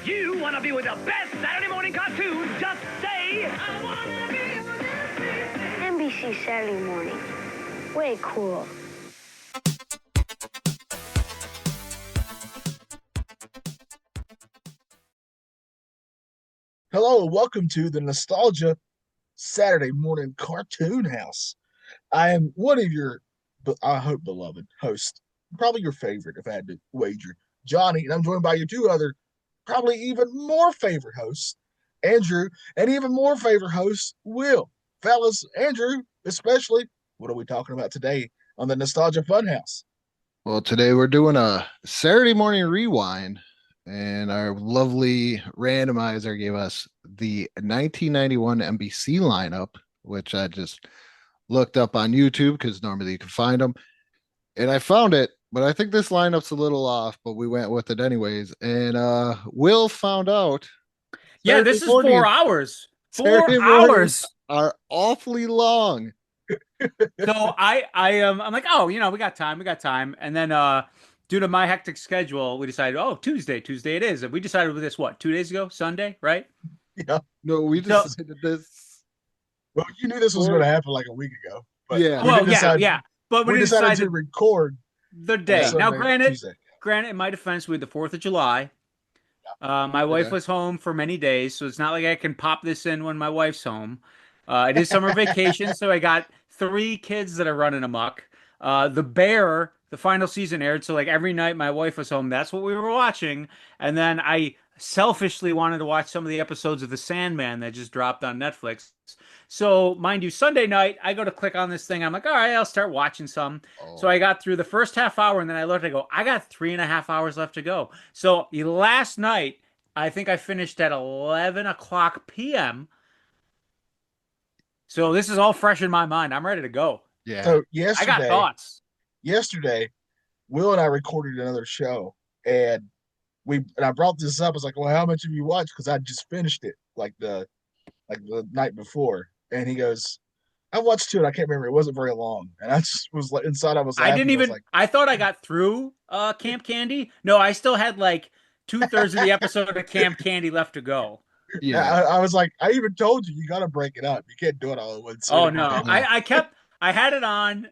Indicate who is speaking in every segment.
Speaker 1: You want to be with the best Saturday morning cartoon? Just say, I want to be with
Speaker 2: NBC Saturday morning. Way cool.
Speaker 3: Hello, welcome to the Nostalgia Saturday Morning Cartoon House. I am one of your, I hope, beloved hosts, probably your favorite if I had to wager, Johnny, and I'm joined by your two other, probably even more favorite hosts, Andrew, and even more favorite host, Will. Fellas, Andrew, especially, what are we talking about today on the Nostalgia Funhouse?
Speaker 4: Well, today we're doing a Saturday morning rewind, and our lovely randomizer gave us the 1991 NBC lineup, which I just looked up on YouTube because normally you can find them. And I found it, but I think this lineup's a little off, but we went with it anyways. And Will found out
Speaker 5: Yeah,
Speaker 4: Saturday
Speaker 5: this is
Speaker 4: morning-
Speaker 5: 4 hours.
Speaker 4: Saturday
Speaker 5: 4
Speaker 4: mornings
Speaker 5: hours.
Speaker 4: are awfully long.
Speaker 5: So I'm like, oh, we got time. And then due to my hectic schedule, we decided, oh, Tuesday it is. And we decided with this, what, 2 days ago? Sunday, right?
Speaker 3: Yeah.
Speaker 4: No, we
Speaker 5: So-
Speaker 4: decided this.
Speaker 3: Well, you knew this was going to happen like a week ago. But
Speaker 4: Yeah.
Speaker 3: we
Speaker 5: Well,
Speaker 3: did decide,
Speaker 5: yeah. But
Speaker 3: we
Speaker 5: we
Speaker 3: decided
Speaker 5: decided
Speaker 3: to record
Speaker 5: the day.
Speaker 3: on
Speaker 5: Now,
Speaker 3: Sunday, Tuesday.
Speaker 5: granted, in my defense, we had the 4th of July. My wife was home for many days, so it's not like I can pop this in when my wife's home. It is summer vacation, so I got 3 kids that are running amok. The Bear, the final season aired, so like every night my wife was home, that's what we were watching. And then I selfishly wanted to watch some of the episodes of The Sandman that just dropped on Netflix. So, mind you, Sunday night, I go to click on this thing. I'm like, all right, I'll start watching some. So I got through the first half hour, and then I looked, I go, I got 3.5 hours left to go. So last night, I think I finished at 11 o'clock p.m. So this is all fresh in my mind. I'm ready to go.
Speaker 4: Yeah.
Speaker 3: So
Speaker 5: I got thoughts.
Speaker 3: yesterday, Will and I recorded another show, and I brought this up. I was like, "Well, how much have you watched?" Because I just finished it like the night before, and he goes, "I watched 2, and I can't remember. It wasn't very long." And I just was like, inside, I was
Speaker 5: I
Speaker 3: laughing.
Speaker 5: didn't
Speaker 3: I was
Speaker 5: even.
Speaker 3: like,
Speaker 5: I thought I got through Camp Candy. No, I still had like 2/3 of the episode of Camp Candy left to go.
Speaker 4: Yeah.
Speaker 3: I was like, I even told you got to break it up. You can't do it all at once.
Speaker 5: Oh no,
Speaker 4: No.
Speaker 5: I had it on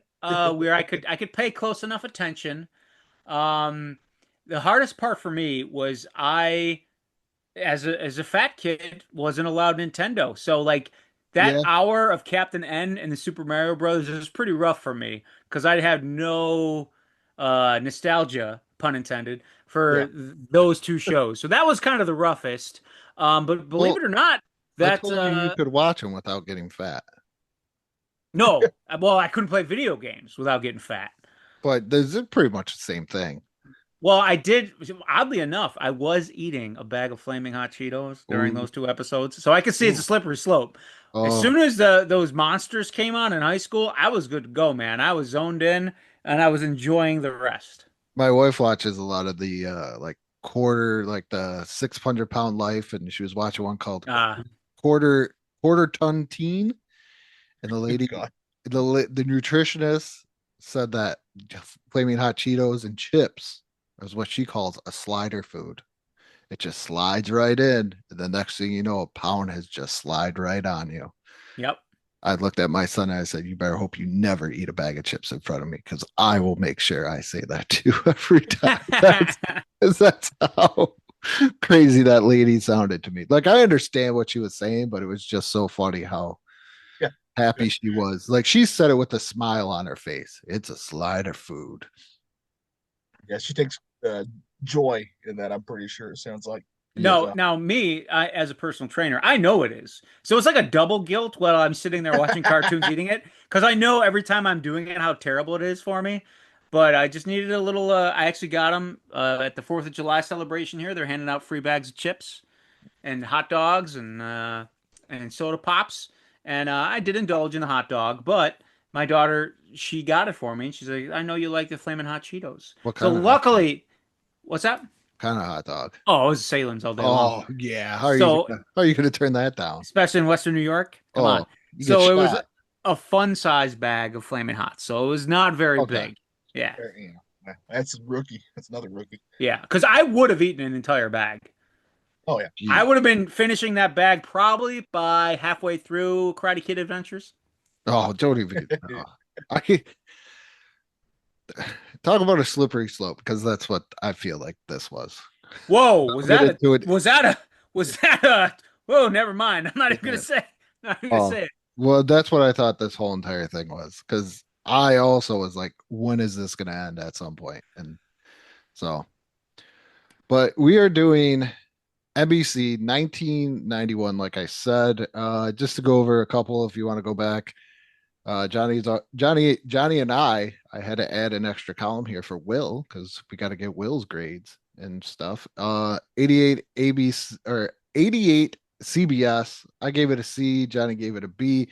Speaker 5: where I could pay close enough attention. The hardest part for me was as a fat kid wasn't allowed Nintendo. So like that
Speaker 4: Yeah.
Speaker 5: hour of Captain N and the Super Mario Brothers was pretty rough for me because I had no nostalgia, pun intended, for those 2 shows. So that was kind of the roughest. But believe
Speaker 4: Well,
Speaker 5: it or not,
Speaker 4: I
Speaker 5: that
Speaker 4: told you could watch them without getting fat.
Speaker 5: no, well, I couldn't play video games without getting fat.
Speaker 4: But there's pretty much the same thing.
Speaker 5: Well, I did. Oddly enough, I was eating a bag of flaming hot Cheetos during
Speaker 4: Ooh.
Speaker 5: those 2 episodes, so I could see it's a slippery slope. As
Speaker 4: Oh,
Speaker 5: soon as those monsters came on in high school, I was good to go, man. I was zoned in, and I was enjoying the rest.
Speaker 4: my wife watches a lot of the like the 600-pound life, and she was watching one called
Speaker 5: Uh,
Speaker 4: quarter ton teen, and the lady,
Speaker 3: God.
Speaker 4: the nutritionist said that flaming hot Cheetos and chips is what she calls a slider food. It just slides right in, and the next thing you know, a pound has just slid right on you.
Speaker 5: yep.
Speaker 4: I looked at my son and I said, "You better hope you never eat a bag of chips in front of me, because I will make sure I say that to you every time." That's how crazy that lady sounded to me. Like, I understand what she was saying, but it was just so funny how
Speaker 3: Yeah.
Speaker 4: happy she was. Like, she said it with a smile on her face. It's a slider food.
Speaker 3: Yeah, she takes joy in that. I'm pretty sure. It sounds like.
Speaker 5: No,
Speaker 3: Yeah.
Speaker 5: now me, as a personal trainer, I know it is. So it's like a double guilt while I'm sitting there watching cartoons eating it, because I know every time I'm doing it how terrible it is for me. But I just needed a little. I actually got them at the 4th of July celebration here. They're handing out free bags of chips and hot dogs and soda pops. And I did indulge in the hot dog, but my daughter, she got it for me. And she's like, I know you like the Flamin' Hot Cheetos.
Speaker 4: What
Speaker 5: So
Speaker 4: kind of
Speaker 5: luckily, what's that?
Speaker 4: kind of hot dog?
Speaker 5: Oh, it was Salem's all day long.
Speaker 4: Oh yeah.
Speaker 5: So-
Speaker 4: how are you gonna turn that down?
Speaker 5: Especially in Western New York. Come
Speaker 4: Oh,
Speaker 5: on.
Speaker 4: you
Speaker 5: So
Speaker 4: get
Speaker 5: it was
Speaker 4: shot.
Speaker 5: a fun size bag of Flamin' Hot. So it was not very
Speaker 4: Okay.
Speaker 5: big. Yeah.
Speaker 3: That's a rookie. That's another rookie.
Speaker 5: Yeah. Because I would have eaten an entire bag.
Speaker 3: Oh yeah.
Speaker 5: I would have been finishing that bag probably by halfway through Karate Kid Adventures.
Speaker 4: Oh, don't even. I talk about a slippery slope because that's what I feel like this was.
Speaker 5: Whoa,
Speaker 4: I'll get into it.
Speaker 5: was that a whoa, never mind. I'm not even gonna
Speaker 4: Yeah.
Speaker 5: say not even gonna
Speaker 4: Oh,
Speaker 5: say it.
Speaker 4: well, that's what I thought this whole entire thing was because I also was like, when is this going to end at some point? And so, but we are doing NBC 1991, like I said, just to go over a couple if you want to go back. Johnny and I had to add an extra column here for Will because we got to get Will's grades and stuff. 88 ABC or 88 CBS. I gave it a C. Johnny gave it a B.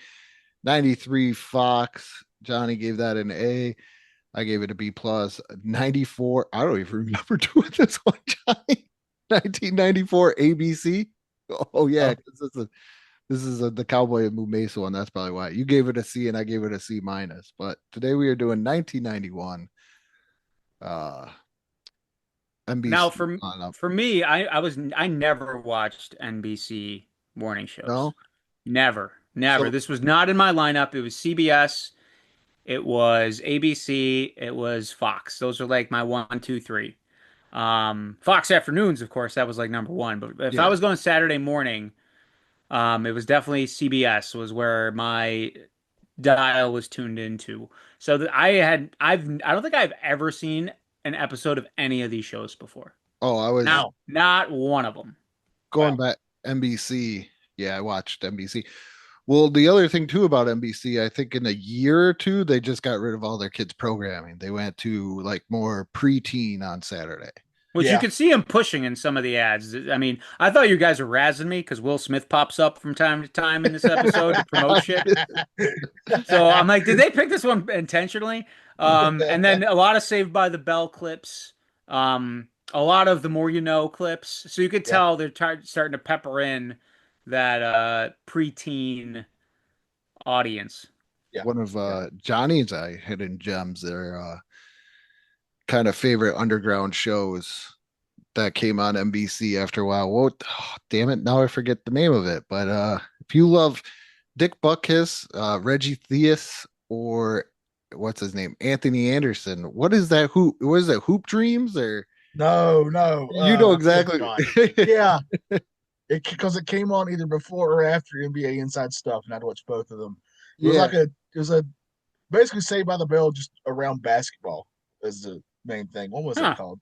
Speaker 4: 93 Fox. Johnny gave that an A. I gave it a B plus. 94. I don't even remember doing this one, Johnny. 1994 ABC. Oh yeah,
Speaker 3: Oh,
Speaker 4: this is the Cowboy and Moo Mesa one. That's probably why you gave it a C and I gave it a C minus. But today we are doing 1991 uh
Speaker 5: Now
Speaker 4: NBC lineup.
Speaker 5: for me, I never watched NBC morning shows.
Speaker 4: No,
Speaker 5: Never. Never.
Speaker 4: so
Speaker 5: This was not in my lineup. It was CBS, it was ABC, it was Fox. Those are like my one, two, three. Fox afternoons, of course, that was like number one. But if I
Speaker 4: yeah.
Speaker 5: was going Saturday morning, it was definitely CBS was where my dial was tuned into. So that I don't think I've ever seen an episode of any of these shows before.
Speaker 4: Oh, I was
Speaker 5: Not
Speaker 3: wow.
Speaker 5: not one of them.
Speaker 4: going
Speaker 3: Wow.
Speaker 4: back NBC. Yeah, I watched NBC. Well, the other thing too about NBC, I think in a year or two, they just got rid of all their kids' programming. They went to like more preteen on Saturday.
Speaker 5: Which you
Speaker 3: Yeah.
Speaker 5: could see him pushing in some of the ads. I mean, I thought you guys were razzing me because Will Smith pops up from time to time in this episode to promote shit. So I'm like, did they pick this one intentionally? And then a lot of Saved by the Bell clips, a lot of the More You Know clips. So you could
Speaker 3: Yeah.
Speaker 5: tell they're starting to pepper in that preteen audience.
Speaker 3: Yeah.
Speaker 4: One of
Speaker 3: Yeah.
Speaker 4: Johnny's hidden gems, their kind of favorite underground shows that came on NBC after a while. What? Oh, damn it! Now I forget the name of it. But if you love Dick Buckus, Reggie Theus, or what's his name, Anthony Anderson, what is that? What is that? Hoop Dreams or
Speaker 3: No, no.
Speaker 4: you know
Speaker 3: Oh
Speaker 4: exactly?
Speaker 3: God. Yeah. Because it came on either before or after NBA Inside Stuff, and I'd watch both of them. It was
Speaker 4: Yeah.
Speaker 3: like it was a basically Saved by the Bell just around basketball is the main thing. What was that
Speaker 5: Huh.
Speaker 3: called?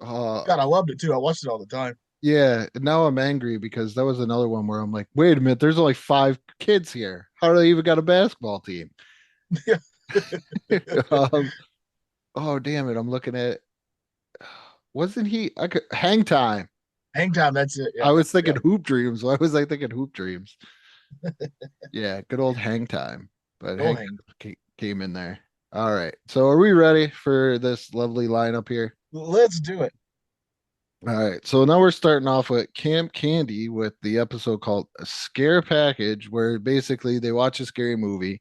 Speaker 4: Uh,
Speaker 3: God, I loved it too. I watched it all the time.
Speaker 4: yeah. Now I'm angry because that was another one where I'm like, wait a minute, there's only 5 kids here. How do they even got a basketball team?
Speaker 3: Yeah.
Speaker 4: um, oh damn it! I'm looking at. Wasn't he? I could hang time.
Speaker 3: Hang time, that's it.
Speaker 4: I
Speaker 3: Yeah.
Speaker 4: was thinking
Speaker 3: Yeah.
Speaker 4: Hoop Dreams. Why was I thinking Hoop Dreams? Yeah, good old hang time. But
Speaker 3: Go
Speaker 4: hang
Speaker 3: hang.
Speaker 4: came in there. All right. So are we ready for this lovely lineup here?
Speaker 3: Let's do it.
Speaker 4: All right. So now we're starting off with Camp Candy with the episode called a Scare Package, where basically they watch a scary movie.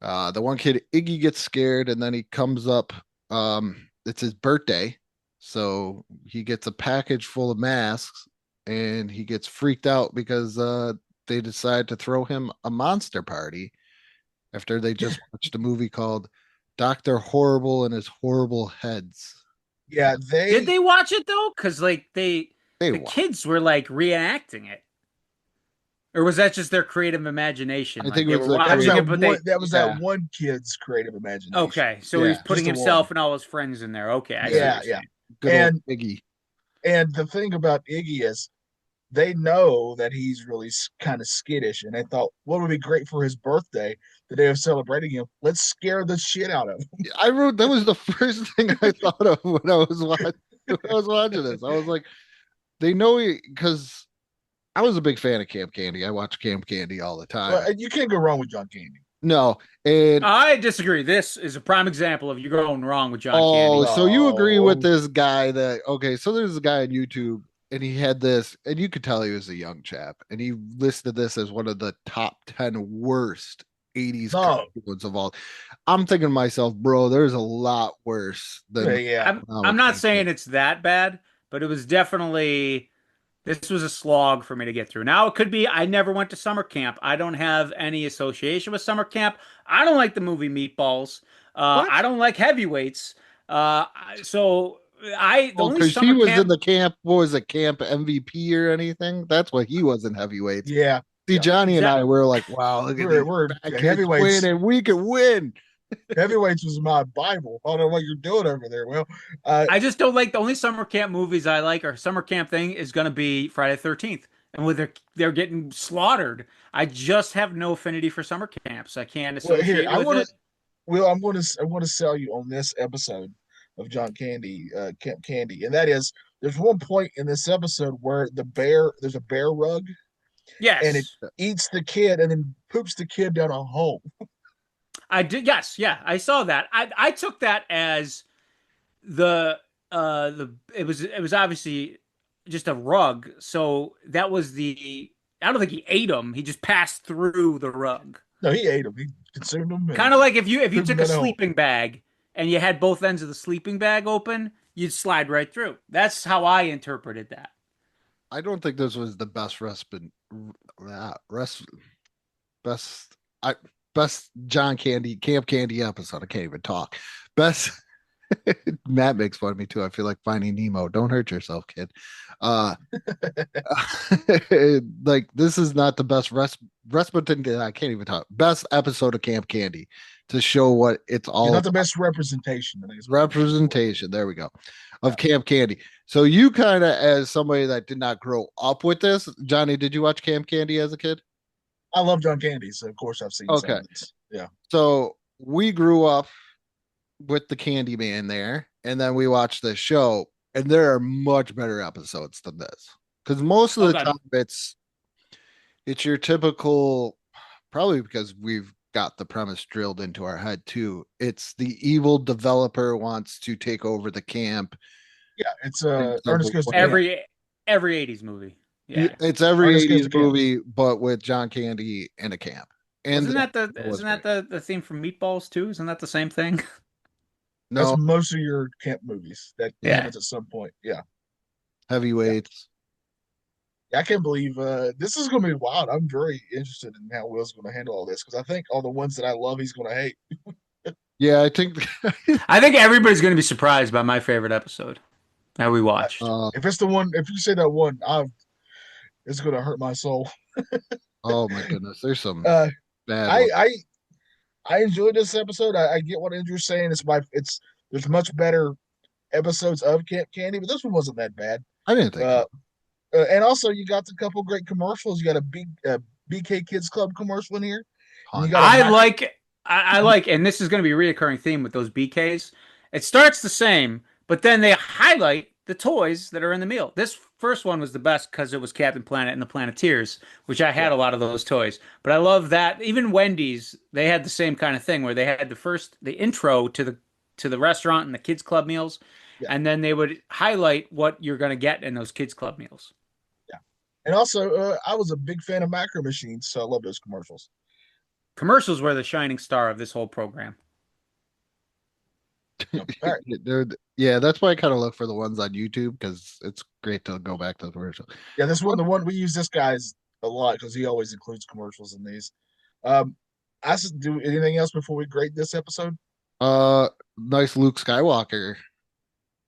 Speaker 4: The one kid, Iggy, gets scared and then he comes up. It's his birthday. So he gets a package full of masks and he gets freaked out because they decide to throw him a monster party after they just watched a movie called Dr. Horrible and His Horrible Heads.
Speaker 3: Yeah,
Speaker 5: Did they watch it though? Because like
Speaker 4: They
Speaker 5: the
Speaker 4: watched.
Speaker 5: kids were like reenacting it. Or was that just their creative imagination?
Speaker 4: I
Speaker 5: Like
Speaker 4: think it
Speaker 5: they
Speaker 4: was
Speaker 5: were
Speaker 4: the
Speaker 3: that was
Speaker 5: watching
Speaker 4: creative.
Speaker 3: that
Speaker 5: it, but
Speaker 3: one
Speaker 5: they
Speaker 3: that was that
Speaker 4: Yeah.
Speaker 3: one kid's creative imagination.
Speaker 5: okay. So he was
Speaker 4: Yeah.
Speaker 5: putting
Speaker 3: Just the
Speaker 5: himself
Speaker 3: one.
Speaker 5: and all his friends in there. Okay, I see what
Speaker 3: Yeah,
Speaker 5: you're
Speaker 3: yeah.
Speaker 5: saying.
Speaker 4: Good old
Speaker 3: And
Speaker 4: Iggy.
Speaker 3: and the thing about Iggy is they know that he's really kind of skittish, and they thought what would be great for his birthday, the day of celebrating him. Let's scare the shit out of him.
Speaker 4: I wrote that was the first thing I thought of when I was watching this. I was like, they know because I was a big fan of Camp Candy. I watched Camp Candy all the time.
Speaker 3: Well, you can't go wrong with John Candy.
Speaker 4: No, and
Speaker 5: I disagree. This is a prime example of you going wrong with John
Speaker 4: oh,
Speaker 5: Candy.
Speaker 4: so you agree with
Speaker 3: Oh,
Speaker 4: this guy that okay? So there's a guy on YouTube, and he had this, and you could tell he was a young chap, and he listed this as one of the top 10 worst 80s
Speaker 3: no.
Speaker 4: cartoons of all. I'm thinking to myself, bro, there's a lot worse than
Speaker 3: Yeah.
Speaker 5: I'm not saying it's that bad, but it was definitely This was a slog for me to get through. Now it could be I never went to summer camp. I don't have any association with summer camp. I don't like the movie Meatballs.
Speaker 3: What?
Speaker 5: I don't like heavyweights. So I the
Speaker 4: Oh,
Speaker 5: only
Speaker 4: because he
Speaker 5: summer
Speaker 4: was in
Speaker 5: camp.
Speaker 4: the camp. What was it, camp MVP or anything? That's what he was in heavyweights.
Speaker 3: Yeah,
Speaker 4: See,
Speaker 3: yeah.
Speaker 4: Johnny and I
Speaker 5: Exactly.
Speaker 4: were like, wow, look at these
Speaker 3: We're
Speaker 4: fat kids
Speaker 3: heavyweights.
Speaker 4: winning. We could win.
Speaker 3: Heavyweights was my Bible. I don't know what you're doing over there. Well,
Speaker 5: I just don't like the only summer camp movies I like or summer camp thing is going to be Friday the 13th. And with they're getting slaughtered. I just have no affinity for summer camps. I can't
Speaker 3: well, here
Speaker 5: associate
Speaker 3: I
Speaker 5: with
Speaker 3: want to.
Speaker 5: it.
Speaker 3: Well, I want to sell you on this episode of John Candy, Camp Candy, and that is there's one point in this episode where there's a bear rug, and it
Speaker 5: Yes.
Speaker 3: eats the kid and then poops the kid down a hole.
Speaker 5: I did. Yes. Yeah. I saw that. I took that as the it was obviously just a rug. So that was the I don't think he ate him. He just passed through the rug.
Speaker 3: No, he ate him. He consumed him
Speaker 5: Kind
Speaker 3: and
Speaker 5: of like if you
Speaker 3: pooped him
Speaker 5: took a
Speaker 3: down a hole.
Speaker 5: sleeping bag and you had both ends of the sleeping bag open, you'd slide right through. That's how I interpreted that.
Speaker 4: I don't think this was the best respite, rest, best, I, best John Candy, Camp Candy episode. I can't even talk. Best. Matt makes fun of me too. I feel like Finding Nemo. Don't hurt yourself, kid. Uh, like this is not the best respite. I can't even talk. Best episode of Camp Candy to show what it's
Speaker 3: He's
Speaker 4: all
Speaker 3: not
Speaker 4: about.
Speaker 3: the best representation. I think is what I'm looking for.
Speaker 4: Representation. There we go. Of Camp Candy. So you kind of, as somebody that did not grow up with this, Johnny, did you watch Camp Candy as a kid?
Speaker 3: I love John Candy, so of course I've seen some
Speaker 4: Okay.
Speaker 3: of it. Yeah.
Speaker 4: So we grew up with the Candyman there, and then we watched the show, and there are much better episodes than this. Because most of the
Speaker 5: Okay.
Speaker 4: time it's your typical, probably because we've got the premise drilled into our head too. It's the evil developer wants to take over the camp.
Speaker 3: Yeah, it's
Speaker 4: Brings up
Speaker 3: Ernest Goes to
Speaker 4: a-
Speaker 3: Camp.
Speaker 5: Every 80s movie. Yeah.
Speaker 4: It's every
Speaker 3: Ernest Goes
Speaker 4: 80s
Speaker 3: to Camp.
Speaker 4: movie, but with John Candy in a camp. And
Speaker 5: Isn't that
Speaker 4: it was
Speaker 5: isn't that
Speaker 4: great.
Speaker 5: the theme from Meatballs too? Isn't that the same thing?
Speaker 3: That's
Speaker 4: No
Speaker 3: most of your camp movies. That
Speaker 5: Yeah.
Speaker 3: happens at some point. Yeah.
Speaker 4: heavyweights.
Speaker 3: I can't believe this is going to be wild. I'm very interested in how Will's going to handle all this because I think all the ones that I love, he's going to hate.
Speaker 4: Yeah, I think
Speaker 5: I think everybody's going to be surprised by my favorite episode that we watched.
Speaker 3: If it's the one, if you say that one, it's going to hurt my soul.
Speaker 4: oh my goodness, there's some
Speaker 3: Uh,
Speaker 4: bad
Speaker 3: I,
Speaker 4: ones.
Speaker 3: I I enjoyed this episode. I get what Andrew's saying. There's much better episodes of Camp Candy, but this one wasn't that bad.
Speaker 4: I didn't think so.
Speaker 3: And also, you got a couple great commercials. You got a big BK Kids Club commercial in here. And you got a
Speaker 5: I like, and this is going to be a reoccurring theme with those BKs. It starts the same, but then they highlight the toys that are in the meal. This first one was the best because it was Captain Planet and the Planeteers, which I had a lot of those toys. But I love that even Wendy's, they had the same kind of thing where they had the intro to the restaurant and the kids club meals,
Speaker 3: Yeah.
Speaker 5: and then they would highlight what you're going to get in those kids club meals.
Speaker 3: Yeah. And also, I was a big fan of Macro Machines, so I love those commercials.
Speaker 5: Commercials were the shining star of this whole program.
Speaker 3: All right.
Speaker 4: Yeah, that's why I kind of look for the ones on YouTube because it's great to go back to the commercial.
Speaker 3: Yeah, the one we use this guy's a lot because he always includes commercials in these. I should do anything else before we grade this episode?
Speaker 4: Nice Luke Skywalker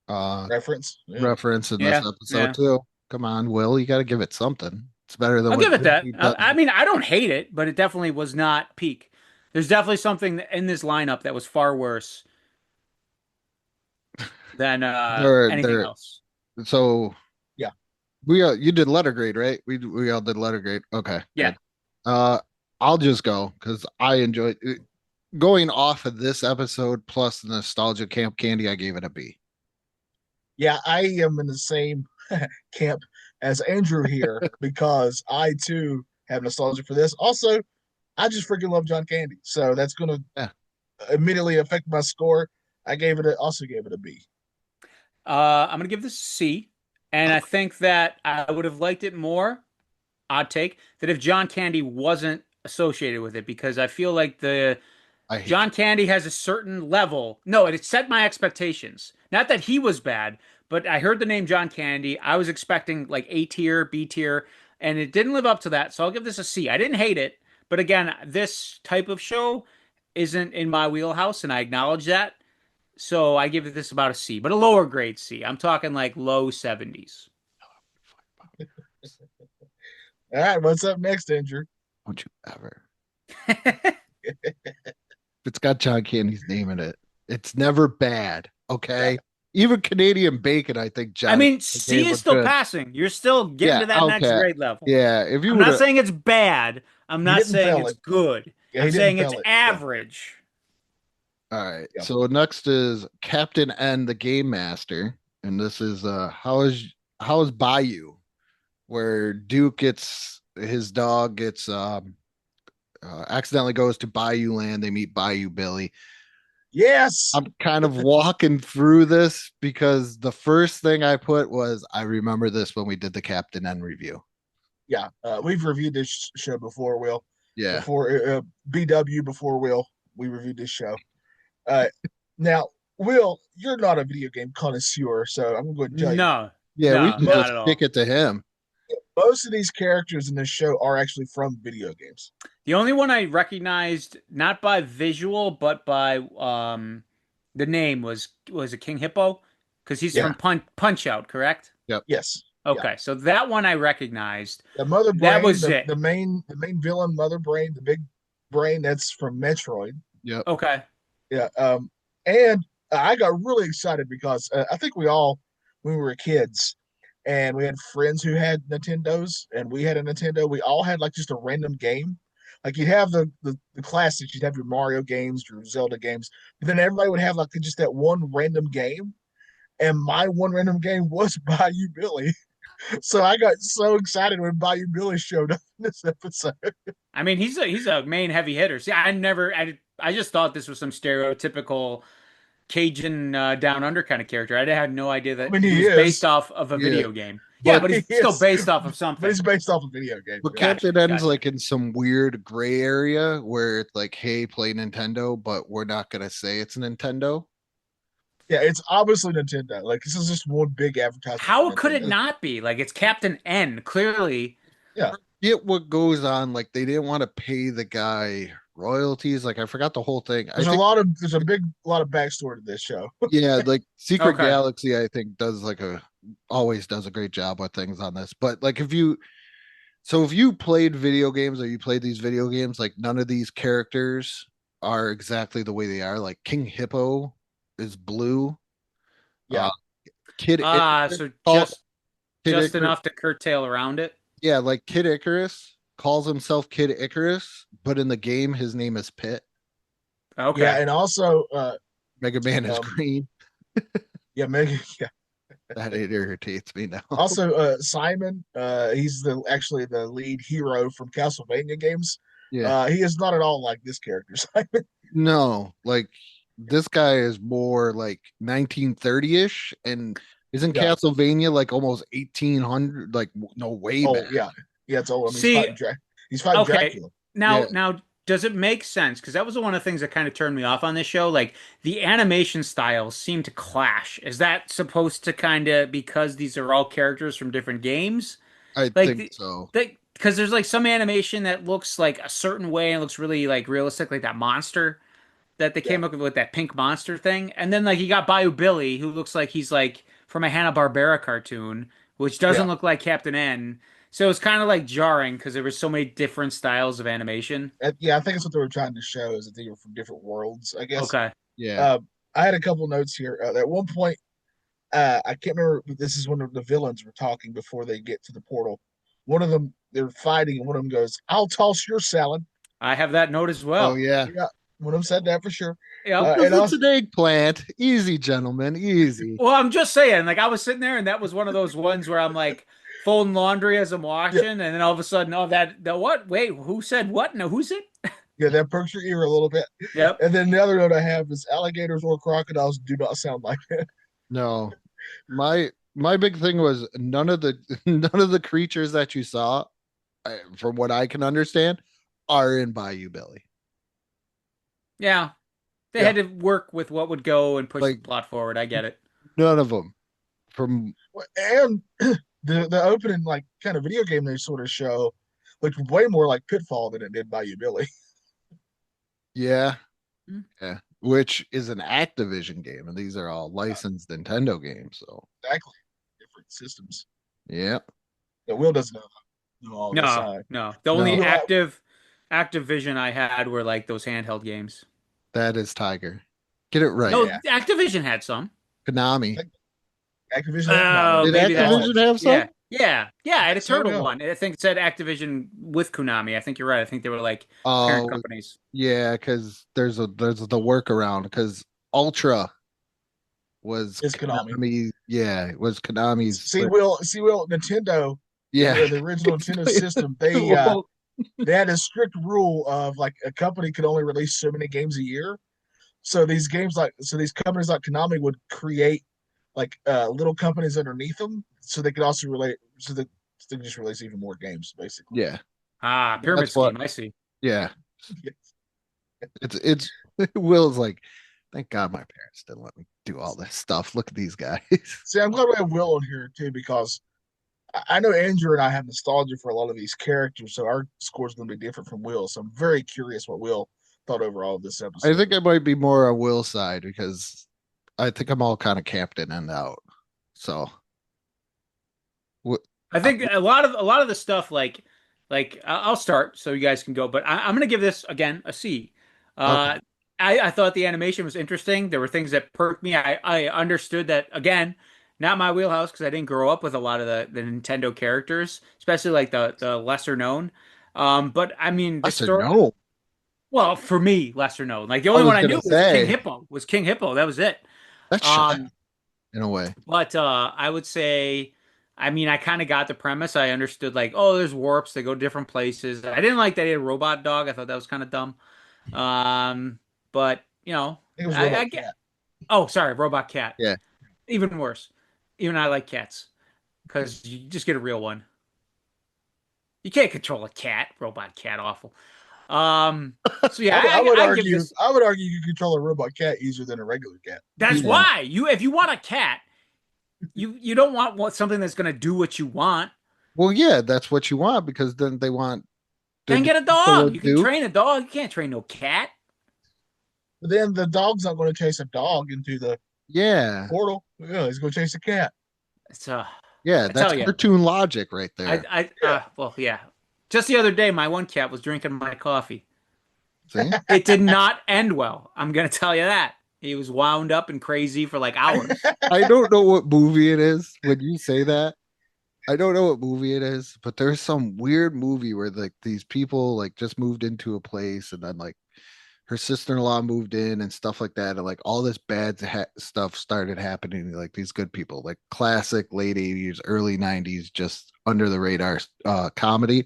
Speaker 3: Reference. Yeah.
Speaker 4: reference in
Speaker 5: Yeah,
Speaker 4: this episode
Speaker 5: yeah.
Speaker 4: too. Come on, Will, you got to give it something. It's better than
Speaker 5: I'll
Speaker 4: what
Speaker 5: give it that.
Speaker 4: Disney does.
Speaker 5: I mean, I don't hate it, but it definitely was not peak. There's definitely something in this lineup that was far worse than anything
Speaker 4: There.
Speaker 5: else.
Speaker 4: So
Speaker 3: Yeah.
Speaker 4: you did letter grade, right? We all did letter grade. Okay.
Speaker 5: Yeah.
Speaker 4: Good. I'll just go because I enjoyed it. Going off of this episode plus the nostalgia Camp Candy. I gave it a B.
Speaker 3: Yeah, I am in the same camp as Andrew here because I too have nostalgia for this. Also, I just freaking love John Candy, so that's going to
Speaker 4: Yeah.
Speaker 3: immediately affect my score. I also gave it a B.
Speaker 5: I'm gonna give this a C, and I think that I would have liked it more. Odd take that if John Candy wasn't associated with it, because I feel like the
Speaker 4: I hate
Speaker 5: John Candy has a certain level. No, it set my expectations. Not that he was bad, but I heard the name John Candy. I was expecting like A tier, B tier, and it didn't live up to that. So I'll give this a C. I didn't hate it, but again, this type of show isn't in my wheelhouse, and I acknowledge that. So I give this about a C, but a lower grade C. I'm talking like low 70s.
Speaker 3: All right, what's up next, Andrew?
Speaker 4: Don't you ever. If it's got John Candy's name in it, it's never bad. Okay. Even Canadian bacon, I think
Speaker 5: I
Speaker 4: John
Speaker 5: mean, C
Speaker 4: gave
Speaker 5: is
Speaker 4: a
Speaker 5: still
Speaker 4: good.
Speaker 5: passing. You're still getting
Speaker 4: Yeah,
Speaker 5: to that next
Speaker 4: okay.
Speaker 5: grade level.
Speaker 4: Yeah, if you
Speaker 5: I'm
Speaker 4: would
Speaker 5: not
Speaker 4: have,
Speaker 5: saying it's bad. I'm
Speaker 3: He
Speaker 5: not
Speaker 3: didn't
Speaker 5: saying
Speaker 3: fail
Speaker 5: it's
Speaker 3: it.
Speaker 5: good.
Speaker 3: Yeah,
Speaker 5: I'm
Speaker 3: he didn't
Speaker 5: saying it's
Speaker 3: fail it.
Speaker 5: average.
Speaker 4: all right.
Speaker 3: Yeah.
Speaker 4: So next is Captain N, the Game Master, and this is how is Bayou, where Duke gets his dog gets accidentally goes to Bayou Land. They meet Bayou Billy.
Speaker 3: Yes.
Speaker 4: I'm kind of walking through this because the first thing I put was I remember this when we did the Captain N review.
Speaker 3: Yeah, we've reviewed this show before, Will.
Speaker 4: Yeah.
Speaker 3: Before BW, before Will, we reviewed this show. Uh, Now, Will, you're not a video game connoisseur, so I'm going to tell you,
Speaker 5: No,
Speaker 4: Yeah, we
Speaker 5: no,
Speaker 4: can
Speaker 5: not
Speaker 4: just
Speaker 5: at
Speaker 4: kick
Speaker 5: all.
Speaker 4: it to him.
Speaker 3: most of these characters in this show are actually from video games.
Speaker 5: The only one I recognized, not by visual, but by the name was a King Hippo, because he's
Speaker 3: Yeah.
Speaker 5: from Punch Out, correct?
Speaker 4: Yep.
Speaker 3: Yes. Yeah.
Speaker 5: Okay, so that one I recognized.
Speaker 3: The Mother
Speaker 5: That
Speaker 3: Brain,
Speaker 5: was
Speaker 3: the,
Speaker 5: it.
Speaker 3: the main villain, Mother Brain, the big brain that's from Metroid.
Speaker 4: Yep.
Speaker 5: Okay.
Speaker 3: Yeah. And I got really excited because I think we all, when we were kids, and we had friends who had Nintendos, and we had a Nintendo. We all had like just a random game. Like you'd have the classics, you'd have your Mario games, your Zelda games, but then everybody would have like just that one random game. And my one random game was Bayou Billy. So I got so excited when Bayou Billy showed up in this episode.
Speaker 5: I mean, he's a main heavy hitter. See, I just thought this was some stereotypical Cajun down under kind of character. I had no idea
Speaker 3: I
Speaker 5: that
Speaker 3: mean,
Speaker 5: he
Speaker 3: he
Speaker 5: was based
Speaker 3: is,
Speaker 5: off of a
Speaker 4: Yeah.
Speaker 5: video game. Yeah,
Speaker 4: But
Speaker 5: but
Speaker 3: he
Speaker 5: he's still
Speaker 3: is,
Speaker 5: based off of
Speaker 3: but
Speaker 5: something.
Speaker 3: it's based off a video game.
Speaker 4: But
Speaker 3: Yeah.
Speaker 4: Captain N's
Speaker 5: Gotcha.
Speaker 4: like in some weird gray area where it's like, hey, play Nintendo, but we're not gonna say it's Nintendo.
Speaker 3: Yeah, it's obviously Nintendo. Like this is just one big advertisement for
Speaker 5: How could it
Speaker 3: Nintendo.
Speaker 5: not be? Like it's Captain N, clearly.
Speaker 3: Yeah,
Speaker 4: Get what goes on. Like they didn't want to pay the guy royalties. Like I forgot the whole thing. I think
Speaker 3: there's a big lot of backstory to this show.
Speaker 4: yeah, like Secret
Speaker 5: Okay.
Speaker 4: Galaxy, I think does like a always does a great job with things on this. But like if you played video games or you played these video games, like none of these characters are exactly the way they are. Like King Hippo is blue.
Speaker 3: Yeah,
Speaker 4: Uh, Kid Icarus
Speaker 5: So
Speaker 4: call-
Speaker 5: just
Speaker 4: Kid
Speaker 5: just
Speaker 4: Icarus,
Speaker 5: enough to curtail around it.
Speaker 4: yeah, like Kid Icarus calls himself Kid Icarus, but in the game his name is Pit.
Speaker 5: Okay.
Speaker 3: yeah, and also,
Speaker 4: Mega Man is
Speaker 3: Um,
Speaker 4: green.
Speaker 3: yeah, Megan, yeah.
Speaker 4: That it irritates me now.
Speaker 3: Also, Simon, he's actually the lead hero from Castlevania games.
Speaker 4: Yeah.
Speaker 3: He is not at all like this character, Simon.
Speaker 4: No, like this guy is more like 1930-ish and isn't
Speaker 3: Yeah.
Speaker 4: Castlevania like almost 1800 like no way
Speaker 3: Oh,
Speaker 4: back.
Speaker 3: yeah, yeah, it's old. I mean,
Speaker 5: See,
Speaker 3: he's fighting
Speaker 5: okay.
Speaker 3: Dracula.
Speaker 5: Now,
Speaker 4: Yeah.
Speaker 5: now, does it make sense? Because that was one of the things that kind of turned me off on this show. Like the animation styles seem to clash. Is that supposed to kind of because these are all characters from different games?
Speaker 4: I
Speaker 5: Like
Speaker 4: think so.
Speaker 5: because there's like some animation that looks like a certain way and looks really like realistic, like that monster that they came up with that pink monster thing. And then like you got Bayou Billy, who looks like he's like from a Hanna-Barbera cartoon, which doesn't
Speaker 3: Yeah.
Speaker 5: look like Captain N. So it's kind of like jarring because there were so many different styles of animation.
Speaker 3: Yeah, I think that's what they were trying to show is that they were from different worlds. I guess.
Speaker 5: Okay.
Speaker 4: Yeah.
Speaker 3: I had a couple notes here. At one point, I can't remember. This is when the villains were talking before they get to the portal. One of them, they're fighting, and one of them goes, "I'll toss your salad."
Speaker 5: I have that note as
Speaker 4: Oh
Speaker 5: well.
Speaker 4: yeah.
Speaker 3: Yeah, one of them said that for sure.
Speaker 5: Yep.
Speaker 3: And
Speaker 4: It's
Speaker 3: also,
Speaker 4: an eggplant. Easy, gentlemen. Easy.
Speaker 5: Well, I'm just saying, like I was sitting there and that was one of those ones where I'm like folding laundry as I'm watching, and then all of a sudden, oh that the what? Wait, who said what? No, who's it?
Speaker 3: yeah, that perks your ear a little bit.
Speaker 5: Yep.
Speaker 3: And then the other note I have is alligators or crocodiles do not sound like that.
Speaker 4: No. My big thing was none of the none of the creatures that you saw, from what I can understand, are in Bayou Billy.
Speaker 5: Yeah. They
Speaker 3: Yeah.
Speaker 5: had to work with what would go and push the
Speaker 4: Like-
Speaker 5: plot forward. I get it.
Speaker 4: None of them. from
Speaker 3: And the opening like kind of video game they sort of show looked way more like Pitfall than it did Bayou Billy.
Speaker 4: yeah,
Speaker 5: Hmm.
Speaker 4: yeah, which is an Activision game, and these are all licensed Nintendo games. So
Speaker 3: Exactly, different systems.
Speaker 4: yeah,
Speaker 3: The Will doesn't know all this.
Speaker 5: No, no. The only
Speaker 4: No.
Speaker 5: active vision I had were like those handheld games.
Speaker 4: that is Tiger. Get it right.
Speaker 5: No,
Speaker 3: Yeah.
Speaker 5: Activision had some.
Speaker 4: Konami.
Speaker 3: Activision and Konami.
Speaker 4: Did
Speaker 5: Maybe that's
Speaker 4: Activision have some?
Speaker 5: yeah, yeah, yeah. I had a
Speaker 3: So,
Speaker 5: turtle
Speaker 3: yeah.
Speaker 5: one. I think it said Activision with Konami. I think you're right. I think they were like parent
Speaker 4: Oh,
Speaker 5: companies.
Speaker 4: yeah, because there's the workaround because Ultra was
Speaker 3: It's Konami.
Speaker 4: Konami. Yeah, it was Konami's.
Speaker 3: See, Will, Nintendo,
Speaker 4: Yeah,
Speaker 3: the original Nintendo system,
Speaker 4: Well,
Speaker 3: they had a strict rule of like a company could only release so many games a year. So these companies like Konami would create like little companies underneath them, so they could also relate, so that they could just release even more games, basically.
Speaker 4: yeah,
Speaker 5: Pyramid
Speaker 4: that's what.
Speaker 5: scheme. I see.
Speaker 4: Yeah, it's Will's like, thank God my parents didn't let me do all this stuff. Look at these guys.
Speaker 3: See, I'm glad we have Will on here too because I know Andrew and I have nostalgia for a lot of these characters, so our score is going to be different from Will. So I'm very curious what Will thought overall of this
Speaker 4: I
Speaker 3: episode.
Speaker 4: think I might be more on Will's side because I think I'm all kind of camped in and out. So, what?
Speaker 5: I think a lot of the stuff I'll start so you guys can go, but I'm gonna give this again a C.
Speaker 4: Okay.
Speaker 5: I thought the animation was interesting. There were things that perked me. I understood that again, not my wheelhouse because I didn't grow up with a lot of the Nintendo characters, especially like the lesser known. But I mean
Speaker 4: I
Speaker 5: the
Speaker 4: said
Speaker 5: story.
Speaker 4: no.
Speaker 5: Well, for me, lesser known. Like the
Speaker 4: I
Speaker 5: only
Speaker 4: was
Speaker 5: one I
Speaker 4: gonna
Speaker 5: knew was King
Speaker 4: say
Speaker 5: Hippo. Was King Hippo. That was it.
Speaker 4: that's shocking
Speaker 5: Um,
Speaker 4: in a way.
Speaker 5: but I would say, I mean, I kind of got the premise. I understood like, oh, there's warps. They go different places. I didn't like that he had a robot dog. I thought that was kind of dumb. Um, but you know,
Speaker 3: I think it was
Speaker 5: I
Speaker 3: Robot
Speaker 5: get.
Speaker 3: Cat.
Speaker 5: Oh, sorry, robot cat.
Speaker 4: Yeah.
Speaker 5: Even worse. Even I like cats because you just get a real one. You can't control a cat. Robot cat, awful. So yeah,
Speaker 3: I would
Speaker 5: I give
Speaker 3: argue.
Speaker 5: this.
Speaker 3: I would argue you can control a robot cat easier than a regular cat.
Speaker 5: That's
Speaker 4: Yeah.
Speaker 5: why if you want a cat, you don't want something that's gonna do what you want.
Speaker 4: Well, yeah, that's what you want because then they want to
Speaker 5: Then
Speaker 4: do
Speaker 5: get a
Speaker 4: what
Speaker 5: dog.
Speaker 4: they
Speaker 5: You can
Speaker 4: do.
Speaker 5: train a dog. You can't train no cat.
Speaker 3: But then the dog's not going to chase a dog into the
Speaker 4: Yeah.
Speaker 3: portal. Yeah, he's going to chase a cat.
Speaker 5: It's
Speaker 4: Yeah,
Speaker 5: I
Speaker 4: that's
Speaker 5: tell you,
Speaker 4: cartoon logic right there.
Speaker 5: well, yeah. Just the other day, my one cat was drinking my coffee.
Speaker 4: See?
Speaker 5: It did not end well. I'm gonna tell you that. He was wound up and crazy for like hours.
Speaker 4: I don't know what movie it is when you say that. I don't know what movie it is, but there's some weird movie where like these people like just moved into a place and then like her sister-in-law moved in and stuff like that and like all this bad stuff started happening to like these good people, like classic late 80s early 90s just under the radar comedy.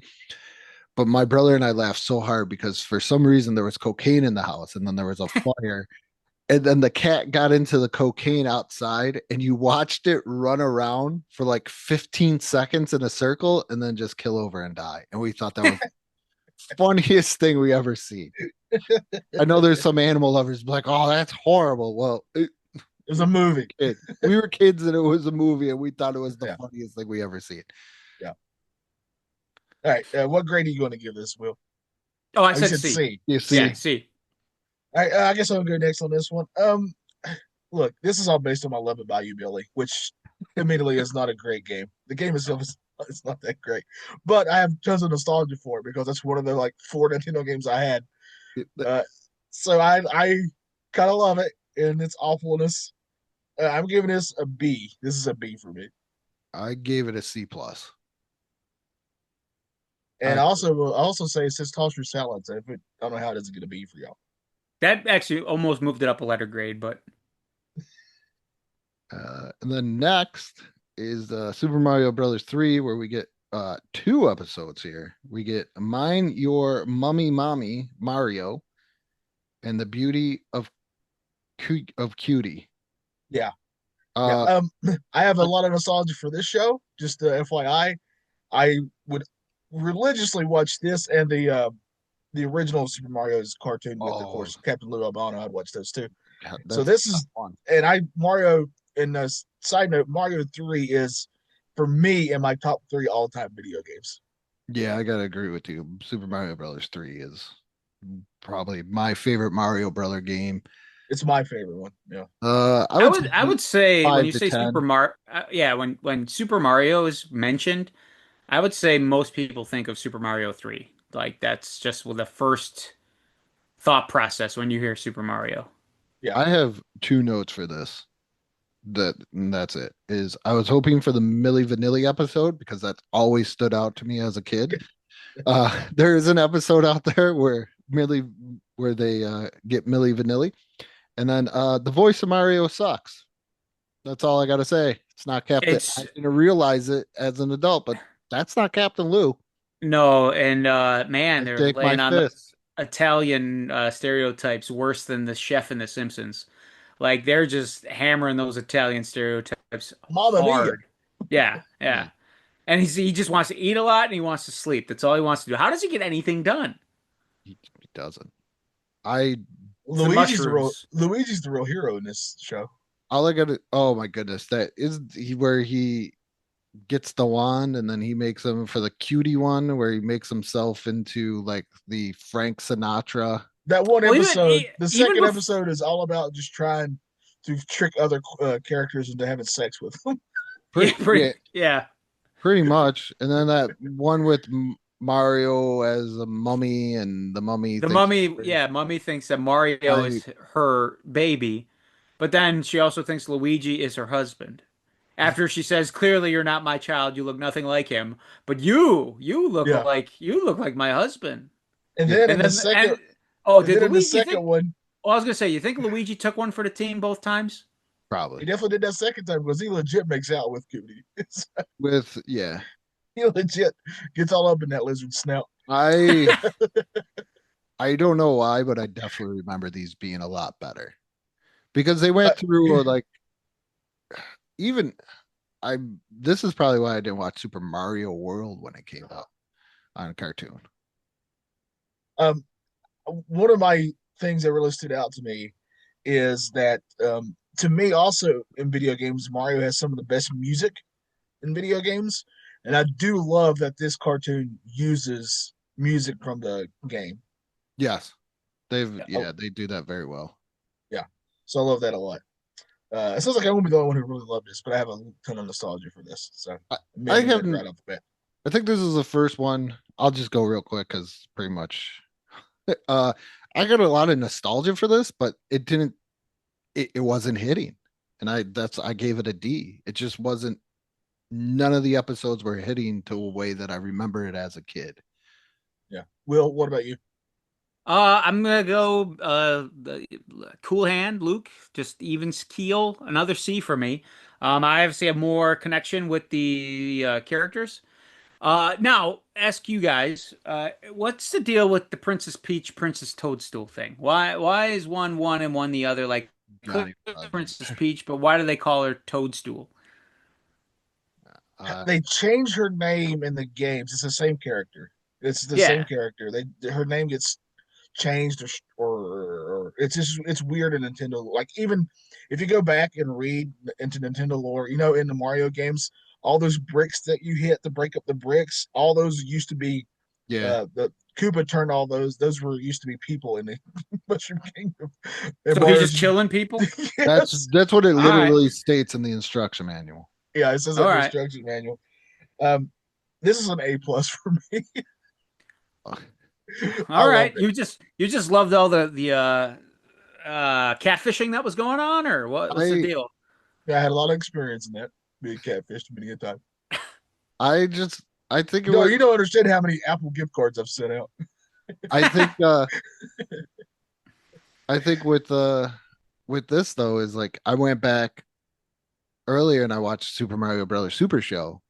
Speaker 4: But my brother and I laughed so hard because for some reason there was cocaine in the house and then there was a fire and then the cat got into the cocaine outside and you watched it run around for like 15 seconds in a circle and then just kill over and die. And we thought that was the funniest thing we ever seen. I know there's some animal lovers like, oh, that's horrible. Well,
Speaker 3: It was a movie.
Speaker 4: we were kids and it was a movie and we thought it was the
Speaker 3: Yeah.
Speaker 4: funniest thing we ever seen.
Speaker 3: Yeah. All right. What grade are you going to give this, Will?
Speaker 5: Oh, I
Speaker 3: You
Speaker 5: said
Speaker 3: said
Speaker 5: C.
Speaker 3: C.
Speaker 4: You see,
Speaker 5: Yeah, C.
Speaker 3: All right, I guess I'll go next on this one. Look, this is all based on my love of Bayou Billy, which admittedly is not a great game. The game itself is it's not that great, but I have tons of nostalgia for it because that's one of the like 4 Nintendo games I had. So I kind of love it and its awfulness. I'm giving this a B. This is a B for me.
Speaker 4: I gave it a C plus.
Speaker 3: And I also say it says toss your salad. So I don't know how it is going to be for y'all.
Speaker 5: That actually almost moved it up a letter grade, but
Speaker 4: And then next is Super Mario Brothers 3, where we get 2 episodes here. We get Mine Your Mummy Mommy Mario and The Beauty of Cutie.
Speaker 3: Yeah.
Speaker 4: Uh,
Speaker 3: I have a lot of nostalgia for this show. Just FYI, I would religiously watch this and the original Super Mario's cartoon with, of course, Captain Lou Albano. I'd watch those too.
Speaker 4: God,
Speaker 3: So
Speaker 4: that's
Speaker 3: this is,
Speaker 4: fun.
Speaker 3: and Mario in side note, Mario 3 is for me in my top three all-time video games.
Speaker 4: Yeah, I gotta agree with you. Super Mario Brothers 3 is probably my favorite Mario Brother game.
Speaker 3: It's my favorite one. Yeah.
Speaker 4: I
Speaker 5: I
Speaker 4: would
Speaker 5: would
Speaker 4: say
Speaker 5: I would say when
Speaker 4: five
Speaker 5: you
Speaker 4: to
Speaker 5: say Super
Speaker 4: 10.
Speaker 5: Mario, yeah, when Super Mario is mentioned, I would say most people think of Super Mario 3. Like that's just the first thought process when you hear Super Mario.
Speaker 3: Yeah.
Speaker 4: I have two notes for this. That's it. Is I was hoping for the Milli Vanilli episode because that always stood out to me as a kid. There is an episode out there where they get Milli Vanilli, and then the voice of Mario sucks. That's all I gotta say. It's not Captain.
Speaker 5: It's
Speaker 4: I didn't realize it as an adult, but that's not Captain Lou.
Speaker 5: no, and man,
Speaker 4: I
Speaker 5: they're
Speaker 4: shake my
Speaker 5: laying on
Speaker 4: fist.
Speaker 5: those Italian stereotypes worse than the chef in The Simpsons. Like they're just hammering those Italian stereotypes
Speaker 3: Mamma mia.
Speaker 5: hard. Yeah,
Speaker 4: Yeah,
Speaker 5: yeah. And he just wants to eat a lot and he wants to sleep. That's all he wants to do. How does he get anything done?
Speaker 4: he doesn't. I
Speaker 5: It's the mushrooms.
Speaker 3: Luigi's the real hero in this show.
Speaker 4: all I gotta. Oh my goodness, that is where he gets the wand and then he makes him for the cutie one where he makes himself into like the Frank Sinatra.
Speaker 3: That one
Speaker 5: Well,
Speaker 3: episode, the
Speaker 5: even
Speaker 3: second
Speaker 5: before,
Speaker 3: episode is all about just trying to trick other characters into having sex with them.
Speaker 5: yeah,
Speaker 4: Yeah,
Speaker 5: yeah.
Speaker 4: pretty much. And then that one with Mario as a mummy, and the mummy
Speaker 5: The
Speaker 4: thinks,
Speaker 5: mummy, yeah, mummy thinks that Mario
Speaker 4: I
Speaker 5: is her baby, but then she also thinks Luigi is her husband. After she says, "Clearly, you're not my child. You look nothing like him, but
Speaker 3: Yeah,
Speaker 5: you look like my husband."
Speaker 3: and
Speaker 4: yeah,
Speaker 3: then
Speaker 5: And
Speaker 3: in the
Speaker 5: then
Speaker 3: second,
Speaker 5: and oh,
Speaker 3: and
Speaker 5: did
Speaker 3: then in the
Speaker 5: Luigi? You
Speaker 3: second
Speaker 5: think?
Speaker 3: one,
Speaker 5: Well, I was gonna say, you think Luigi took one for the team both times?
Speaker 3: he
Speaker 4: probably
Speaker 3: definitely did that second time because he legit makes out with Cootie.
Speaker 4: with yeah.
Speaker 3: He legit gets all up in that lizard snout.
Speaker 4: I I don't know why, but I definitely remember these being a lot better because they
Speaker 3: Uh,
Speaker 4: went through like even I. This is probably why I didn't watch Super Mario World when it came out on a cartoon.
Speaker 3: um, one of my things that really stood out to me is that to me also in video games, Mario has some of the best music in video games, and I do love that this cartoon uses music from the game.
Speaker 4: Yes,
Speaker 3: Yeah,
Speaker 4: they do that very well.
Speaker 3: yeah. So I love that a lot. It sounds like I won't be the only one who really loved this, but I have a ton of nostalgia for this. So
Speaker 4: I, I
Speaker 3: admit it
Speaker 4: haven't.
Speaker 3: right off the bat.
Speaker 4: I think this is the first one. I'll just go real quick because pretty much, uh, I got a lot of nostalgia for this, but it didn't. It wasn't hitting, and I gave it a D. It just wasn't. None of the episodes were hitting to a way that I remember it as a kid.
Speaker 3: Yeah. Will, what about you?
Speaker 5: I'm gonna go the cool hand, Luke. Just even keel, another C for me. I obviously have more connection with the characters. Now ask you guys, what's the deal with the Princess Peach, Princess Toadstool thing? Why is one and one the other? Like
Speaker 4: Not
Speaker 5: clearly
Speaker 4: even
Speaker 5: Princess Peach, but why do they call her Toadstool?
Speaker 4: uh,
Speaker 3: They changed her name in the games. It's the same character. It's the same
Speaker 5: Yeah,
Speaker 3: character. Her name gets changed or it's just it's weird in Nintendo. Like even if you go back and read into Nintendo lore, in the Mario games, all those bricks that you hit to break up the bricks, all those used to be
Speaker 4: yeah,
Speaker 3: the Koopa turned all those were used to be people in the Mushroom Kingdom. And
Speaker 5: so he's
Speaker 3: Mario's
Speaker 5: just killing people.
Speaker 3: yes.
Speaker 4: that's what it
Speaker 5: All right,
Speaker 4: literally states in the instruction manual.
Speaker 3: Yeah, it says that
Speaker 5: all
Speaker 3: in the
Speaker 5: right,
Speaker 3: instruction manual. Um this is an A plus for me. I
Speaker 5: all right.
Speaker 3: loved it.
Speaker 5: You just loved all the catfishing that was going on, or what's the
Speaker 4: I
Speaker 5: deal?
Speaker 3: Yeah, I had a lot of experience in that being catfished many a time.
Speaker 4: I just I think it
Speaker 3: No,
Speaker 4: was
Speaker 3: you don't understand how many Apple gift cards I've sent out.
Speaker 4: I think I think with this though is like I went back earlier and I watched Super Mario Brothers Super Show.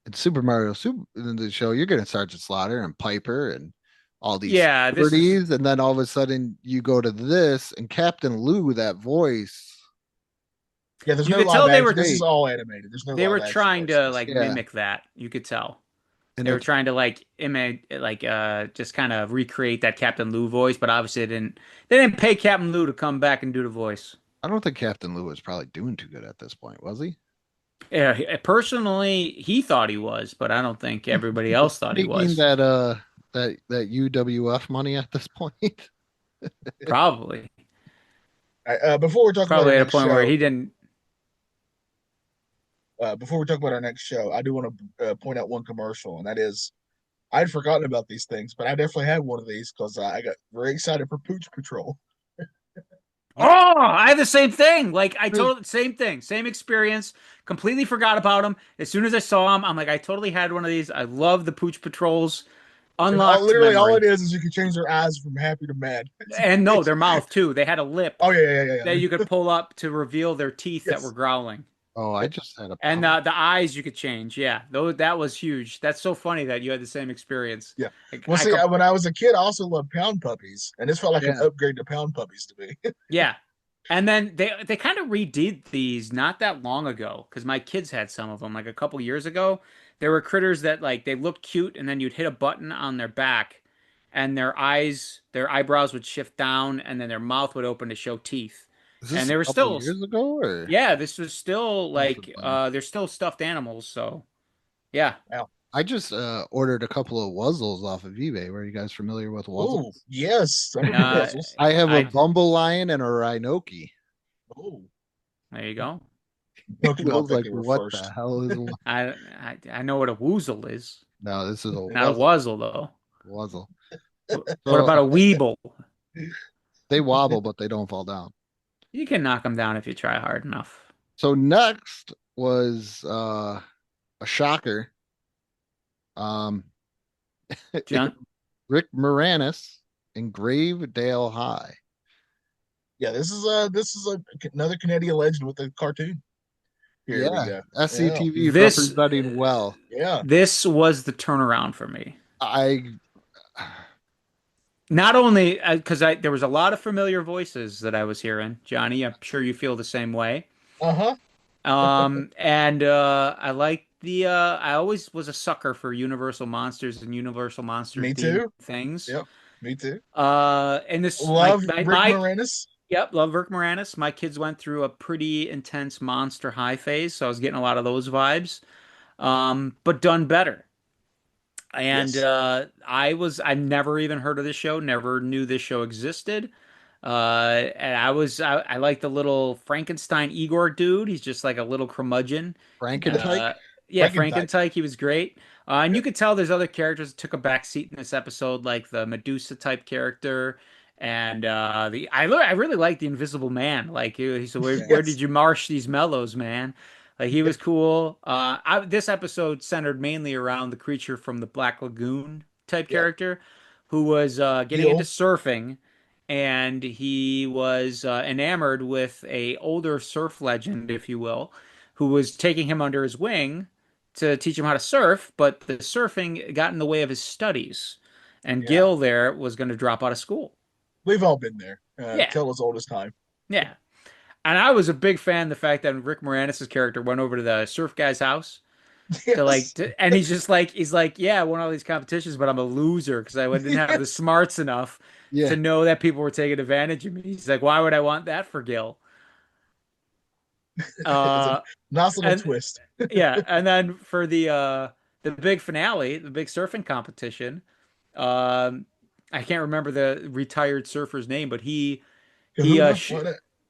Speaker 4: And Super Mario Super in the show, you're getting Sergeant Slaughter and Piper and all these
Speaker 5: Yeah, this is
Speaker 4: birdies, and then all of a sudden you go to this and Captain Lou, that voice.
Speaker 3: Yeah, there's
Speaker 5: you
Speaker 3: no
Speaker 5: could
Speaker 3: live
Speaker 5: tell
Speaker 3: action. This is all animated. There's no
Speaker 5: they were
Speaker 3: live action
Speaker 5: trying
Speaker 3: parts of
Speaker 5: to
Speaker 3: this.
Speaker 5: like
Speaker 4: Yeah.
Speaker 5: mimic that. You could tell.
Speaker 4: And
Speaker 5: They were
Speaker 4: it's
Speaker 5: trying to like just kind of recreate that Captain Lou voice, but obviously they didn't pay Captain Lou to come back and do the voice.
Speaker 4: I don't think Captain Lou was probably doing too good at this point, was he?
Speaker 5: Yeah, personally, he thought he was, but I don't think everybody else thought he
Speaker 4: Making
Speaker 5: was.
Speaker 4: that UWF money at this point.
Speaker 5: Probably,
Speaker 3: Before we talk about our
Speaker 5: probably at a
Speaker 3: next
Speaker 5: point where
Speaker 3: show,
Speaker 5: he didn't.
Speaker 3: I do want to point out one commercial, and that is I'd forgotten about these things, but I definitely had one of these because I got very excited for Pooch Patrol.
Speaker 5: Oh, I had the same thing. Like I
Speaker 4: There's-
Speaker 5: totally same thing, same experience. Completely forgot about him. As soon as I saw him, I'm like, I totally had one of these. I love the Pooch Patrols.
Speaker 3: And
Speaker 5: Unlocked
Speaker 3: literally all
Speaker 5: memory.
Speaker 3: it is you can change their eyes from happy to mad.
Speaker 5: And no, their mouth too. They had a lip
Speaker 3: Oh yeah.
Speaker 5: that you could pull up to reveal their teeth that were
Speaker 3: Yes.
Speaker 5: growling.
Speaker 4: oh, I just had a
Speaker 5: And
Speaker 4: pop.
Speaker 5: the eyes you could change. Yeah, though that was huge. That's so funny that you had the same experience.
Speaker 3: Yeah.
Speaker 5: Like,
Speaker 3: Well, see, when I was a kid, I also loved Pound Puppies, and this felt like an
Speaker 4: Yeah.
Speaker 3: upgrade to Pound Puppies to me.
Speaker 5: yeah. And then they kind of redid these not that long ago because my kids had some of them like a couple years ago. There were critters that like they looked cute and then you'd hit a button on their back and their eyebrows would shift down and then their mouth would open to show teeth.
Speaker 4: Is
Speaker 5: And
Speaker 4: this
Speaker 5: they
Speaker 4: a
Speaker 5: were
Speaker 4: couple
Speaker 5: still
Speaker 4: years ago or
Speaker 5: yeah, this was still
Speaker 4: must have
Speaker 5: like
Speaker 4: been?
Speaker 5: they're still stuffed animals, so yeah.
Speaker 3: Wow.
Speaker 4: I just ordered a couple of Wuzzles off of eBay. Were you guys familiar with
Speaker 3: Oh
Speaker 4: Wuzzles?
Speaker 3: yes, I remember
Speaker 5: Uh,
Speaker 3: puzzles.
Speaker 4: I have a
Speaker 5: I
Speaker 4: Bumble Lion and a Rhinoki.
Speaker 3: Oh,
Speaker 5: there you go.
Speaker 4: I
Speaker 3: Pokemon
Speaker 4: was
Speaker 3: think
Speaker 4: like,
Speaker 3: they were
Speaker 4: what
Speaker 3: first.
Speaker 4: the hell is one?
Speaker 5: I know what a woozle is.
Speaker 4: No, this is a
Speaker 5: Not a wuzzle though.
Speaker 4: Wuzzle.
Speaker 5: What
Speaker 4: So
Speaker 5: about a weeble?
Speaker 4: they wobble, but they don't fall down.
Speaker 5: You can knock them down if you try hard enough.
Speaker 4: So next was a shocker. Um,
Speaker 5: John,
Speaker 4: Rick Moranis in Gravedale High.
Speaker 3: Yeah, this is another Canadian legend with a cartoon. Here we
Speaker 4: Yeah,
Speaker 3: go. Yeah,
Speaker 4: SCTV
Speaker 5: this
Speaker 4: representing well.
Speaker 3: yeah.
Speaker 5: this was the turnaround for me.
Speaker 4: I
Speaker 5: Not only because I there was a lot of familiar voices that I was hearing. Johnny, I'm sure you feel the same way.
Speaker 3: Uh-huh.
Speaker 5: And I like the I always was a sucker for Universal Monsters and Universal Monster
Speaker 3: Me
Speaker 5: themed
Speaker 3: too.
Speaker 5: things.
Speaker 3: Yep. Me too.
Speaker 5: And this
Speaker 3: Love Rick Moranis.
Speaker 5: yep, love Rick Moranis. My kids went through a pretty intense Monster High phase, so I was getting a lot of those vibes. But done better. And
Speaker 3: Yes.
Speaker 5: I never even heard of this show, never knew this show existed. And I like the little Frankenstein Igor dude. He's just like a little curmudgeon.
Speaker 4: Frankentyke.
Speaker 5: Uh, yeah,
Speaker 3: Frankentype.
Speaker 5: Frankentyke, he was great. And you
Speaker 3: Yep.
Speaker 5: could tell there's other characters that took a back seat in this episode, like the Medusa type character. And I really like the Invisible Man. Like he said, where
Speaker 3: Yes.
Speaker 5: did you marsh these mellows, man? Like he was cool. This episode centered mainly around the creature from the Black Lagoon type
Speaker 3: Yep.
Speaker 5: character, who was getting into
Speaker 3: Deal.
Speaker 5: surfing, and he was enamored with a older surf legend, if you will, who was taking him under his wing to teach him how to surf. But the surfing got in the way of his studies, and
Speaker 3: Yeah.
Speaker 5: Gil there was going to drop out of school.
Speaker 3: We've all been there.
Speaker 5: Yeah,
Speaker 3: Tell as old as time.
Speaker 5: yeah. And I was a big fan of the fact that Rick Moranis' character went over to the surf guy's house
Speaker 3: Yes.
Speaker 5: and he's like, yeah, I won all these competitions, but I'm a loser because I didn't have the
Speaker 3: Yes.
Speaker 5: smarts enough
Speaker 4: Yeah,
Speaker 5: to know that people were taking advantage of me. He's like, why would I want that for Gil?
Speaker 3: It's a
Speaker 5: Uh,
Speaker 3: nice little
Speaker 5: and
Speaker 3: twist.
Speaker 5: yeah, and then for the big finale, the big surfing competition, um, I can't remember the retired surfer's name, but he
Speaker 3: Kahuna?
Speaker 5: sh
Speaker 3: What?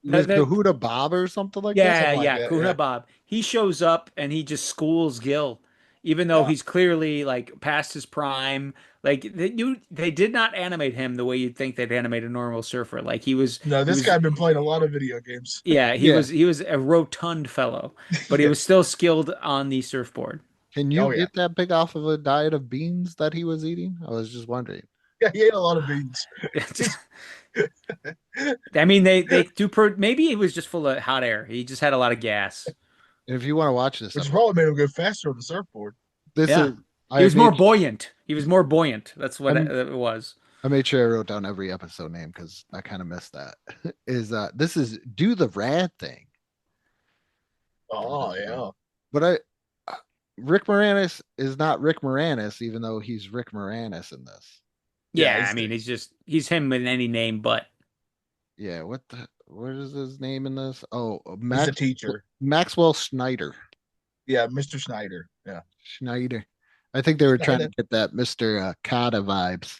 Speaker 5: the,
Speaker 4: is
Speaker 5: the
Speaker 4: Cahuta Bob or something like that.
Speaker 5: Yeah,
Speaker 3: Something like
Speaker 5: yeah,
Speaker 3: that.
Speaker 5: Kuna
Speaker 3: Yeah.
Speaker 5: Bob. He shows up and he just schools Gil, even though
Speaker 3: Yeah.
Speaker 5: he's clearly like past his prime. Like they did not animate him the way you'd think they'd animate a normal surfer. Like
Speaker 3: No,
Speaker 5: he
Speaker 3: this
Speaker 5: was,
Speaker 3: guy been playing a lot of video games.
Speaker 5: yeah,
Speaker 4: Yeah.
Speaker 5: he was a rotund fellow, but he was
Speaker 3: Yes.
Speaker 5: still skilled on the surfboard.
Speaker 4: Can you
Speaker 3: Oh yeah.
Speaker 4: get that big off of a diet of beans that he was eating? I was just wondering.
Speaker 3: Yeah, he ate a lot of beans.
Speaker 5: I mean, they do. Maybe he was just full of hot air. He just had a lot of gas.
Speaker 4: And if you want to watch this,
Speaker 3: Which probably made him go faster on the surfboard.
Speaker 4: this
Speaker 5: Yeah,
Speaker 4: is
Speaker 5: he
Speaker 4: I
Speaker 5: was more
Speaker 4: made
Speaker 5: buoyant. He was more buoyant. That's what
Speaker 4: I'm-
Speaker 5: it was.
Speaker 4: I made sure I wrote down every episode name because I kind of missed that. Is this is do the rad thing?
Speaker 3: Oh yeah.
Speaker 4: But Rick Moranis is not Rick Moranis, even though he's Rick Moranis in this.
Speaker 3: Yeah,
Speaker 5: Yeah, I mean, he's him with any name, but
Speaker 4: Yeah, what the what is his name in this? Oh,
Speaker 3: He's a teacher.
Speaker 4: Maxwell Schneider.
Speaker 3: Yeah, Mr. Schneider. Yeah.
Speaker 4: Schneider. I think they were trying
Speaker 3: Schneider.
Speaker 4: to get that Mr. Kata vibes.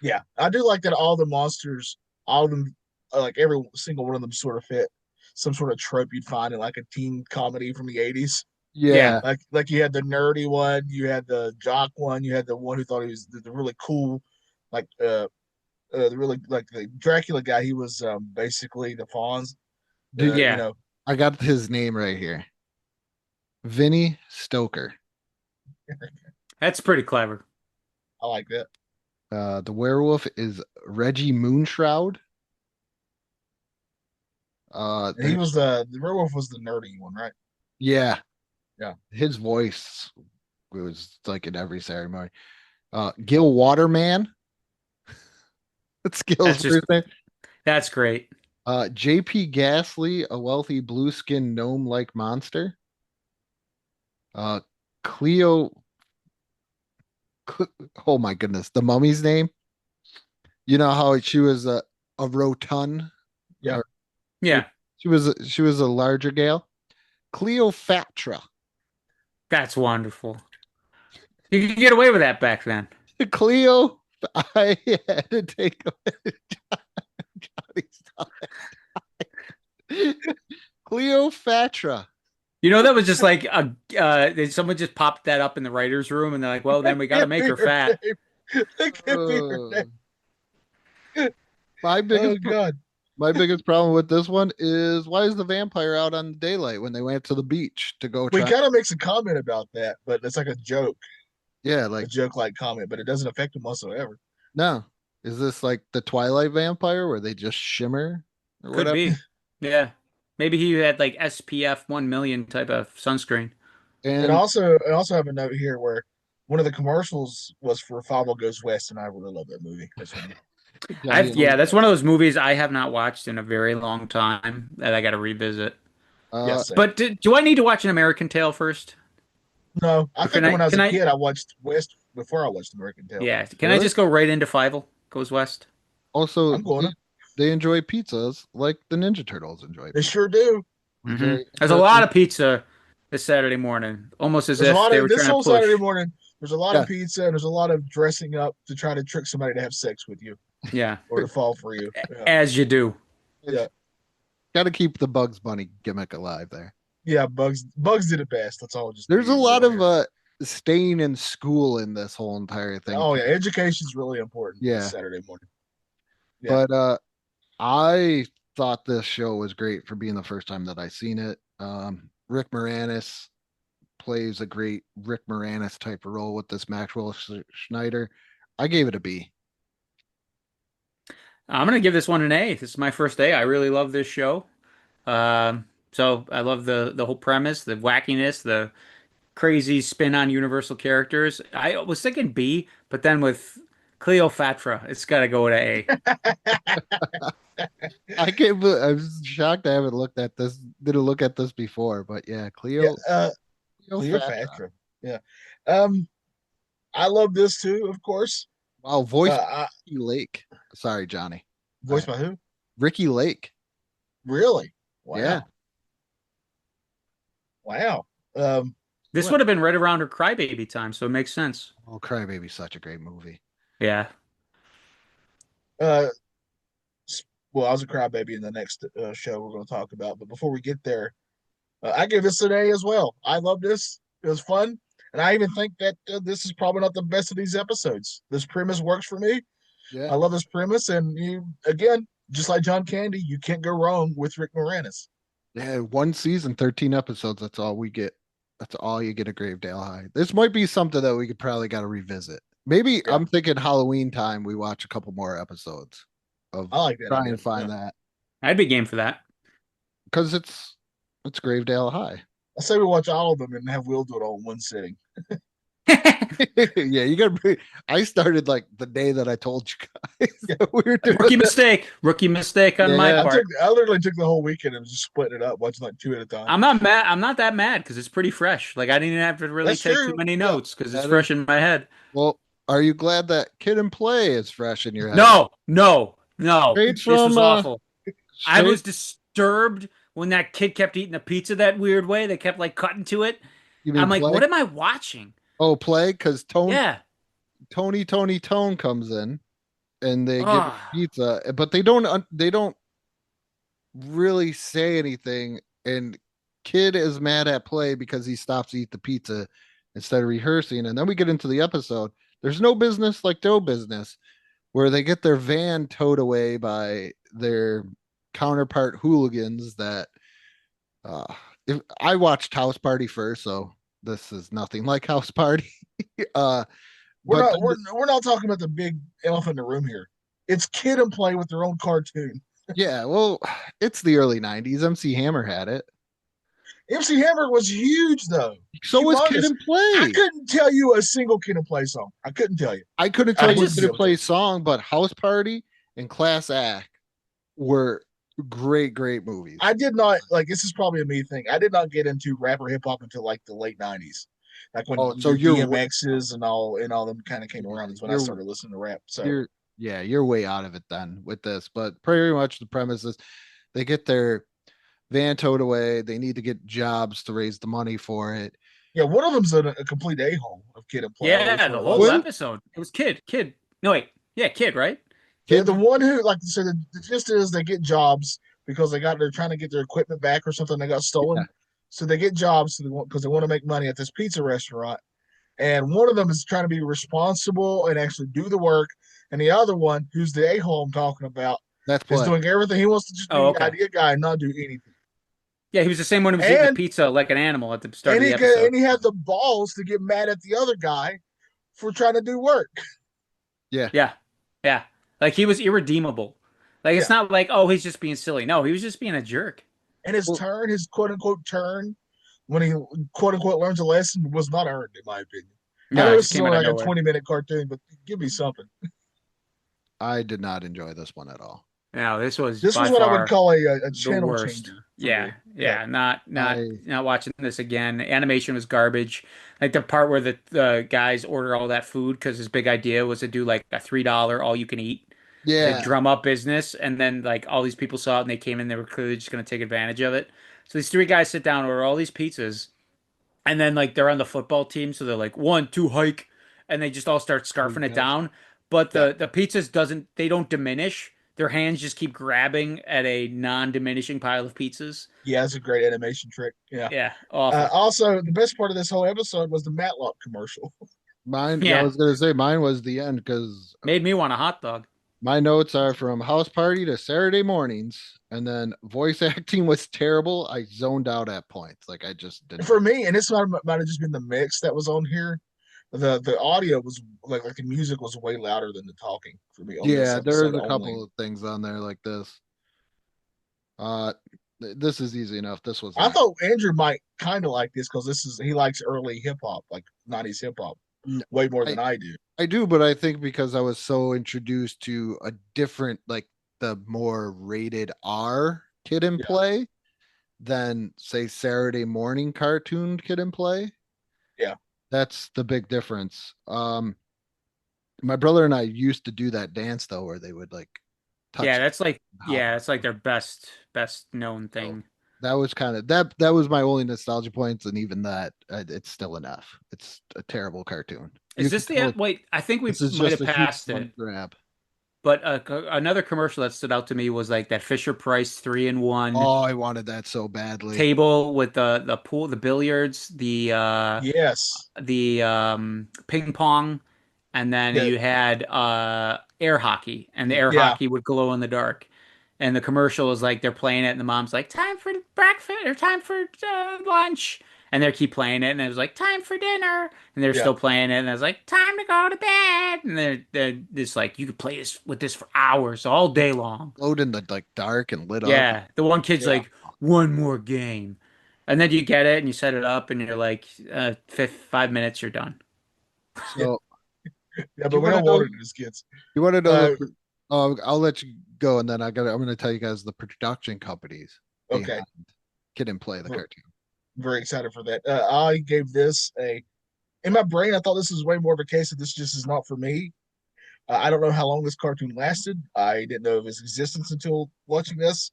Speaker 3: Yeah, I do like that all the monsters, all of them, like every single one of them sort of fit some sort of trope you'd find in like a teen comedy from the 80s.
Speaker 5: Yeah.
Speaker 4: Yeah.
Speaker 3: Like you had the nerdy one, you had the jock one, you had the one who thought he was the really cool, like the really like the Dracula guy. He was basically the Fonz.
Speaker 4: Dude,
Speaker 3: You
Speaker 5: Yeah.
Speaker 3: know,
Speaker 4: I got his name right here. Vinny Stoker.
Speaker 5: That's pretty clever.
Speaker 3: I like that.
Speaker 4: The werewolf is Reggie Moonshroud.
Speaker 3: And he was the werewolf was the nerdy one, right?
Speaker 4: Yeah.
Speaker 3: Yeah.
Speaker 4: His voice was like in every ceremony. Gil Waterman. That's Gil's
Speaker 5: That's just-
Speaker 4: first name.
Speaker 5: That's great.
Speaker 4: JP Gasly, a wealthy blue skinned gnome like monster. Cleo. Oh my goodness, the mummy's name. You know how she was a rotund.
Speaker 3: Yeah.
Speaker 5: Yeah.
Speaker 4: She was a larger gal. Cleopatra.
Speaker 5: That's wonderful. You could get away with that back then.
Speaker 4: Cleo. I had to take Johnny's Cleopatra.
Speaker 5: You know, that was just like someone just popped that up in the writer's room, and they're like, "Well, then we got to make her fat."
Speaker 3: That can't be her name.
Speaker 4: My
Speaker 3: Oh
Speaker 4: biggest
Speaker 3: God.
Speaker 4: my biggest problem with this one is why is the vampire out on daylight when they went to the beach to go
Speaker 3: We
Speaker 4: try?
Speaker 3: kind of makes a comment about that, but it's like a joke,
Speaker 4: Yeah,
Speaker 3: a
Speaker 4: like
Speaker 3: joke like comment, but it doesn't affect him whatsoever.
Speaker 4: no. Is this like the Twilight vampire where they just shimmer or
Speaker 5: Could
Speaker 4: whatever?
Speaker 5: be. Yeah. Maybe he had like SPF 1 million type of sunscreen.
Speaker 3: And
Speaker 4: And
Speaker 3: I also have a note here where one of the commercials was for Fable Goes West, and I really love that movie. That's one.
Speaker 5: Yeah, that's one of those movies I have not watched in a very long time that I got to revisit.
Speaker 3: Yes, same.
Speaker 5: But do I need to watch An American Tail first?
Speaker 3: No, I
Speaker 5: Or
Speaker 3: think when I was a kid, I watched West before I watched American Tail.
Speaker 5: Yeah. Can I
Speaker 4: Really?
Speaker 5: just go right into Fievel Goes West?
Speaker 4: also
Speaker 3: I'm going to.
Speaker 4: they enjoy pizzas like the Ninja Turtles enjoy.
Speaker 3: They sure do.
Speaker 5: Mhm. There's a lot of pizza this Saturday morning, almost as
Speaker 3: There's a
Speaker 5: if
Speaker 3: lot
Speaker 5: they
Speaker 3: of
Speaker 5: were
Speaker 3: this
Speaker 5: trying
Speaker 3: whole
Speaker 5: to push.
Speaker 3: Saturday morning. There's a lot
Speaker 4: Yeah.
Speaker 3: of pizza and there's a lot of dressing up to try to trick somebody to have sex with you
Speaker 5: Yeah,
Speaker 3: or to fall for you. Yeah,
Speaker 5: as you do.
Speaker 3: yeah,
Speaker 4: Got to keep the Bugs Bunny gimmick alive there.
Speaker 3: yeah. Bugs did it best. That's all. Just
Speaker 4: There's a
Speaker 3: being
Speaker 4: lot
Speaker 3: real
Speaker 4: of
Speaker 3: here.
Speaker 4: staying in school in this whole entire thing.
Speaker 3: Oh yeah, education's really important.
Speaker 4: Yeah.
Speaker 3: This Saturday morning. Yeah.
Speaker 4: But I thought this show was great for being the first time that I seen it. Rick Moranis plays a great Rick Moranis type of role with this Maxwell Schneider. I gave it a B.
Speaker 5: I'm gonna give this one an A. This is my first A. I really love this show. So I love the whole premise, the wackiness, the crazy spin on Universal characters. I was thinking B, but then with Cleopatra, it's got to go to A.
Speaker 4: I was shocked I haven't looked at this, didn't look at this before, but yeah,
Speaker 3: Yeah.
Speaker 4: Cleopatra.
Speaker 3: Cleopatra. Yeah. I love this too, of course.
Speaker 4: Wow, voice
Speaker 3: I,
Speaker 4: Ricky Lake. Sorry, Johnny.
Speaker 3: voiced by who?
Speaker 4: Ricky Lake.
Speaker 3: Really? Wow.
Speaker 4: Yeah.
Speaker 3: Wow.
Speaker 5: This
Speaker 4: What?
Speaker 5: would have been right around her crybaby time, so it makes sense.
Speaker 4: Oh, Crybaby's such a great movie.
Speaker 5: Yeah.
Speaker 3: Uh, well, I was a crybaby in the next show we're going to talk about, but before we get there, I give this an A as well. I love this. It was fun, and I even think that this is probably not the best of these episodes. This premise works for me. I
Speaker 4: Yeah.
Speaker 3: love this premise, and you again, just like John Candy, you can't go wrong with Rick Moranis.
Speaker 4: Yeah, one season, 13 episodes. That's all we get. That's all you get at Gravedale High. This might be something that we could probably got to revisit. Maybe
Speaker 3: Yeah.
Speaker 4: I'm thinking Halloween time we watch a couple more episodes of
Speaker 3: I like that.
Speaker 4: try
Speaker 3: idea.
Speaker 4: and find
Speaker 3: Yeah.
Speaker 4: that
Speaker 5: I'd be game for that.
Speaker 4: because it's Gravedale High.
Speaker 3: I say we watch all of them and have Will do it all in one sitting.
Speaker 4: Yeah, you gotta. I started like the day that I told you guys that we were doing
Speaker 5: Rookie
Speaker 4: that.
Speaker 5: mistake. Rookie mistake on my
Speaker 4: Yeah.
Speaker 5: part.
Speaker 3: I literally took the whole weekend and was just splitting it up, watching like two at a time.
Speaker 5: I'm not mad. I'm not that mad because it's pretty fresh. Like I didn't have to really
Speaker 3: That's
Speaker 5: take
Speaker 3: true.
Speaker 5: too many
Speaker 3: Yeah.
Speaker 5: notes because it's
Speaker 4: That
Speaker 5: fresh in my head.
Speaker 4: Well, are you glad that Kid and Play is fresh in your head?
Speaker 5: No.
Speaker 4: Straight
Speaker 5: This was
Speaker 4: from,
Speaker 5: awful. I was
Speaker 4: Straight,
Speaker 5: disturbed when that kid kept eating the pizza that weird way. They kept like cutting to it.
Speaker 4: you mean
Speaker 5: I'm like, what
Speaker 4: play?
Speaker 5: am I watching?
Speaker 4: Oh, play because
Speaker 5: Yeah.
Speaker 4: Tony Tone comes in and they give him
Speaker 5: Oh,
Speaker 4: pizza, but they don't really say anything. And kid is mad at play because he stops to eat the pizza instead of rehearsing. And then we get into the episode. There's no business like Joe business, where they get their van towed away by their counterpart hooligans that uh if I watched House Party first, so this is nothing like House Party. uh
Speaker 3: We're
Speaker 4: but
Speaker 3: not we're not talking about the big elephant in the room here. It's Kid and Play with their own cartoon.
Speaker 4: yeah, well, it's the early 90s. MC Hammer had it.
Speaker 3: MC Hammer was huge though,
Speaker 4: So was Kid
Speaker 3: humongous.
Speaker 4: and
Speaker 3: I
Speaker 4: Play.
Speaker 3: couldn't tell you a single Kid and Play song. I couldn't tell you.
Speaker 4: I couldn't
Speaker 3: I
Speaker 4: tell you
Speaker 3: wouldn't
Speaker 4: Kid
Speaker 3: be
Speaker 4: and
Speaker 3: able to.
Speaker 4: Play song, but House Party and Class Act were great movies.
Speaker 3: I did not like. This is probably a me thing. I did not get into rapper hip hop until like the late '90s, like when
Speaker 4: Oh, so
Speaker 3: your DMXs and all them kind of came around. Is when I
Speaker 4: you're
Speaker 3: started listening to rap. So
Speaker 4: you're yeah, you're way out of it then with this. But pretty much the premise is they get their van towed away. They need to get jobs to raise the money for it.
Speaker 3: yeah, one of them's a complete a hole of Kid and Play. I don't know which
Speaker 5: yeah.
Speaker 3: one
Speaker 5: The
Speaker 3: it
Speaker 5: whole
Speaker 3: was.
Speaker 4: Quinn,
Speaker 5: episode. It was kid. No, wait. Yeah, kid, right?
Speaker 3: The
Speaker 4: kid,
Speaker 3: one who like so the gist is they get jobs because they're trying to get their equipment back or something. They got
Speaker 4: yeah,
Speaker 3: stolen, so they get jobs because they want to make money at this pizza restaurant. And one of them is trying to be responsible and actually do the work, and the other one, who's the a hole I'm talking about,
Speaker 4: that's
Speaker 3: is
Speaker 4: play.
Speaker 3: doing everything. He wants to just be
Speaker 5: Oh,
Speaker 3: the
Speaker 5: okay.
Speaker 3: idea guy and not do anything.
Speaker 5: Yeah, he was the same one who was eating the
Speaker 3: And
Speaker 5: pizza like an animal at the start
Speaker 3: and
Speaker 5: of the
Speaker 3: he
Speaker 5: episode.
Speaker 3: and he had the balls to get mad at the other guy for trying to do work.
Speaker 4: Yeah.
Speaker 5: Yeah. Yeah. Like he was irredeemable. Like it's
Speaker 3: Yeah,
Speaker 5: not like, oh, he's just being silly. No, he was just being a jerk.
Speaker 3: and his
Speaker 4: Well,
Speaker 3: turn, his quote unquote turn, when he quote unquote learns a lesson, was not earned, in my opinion. I
Speaker 5: No,
Speaker 3: know
Speaker 5: it
Speaker 3: this
Speaker 5: just
Speaker 3: is
Speaker 5: came out
Speaker 3: only
Speaker 5: of
Speaker 3: like a
Speaker 5: nowhere.
Speaker 3: 20-minute cartoon, but give me something.
Speaker 4: I did not enjoy this one at all.
Speaker 5: No, this was
Speaker 3: This was
Speaker 5: by
Speaker 3: what I would
Speaker 5: far
Speaker 3: call a
Speaker 5: the
Speaker 3: channel
Speaker 5: worst.
Speaker 3: changer for
Speaker 5: Yeah,
Speaker 3: me. Yeah.
Speaker 5: yeah, not
Speaker 4: I
Speaker 5: not watching this again. The animation was garbage. Like the part where the guys order all that food because his big idea was to do like a $3 all you can eat to
Speaker 4: yeah,
Speaker 5: drum up business, and then like all these people saw it and they came in, they were clearly just gonna take advantage of it. So these three guys sit down, order all these pizzas, and then like they're on the football team, so they're like 1, 2 hike, and they just all start scarfing it down. But
Speaker 3: Yeah.
Speaker 5: the pizzas doesn't they don't diminish. Their hands just keep grabbing at a non-diminishing pile of pizzas.
Speaker 3: Yeah, it's a great animation trick. Yeah.
Speaker 5: Yeah, awful.
Speaker 3: Also, the best part of this whole episode was the Matlock commercial.
Speaker 4: mine. Yeah, I
Speaker 5: Yeah,
Speaker 4: was gonna say mine was the end because
Speaker 5: made me want a hot dog.
Speaker 4: my notes are from House Party to Saturday mornings, and then voice acting was terrible. I zoned out at points. Like I just didn't.
Speaker 3: For me, and this might have just been the mix that was on here. The audio was like the music was way louder than the talking for me on this
Speaker 4: Yeah, there's
Speaker 3: episode
Speaker 4: a
Speaker 3: only.
Speaker 4: couple of things on there like this. Uh, this is easy enough. This was
Speaker 3: I
Speaker 4: not.
Speaker 3: thought Andrew might kind of like this because he likes early hip hop, like '90s hip hop, way more
Speaker 4: I,
Speaker 3: than I do.
Speaker 4: I do, but I think because I was so introduced to a different, like the more rated R Kid and
Speaker 3: Yeah,
Speaker 4: Play than say Saturday morning cartoon Kid and Play.
Speaker 3: yeah,
Speaker 4: That's the big difference. My brother and I used to do that dance though, where they would like touch
Speaker 5: Yeah,
Speaker 4: it.
Speaker 5: that's like their best known
Speaker 4: So
Speaker 5: thing.
Speaker 4: that was kind of that was my only nostalgia points, and even that it's still enough. It's a terrible cartoon.
Speaker 5: Is
Speaker 4: You can
Speaker 5: this the
Speaker 4: tell
Speaker 5: wait? I think we
Speaker 4: this is
Speaker 5: might
Speaker 4: just
Speaker 5: have
Speaker 4: a huge
Speaker 5: passed it.
Speaker 4: money grab.
Speaker 5: But another commercial that stood out to me was like that Fisher Price 3-in-1
Speaker 4: Oh, I wanted that so badly.
Speaker 5: table with the pool, the billiards,
Speaker 3: yes,
Speaker 5: the ping pong, and then
Speaker 3: yeah,
Speaker 5: you had air hockey, and the air
Speaker 3: yeah,
Speaker 5: hockey would glow in the dark. And the commercial is like they're playing it, and the mom's like, "Time for breakfast or time for lunch," and they keep playing it, and it was like, "Time for dinner," and they're
Speaker 3: yeah.
Speaker 5: still playing it, and it's like, "Time to go to bed," and they're just like, you could play this with this for hours, all day long.
Speaker 4: Glowed in the like dark and lit up.
Speaker 5: Yeah, the one kid's
Speaker 3: Yeah.
Speaker 5: like, "One more game," and then you get it, and you set it up, and you're like, 5 minutes, you're done.
Speaker 4: So
Speaker 3: Yeah,
Speaker 4: you
Speaker 3: but we
Speaker 4: want to
Speaker 3: don't
Speaker 4: know?
Speaker 3: want it as kids.
Speaker 4: You want to know
Speaker 3: Uh,
Speaker 4: the? Oh, I'll let you go, and then I'm gonna tell you guys the production companies
Speaker 3: okay,
Speaker 4: behind Kid and Play the
Speaker 3: Ver-
Speaker 4: cartoon.
Speaker 3: very excited for that. I gave this a. In my brain, I thought this was way more of a case of this just is not for me. I don't know how long this cartoon lasted. I didn't know of its existence until watching this.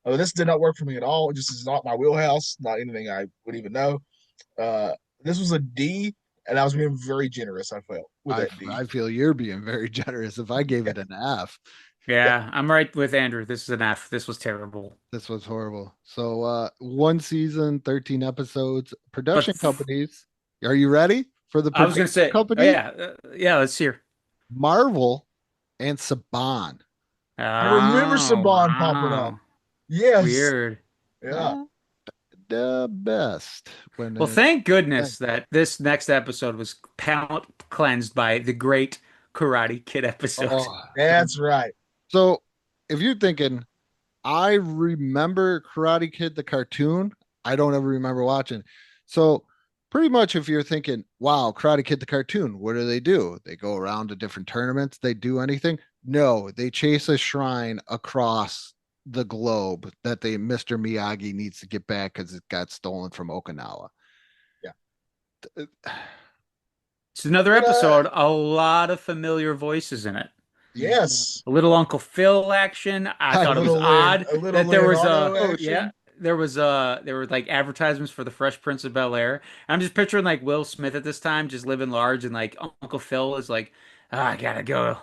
Speaker 3: This did not work for me at all. It just is not my wheelhouse, not anything I would even know. Uh, this was a D, and I was being very generous, I felt, with
Speaker 4: I
Speaker 3: that D.
Speaker 4: I feel you're being very generous. If I gave it an F,
Speaker 5: Yeah, I'm right with Andrew. This is an F. This was terrible.
Speaker 4: this was horrible. So one season, 13 episodes,
Speaker 5: But
Speaker 4: production companies. Are you ready for the
Speaker 5: I was gonna
Speaker 4: production
Speaker 5: say, oh
Speaker 4: company?
Speaker 5: yeah, yeah. Let's hear.
Speaker 4: Marvel and Saban.
Speaker 3: I remember
Speaker 5: Oh
Speaker 3: Saban popping up.
Speaker 5: wow,
Speaker 3: Yes.
Speaker 5: weird.
Speaker 3: Yeah.
Speaker 4: Not the best when
Speaker 5: Well,
Speaker 4: it
Speaker 5: thank goodness that this next episode was palate cleansed by the great Karate Kid episode.
Speaker 4: oh
Speaker 3: That's right.
Speaker 4: so if you're thinking I remember Karate Kid the cartoon. I don't ever remember watching. So pretty much if you're thinking, wow, Karate Kid the cartoon, what do? They go around to different tournaments, they do anything? No, they chase a shrine across the globe that they Mr. Miyagi needs to get back because it got stolen from Okinawa.
Speaker 3: Yeah.
Speaker 5: It's another
Speaker 3: But
Speaker 5: episode, a lot of familiar voices in it.
Speaker 3: yes.
Speaker 5: A little Uncle Phil action. I
Speaker 4: I
Speaker 5: thought it was odd
Speaker 3: A little
Speaker 5: that there was
Speaker 3: Leonardo
Speaker 5: a
Speaker 3: action.
Speaker 5: there were like advertisements for the Fresh Prince of Bel-Air. I'm just picturing like Will Smith at this time just living large and like Uncle Phil is like, I gotta go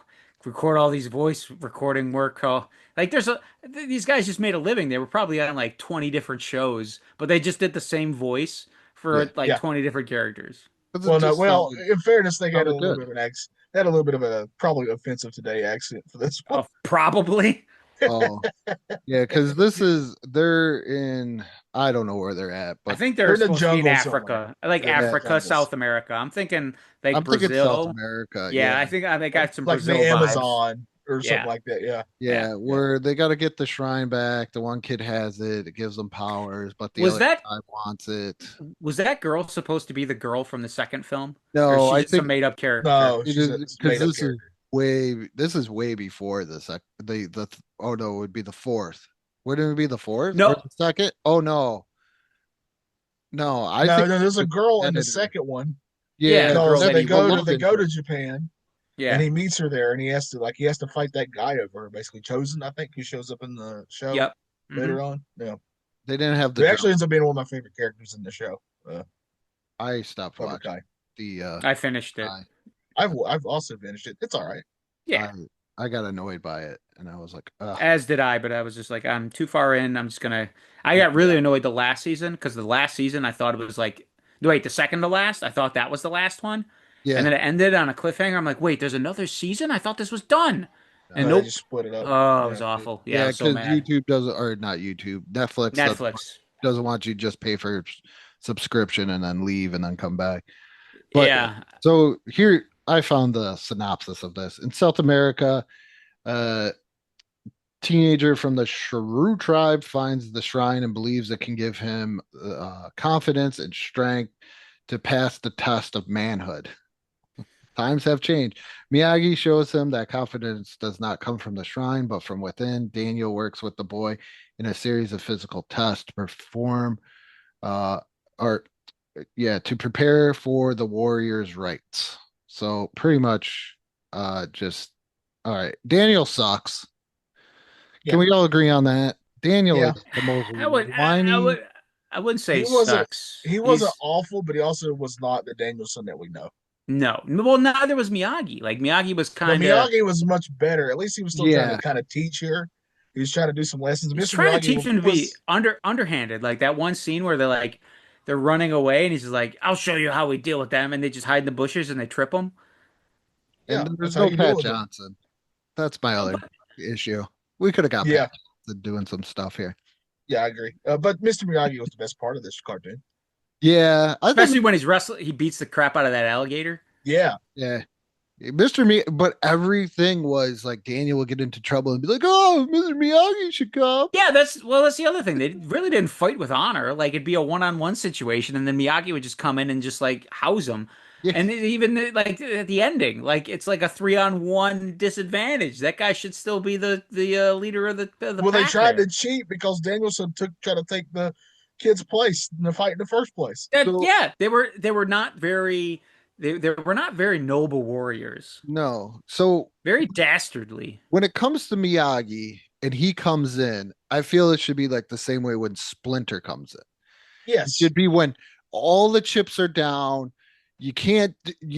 Speaker 5: record all these voice recording work. Like these guys just made a living. They were probably on like 20 different shows, but they just did the same voice
Speaker 4: Yeah,
Speaker 5: for like
Speaker 3: Yeah.
Speaker 5: 20 different characters.
Speaker 4: because it
Speaker 3: Well, no.
Speaker 4: just
Speaker 3: Well, in fairness, they had a
Speaker 4: sounded
Speaker 3: little
Speaker 4: good.
Speaker 3: bit of an accent. They had a little bit of a probably offensive today accent for this one.
Speaker 5: Probably.
Speaker 4: Oh, yeah, because they're in, I don't know where they're at,
Speaker 5: I
Speaker 4: but
Speaker 5: think
Speaker 3: They're
Speaker 5: they're
Speaker 3: in the
Speaker 5: supposed to be in
Speaker 3: jungle somewhere.
Speaker 5: Africa, like
Speaker 3: They're in the
Speaker 4: yeah,
Speaker 5: Africa,
Speaker 3: jungles,
Speaker 5: South America. I'm thinking like
Speaker 4: I'm thinking South
Speaker 5: Brazil.
Speaker 4: America.
Speaker 5: Yeah,
Speaker 4: Yeah.
Speaker 5: I think they got some
Speaker 3: like the
Speaker 5: Brazil vibes.
Speaker 3: Amazon or something
Speaker 5: Yeah,
Speaker 3: like that. Yeah.
Speaker 5: yeah.
Speaker 4: Yeah, where they got to get the shrine back. The one kid has it, it gives them powers, but the
Speaker 5: Was
Speaker 4: other
Speaker 5: that
Speaker 4: guy wants it.
Speaker 5: was that girl supposed to be the girl from the second film, or is
Speaker 4: No,
Speaker 5: she
Speaker 4: I
Speaker 5: just a
Speaker 4: think
Speaker 5: made up character?
Speaker 3: No,
Speaker 4: it
Speaker 3: she's
Speaker 4: is
Speaker 3: a
Speaker 4: because
Speaker 3: made up character.
Speaker 4: this is way before the oh no, it would be the fourth. Wouldn't it be the fourth or
Speaker 5: No,
Speaker 4: the second? Oh no. No, I
Speaker 3: No,
Speaker 4: think
Speaker 3: no, there's a girl in the
Speaker 4: editor.
Speaker 3: second one
Speaker 5: yeah,
Speaker 4: Yeah,
Speaker 5: the girl
Speaker 3: because
Speaker 5: that
Speaker 3: they
Speaker 5: he
Speaker 3: go to
Speaker 5: wooed.
Speaker 3: they
Speaker 4: beloved
Speaker 3: go to
Speaker 4: girl.
Speaker 3: Japan and
Speaker 5: Yeah.
Speaker 3: he meets her there and he has to fight that guy over her, basically Chosen, I think, who shows up in the show
Speaker 5: Yep. Hmm.
Speaker 3: later on. Yeah.
Speaker 4: They didn't have the
Speaker 3: Who actually
Speaker 4: jump.
Speaker 3: ends up being one of my favorite characters in the show.
Speaker 4: I stopped
Speaker 3: Cobra
Speaker 4: watching
Speaker 3: Kai.
Speaker 4: the
Speaker 5: I finished it.
Speaker 4: I
Speaker 3: I've also finished it. It's all right.
Speaker 5: Yeah,
Speaker 4: I got annoyed by it and I was like, ugh.
Speaker 5: as did I, but I was just like, I'm too far in. I'm just gonna. I got really annoyed the last season because the last season I thought it was like, no, wait, the second to last. I thought that was the last one. And
Speaker 4: Yeah.
Speaker 5: then it ended on a cliffhanger. I'm like, wait, there's another season? I thought this was done. And
Speaker 3: They
Speaker 5: nope.
Speaker 3: just split it up.
Speaker 5: Oh, it
Speaker 3: Yeah.
Speaker 5: was awful. Yeah, I
Speaker 4: Yeah,
Speaker 5: was so
Speaker 4: because
Speaker 5: mad.
Speaker 4: YouTube doesn't, or not YouTube,
Speaker 5: Netflix.
Speaker 4: doesn't want you to just pay for subscription and then leave and then come back. But
Speaker 5: Yeah.
Speaker 4: so here I found the synopsis of this. In South America, a teenager from the Shrew tribe finds the shrine and believes it can give him confidence and strength to pass the test of manhood. Times have changed. Miyagi shows him that confidence does not come from the shrine, but from within. Daniel works with the boy in a series of physical tests to perform, uh, or yeah, to prepare for the warrior's rights. So pretty much, just all right. Daniel sucks.
Speaker 3: Yeah.
Speaker 4: Can we all agree on that? Daniel
Speaker 3: Yeah.
Speaker 4: is the most
Speaker 5: I would
Speaker 4: whiny.
Speaker 5: I wouldn't say
Speaker 3: He
Speaker 5: he
Speaker 3: wasn't
Speaker 5: sucks.
Speaker 3: he wasn't awful, but he also was not the Danielson that we know.
Speaker 5: No. Well, neither was Miyagi. Like Miyagi was
Speaker 3: But
Speaker 5: kind of
Speaker 3: Miyagi was much better. At least he was still trying
Speaker 4: Yeah,
Speaker 3: to kind of teach here. He was trying to do some lessons.
Speaker 5: he's
Speaker 3: Mr.
Speaker 5: trying to
Speaker 3: Miyagi
Speaker 5: teach him to be
Speaker 3: was
Speaker 5: underhanded. Like that one scene where they're running away and he's just like, "I'll show you how we deal with them," and they just hide in the bushes and they trip him.
Speaker 3: yeah,
Speaker 4: and
Speaker 3: that's
Speaker 4: there's
Speaker 3: how
Speaker 4: no
Speaker 3: you deal
Speaker 4: Pat
Speaker 3: with them.
Speaker 4: Johnson. That's my
Speaker 5: Oh,
Speaker 4: other
Speaker 5: but
Speaker 4: issue. We could have got
Speaker 3: Yeah,
Speaker 4: Pat Johnson doing some stuff here.
Speaker 3: yeah, I agree. But Mr. Miyagi was the best part of this cartoon.
Speaker 4: Yeah, I think
Speaker 5: especially when he's wrestling, he beats the crap out of that alligator.
Speaker 3: Yeah,
Speaker 4: yeah. Mr. Me, but everything was like Daniel would get into trouble and be like, "Oh, Mr. Miyagi should come."
Speaker 5: Yeah, that's the other thing. They really didn't fight with honor. Like it'd be a one-on-one situation, and then Miyagi would just come in and just like house him.
Speaker 4: Yeah,
Speaker 5: And even like at the ending, like it's like a 3-on-1 disadvantage. That guy should still be the leader of the
Speaker 3: well, they
Speaker 5: pack
Speaker 3: tried
Speaker 5: there.
Speaker 3: to cheat because Danielson tried to take the kid's place in the fight in the first place.
Speaker 4: so
Speaker 5: Yeah, they were not very they were not very noble warriors.
Speaker 4: no. So
Speaker 5: Very dastardly.
Speaker 4: when it comes to Miyagi, and he comes in, I feel it should be like the same way when Splinter comes in. It
Speaker 3: Yes.
Speaker 4: should be when all the chips are down. You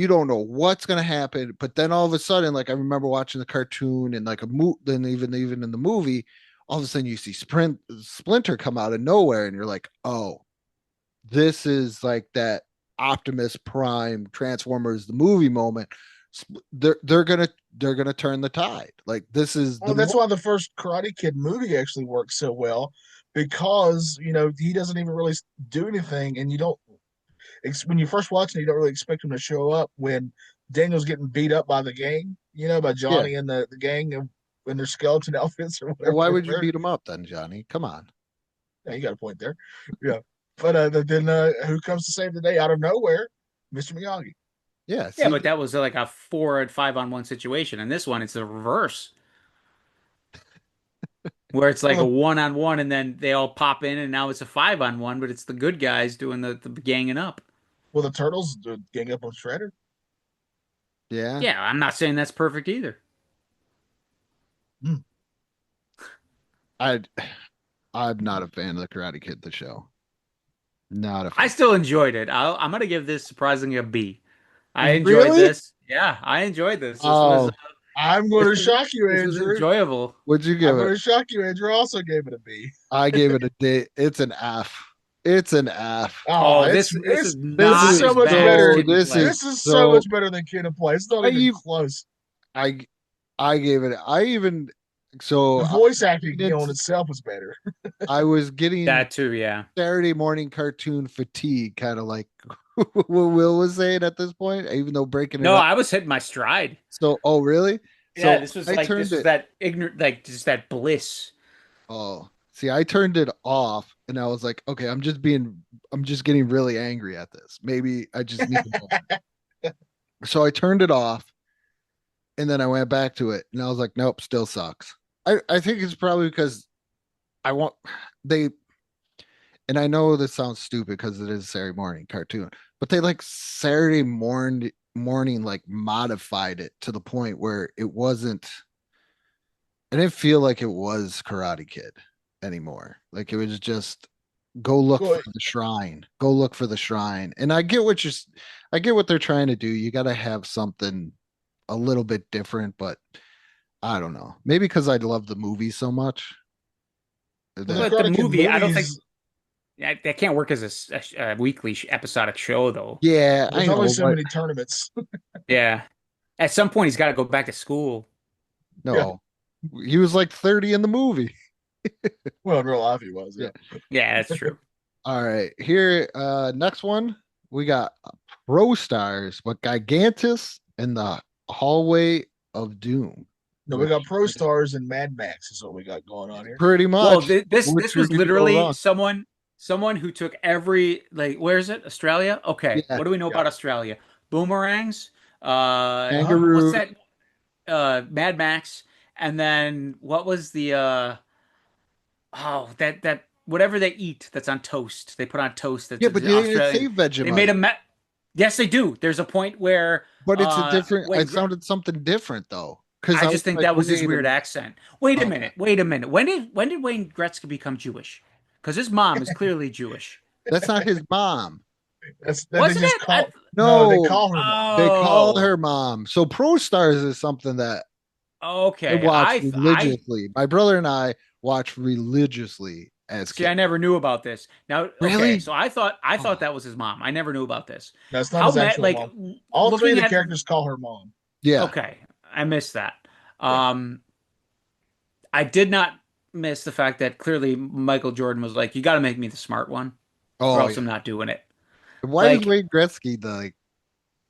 Speaker 4: don't know what's gonna happen, but then all of a sudden, like I remember watching the cartoon and like then even in the movie, all of a sudden you see Splinter come out of nowhere, and you're like, oh, this is like that Optimus Prime Transformers the movie moment. They're gonna turn the tide. Like this is
Speaker 3: Well, that's why the first Karate Kid movie actually works so well, because he doesn't even really do anything, and you don't when you first watch it, you don't really expect him to show up when Daniel's getting beat up by the gang, by
Speaker 4: yeah.
Speaker 3: Johnny and the gang in their skeleton outfits or
Speaker 4: Well,
Speaker 3: whatever
Speaker 4: why
Speaker 3: they
Speaker 4: would you
Speaker 3: wear.
Speaker 4: beat him up then, Johnny? Come on.
Speaker 3: Yeah, you got a point there. Yeah, but then who comes to save the day out of nowhere? Mr. Miyagi.
Speaker 4: Yeah.
Speaker 5: Yeah,
Speaker 4: See,
Speaker 5: but that was like a 4 and 5 on 1 situation. And this one, it's the reverse, where it's like a
Speaker 3: Well,
Speaker 5: 1 on 1, and then they all pop in, and now it's a 5 on 1, but it's the good guys doing the ganging up.
Speaker 3: the Turtles gang up on Shredder.
Speaker 4: yeah.
Speaker 5: Yeah, I'm not saying that's perfect either.
Speaker 3: Hmm.
Speaker 4: I I'm not a fan of the Karate Kid, the show. Not a
Speaker 5: I
Speaker 4: fan.
Speaker 5: still enjoyed it. I'm gonna give this surprisingly a B. I enjoyed
Speaker 4: Really?
Speaker 5: this. Yeah, I enjoyed this.
Speaker 4: Oh,
Speaker 3: I'm going to shock you,
Speaker 5: this was
Speaker 3: Andrew.
Speaker 5: enjoyable.
Speaker 4: what'd you
Speaker 3: I'm
Speaker 4: give
Speaker 3: going
Speaker 4: it?
Speaker 3: to shock you, Andrew. I also gave it a B.
Speaker 4: I gave it a D. It's an F. It's an F.
Speaker 3: Oh,
Speaker 5: Oh,
Speaker 3: it's
Speaker 5: this is
Speaker 4: This
Speaker 3: it's
Speaker 5: not
Speaker 4: is
Speaker 3: so
Speaker 5: as
Speaker 3: much
Speaker 5: bad as
Speaker 3: better.
Speaker 4: so.
Speaker 5: Kid and
Speaker 4: This
Speaker 5: Play.
Speaker 4: is
Speaker 3: This is so
Speaker 4: so.
Speaker 3: much better than Kid and Play. It's not
Speaker 4: I
Speaker 3: even
Speaker 4: even
Speaker 3: close.
Speaker 4: I I gave it. I even
Speaker 3: The
Speaker 4: so.
Speaker 3: voice acting on
Speaker 4: It's,
Speaker 3: itself is better.
Speaker 4: I was getting
Speaker 5: That too, yeah.
Speaker 4: Saturday morning cartoon fatigue, kind of like what Will was saying at this point. Even though breaking it
Speaker 5: No,
Speaker 4: up.
Speaker 5: I was hitting my stride.
Speaker 4: So, oh really?
Speaker 5: Yeah,
Speaker 4: So
Speaker 5: this was
Speaker 4: I
Speaker 5: like
Speaker 4: turned
Speaker 5: this was
Speaker 4: it.
Speaker 5: that ignorant, like just that bliss.
Speaker 4: Oh, see, I turned it off and I was like, okay, I'm just getting really angry at this. Maybe I just need to go. So I turned it off and then I went back to it and I was like, nope, still sucks. I think it's probably because I want they, and I know this sounds stupid because it is a Saturday morning cartoon, but they like morning like modified it to the point where it wasn't, I didn't feel like it was Karate Kid anymore. Like it was just go look
Speaker 3: Well,
Speaker 4: for the shrine. Go look for the shrine. And I get what they're trying to do. You got to have something a little bit different, but I don't know. Maybe because I love the movie so much
Speaker 3: the
Speaker 4: that
Speaker 5: But the
Speaker 3: Karate Kid
Speaker 5: movie, I don't think
Speaker 3: movies,
Speaker 5: that can't work as a weekly episodic show, though.
Speaker 4: yeah, I
Speaker 3: there's only
Speaker 4: know,
Speaker 3: so
Speaker 4: but
Speaker 3: many tournaments.
Speaker 5: Yeah, at some point he's got to go back to school.
Speaker 3: Yeah.
Speaker 4: no. He was like 30 in the movie.
Speaker 3: Well, in real life, he was.
Speaker 4: Yeah.
Speaker 3: Yeah.
Speaker 5: Yeah, that's true.
Speaker 4: All right. Here, next one, we got Pro Stars, but Gigantus and the Hallway of Doom.
Speaker 3: No, we got Pro Stars and Mad Max is what we got going on here.
Speaker 4: Pretty
Speaker 5: Well,
Speaker 4: much.
Speaker 5: this
Speaker 4: Which
Speaker 5: was
Speaker 4: could you go
Speaker 5: literally
Speaker 4: wrong?
Speaker 5: someone who took every, like, where is it? Australia? Okay,
Speaker 4: Yeah.
Speaker 5: what do we know
Speaker 3: Yeah.
Speaker 5: about Australia? Boomerangs. What's
Speaker 4: Kangaroo.
Speaker 5: that? Mad Max, and then what was the that whatever they eat that's on toast. They put on toast. That's
Speaker 4: Yeah, but they didn't
Speaker 5: Australian.
Speaker 4: say
Speaker 5: They made
Speaker 4: Vegemite.
Speaker 5: Yes, they do. There's a point where
Speaker 4: But it's a different,
Speaker 5: wait,
Speaker 4: it sounded something different though. Because
Speaker 5: I
Speaker 4: I was
Speaker 5: just think
Speaker 4: like,
Speaker 5: that was his
Speaker 4: wait a
Speaker 5: weird
Speaker 4: minute.
Speaker 5: accent. Wait a
Speaker 4: Okay.
Speaker 5: minute. Wait a minute. When did Wayne Gretzky become Jewish? Because his mom is clearly Jewish.
Speaker 4: That's not his mom.
Speaker 3: That they
Speaker 5: Wasn't
Speaker 3: just
Speaker 5: it?
Speaker 3: call. No, they
Speaker 4: No,
Speaker 3: call her mom.
Speaker 4: they called
Speaker 5: Oh,
Speaker 4: her mom. So Pro Stars is something that I
Speaker 5: okay.
Speaker 4: watch
Speaker 5: I
Speaker 4: religiously. My brother and I watch religiously as
Speaker 5: see. I
Speaker 4: kids.
Speaker 5: never knew about this. Now, okay.
Speaker 4: Really?
Speaker 5: So I thought
Speaker 4: Oh,
Speaker 5: that was his mom. I never knew about this.
Speaker 3: That's not
Speaker 5: How
Speaker 3: his
Speaker 5: mad?
Speaker 3: actual
Speaker 5: Like
Speaker 3: mom. All three of
Speaker 5: looking
Speaker 3: the
Speaker 5: at.
Speaker 3: characters call her mom.
Speaker 4: yeah.
Speaker 5: Okay, I missed that.
Speaker 3: Yeah.
Speaker 5: I did not miss the fact that clearly Michael Jordan was like, "You got to make me the smart one, or
Speaker 4: Oh,
Speaker 5: else
Speaker 4: yeah.
Speaker 5: I'm not doing it."
Speaker 4: Why is
Speaker 5: Like
Speaker 4: Wayne Gretzky the like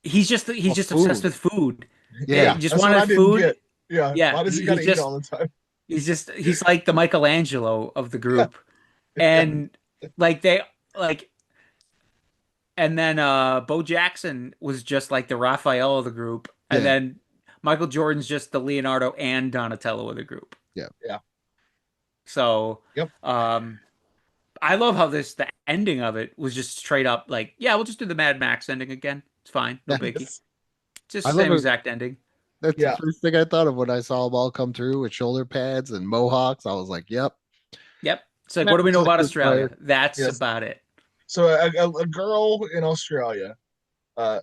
Speaker 5: he's
Speaker 4: oh,
Speaker 5: just obsessed
Speaker 4: food?
Speaker 5: with food.
Speaker 3: Yeah,
Speaker 5: He just
Speaker 3: that's what I
Speaker 5: wanted
Speaker 3: didn't
Speaker 5: food.
Speaker 3: get. Yeah,
Speaker 5: Yeah,
Speaker 3: why does he got to eat all the time?
Speaker 5: he's like the Michelangelo of the
Speaker 3: Yeah,
Speaker 5: group,
Speaker 3: yeah,
Speaker 5: and like they like and then Bo Jackson was just like the Raphael of the group, and
Speaker 4: Yeah,
Speaker 5: then Michael Jordan's just the Leonardo and Donatello of the group.
Speaker 4: yeah,
Speaker 3: yeah.
Speaker 5: So,
Speaker 3: Yep.
Speaker 5: I love how the ending of it was just straight up like, yeah, we'll just do the Mad Max ending again. It's fine, no
Speaker 4: yeah.
Speaker 5: biggie.
Speaker 3: Yes.
Speaker 5: Just
Speaker 4: I
Speaker 5: the
Speaker 4: love
Speaker 5: same
Speaker 4: it.
Speaker 5: exact ending.
Speaker 4: That's
Speaker 3: Yeah.
Speaker 4: the first thing I thought of when I saw them all come through with shoulder pads and mohawks. I was like, "Yep."
Speaker 5: Yep. It's like, what do we know about Australia?
Speaker 4: Fire.
Speaker 5: That's
Speaker 3: Yes.
Speaker 5: about it.
Speaker 3: So a girl in Australia uh,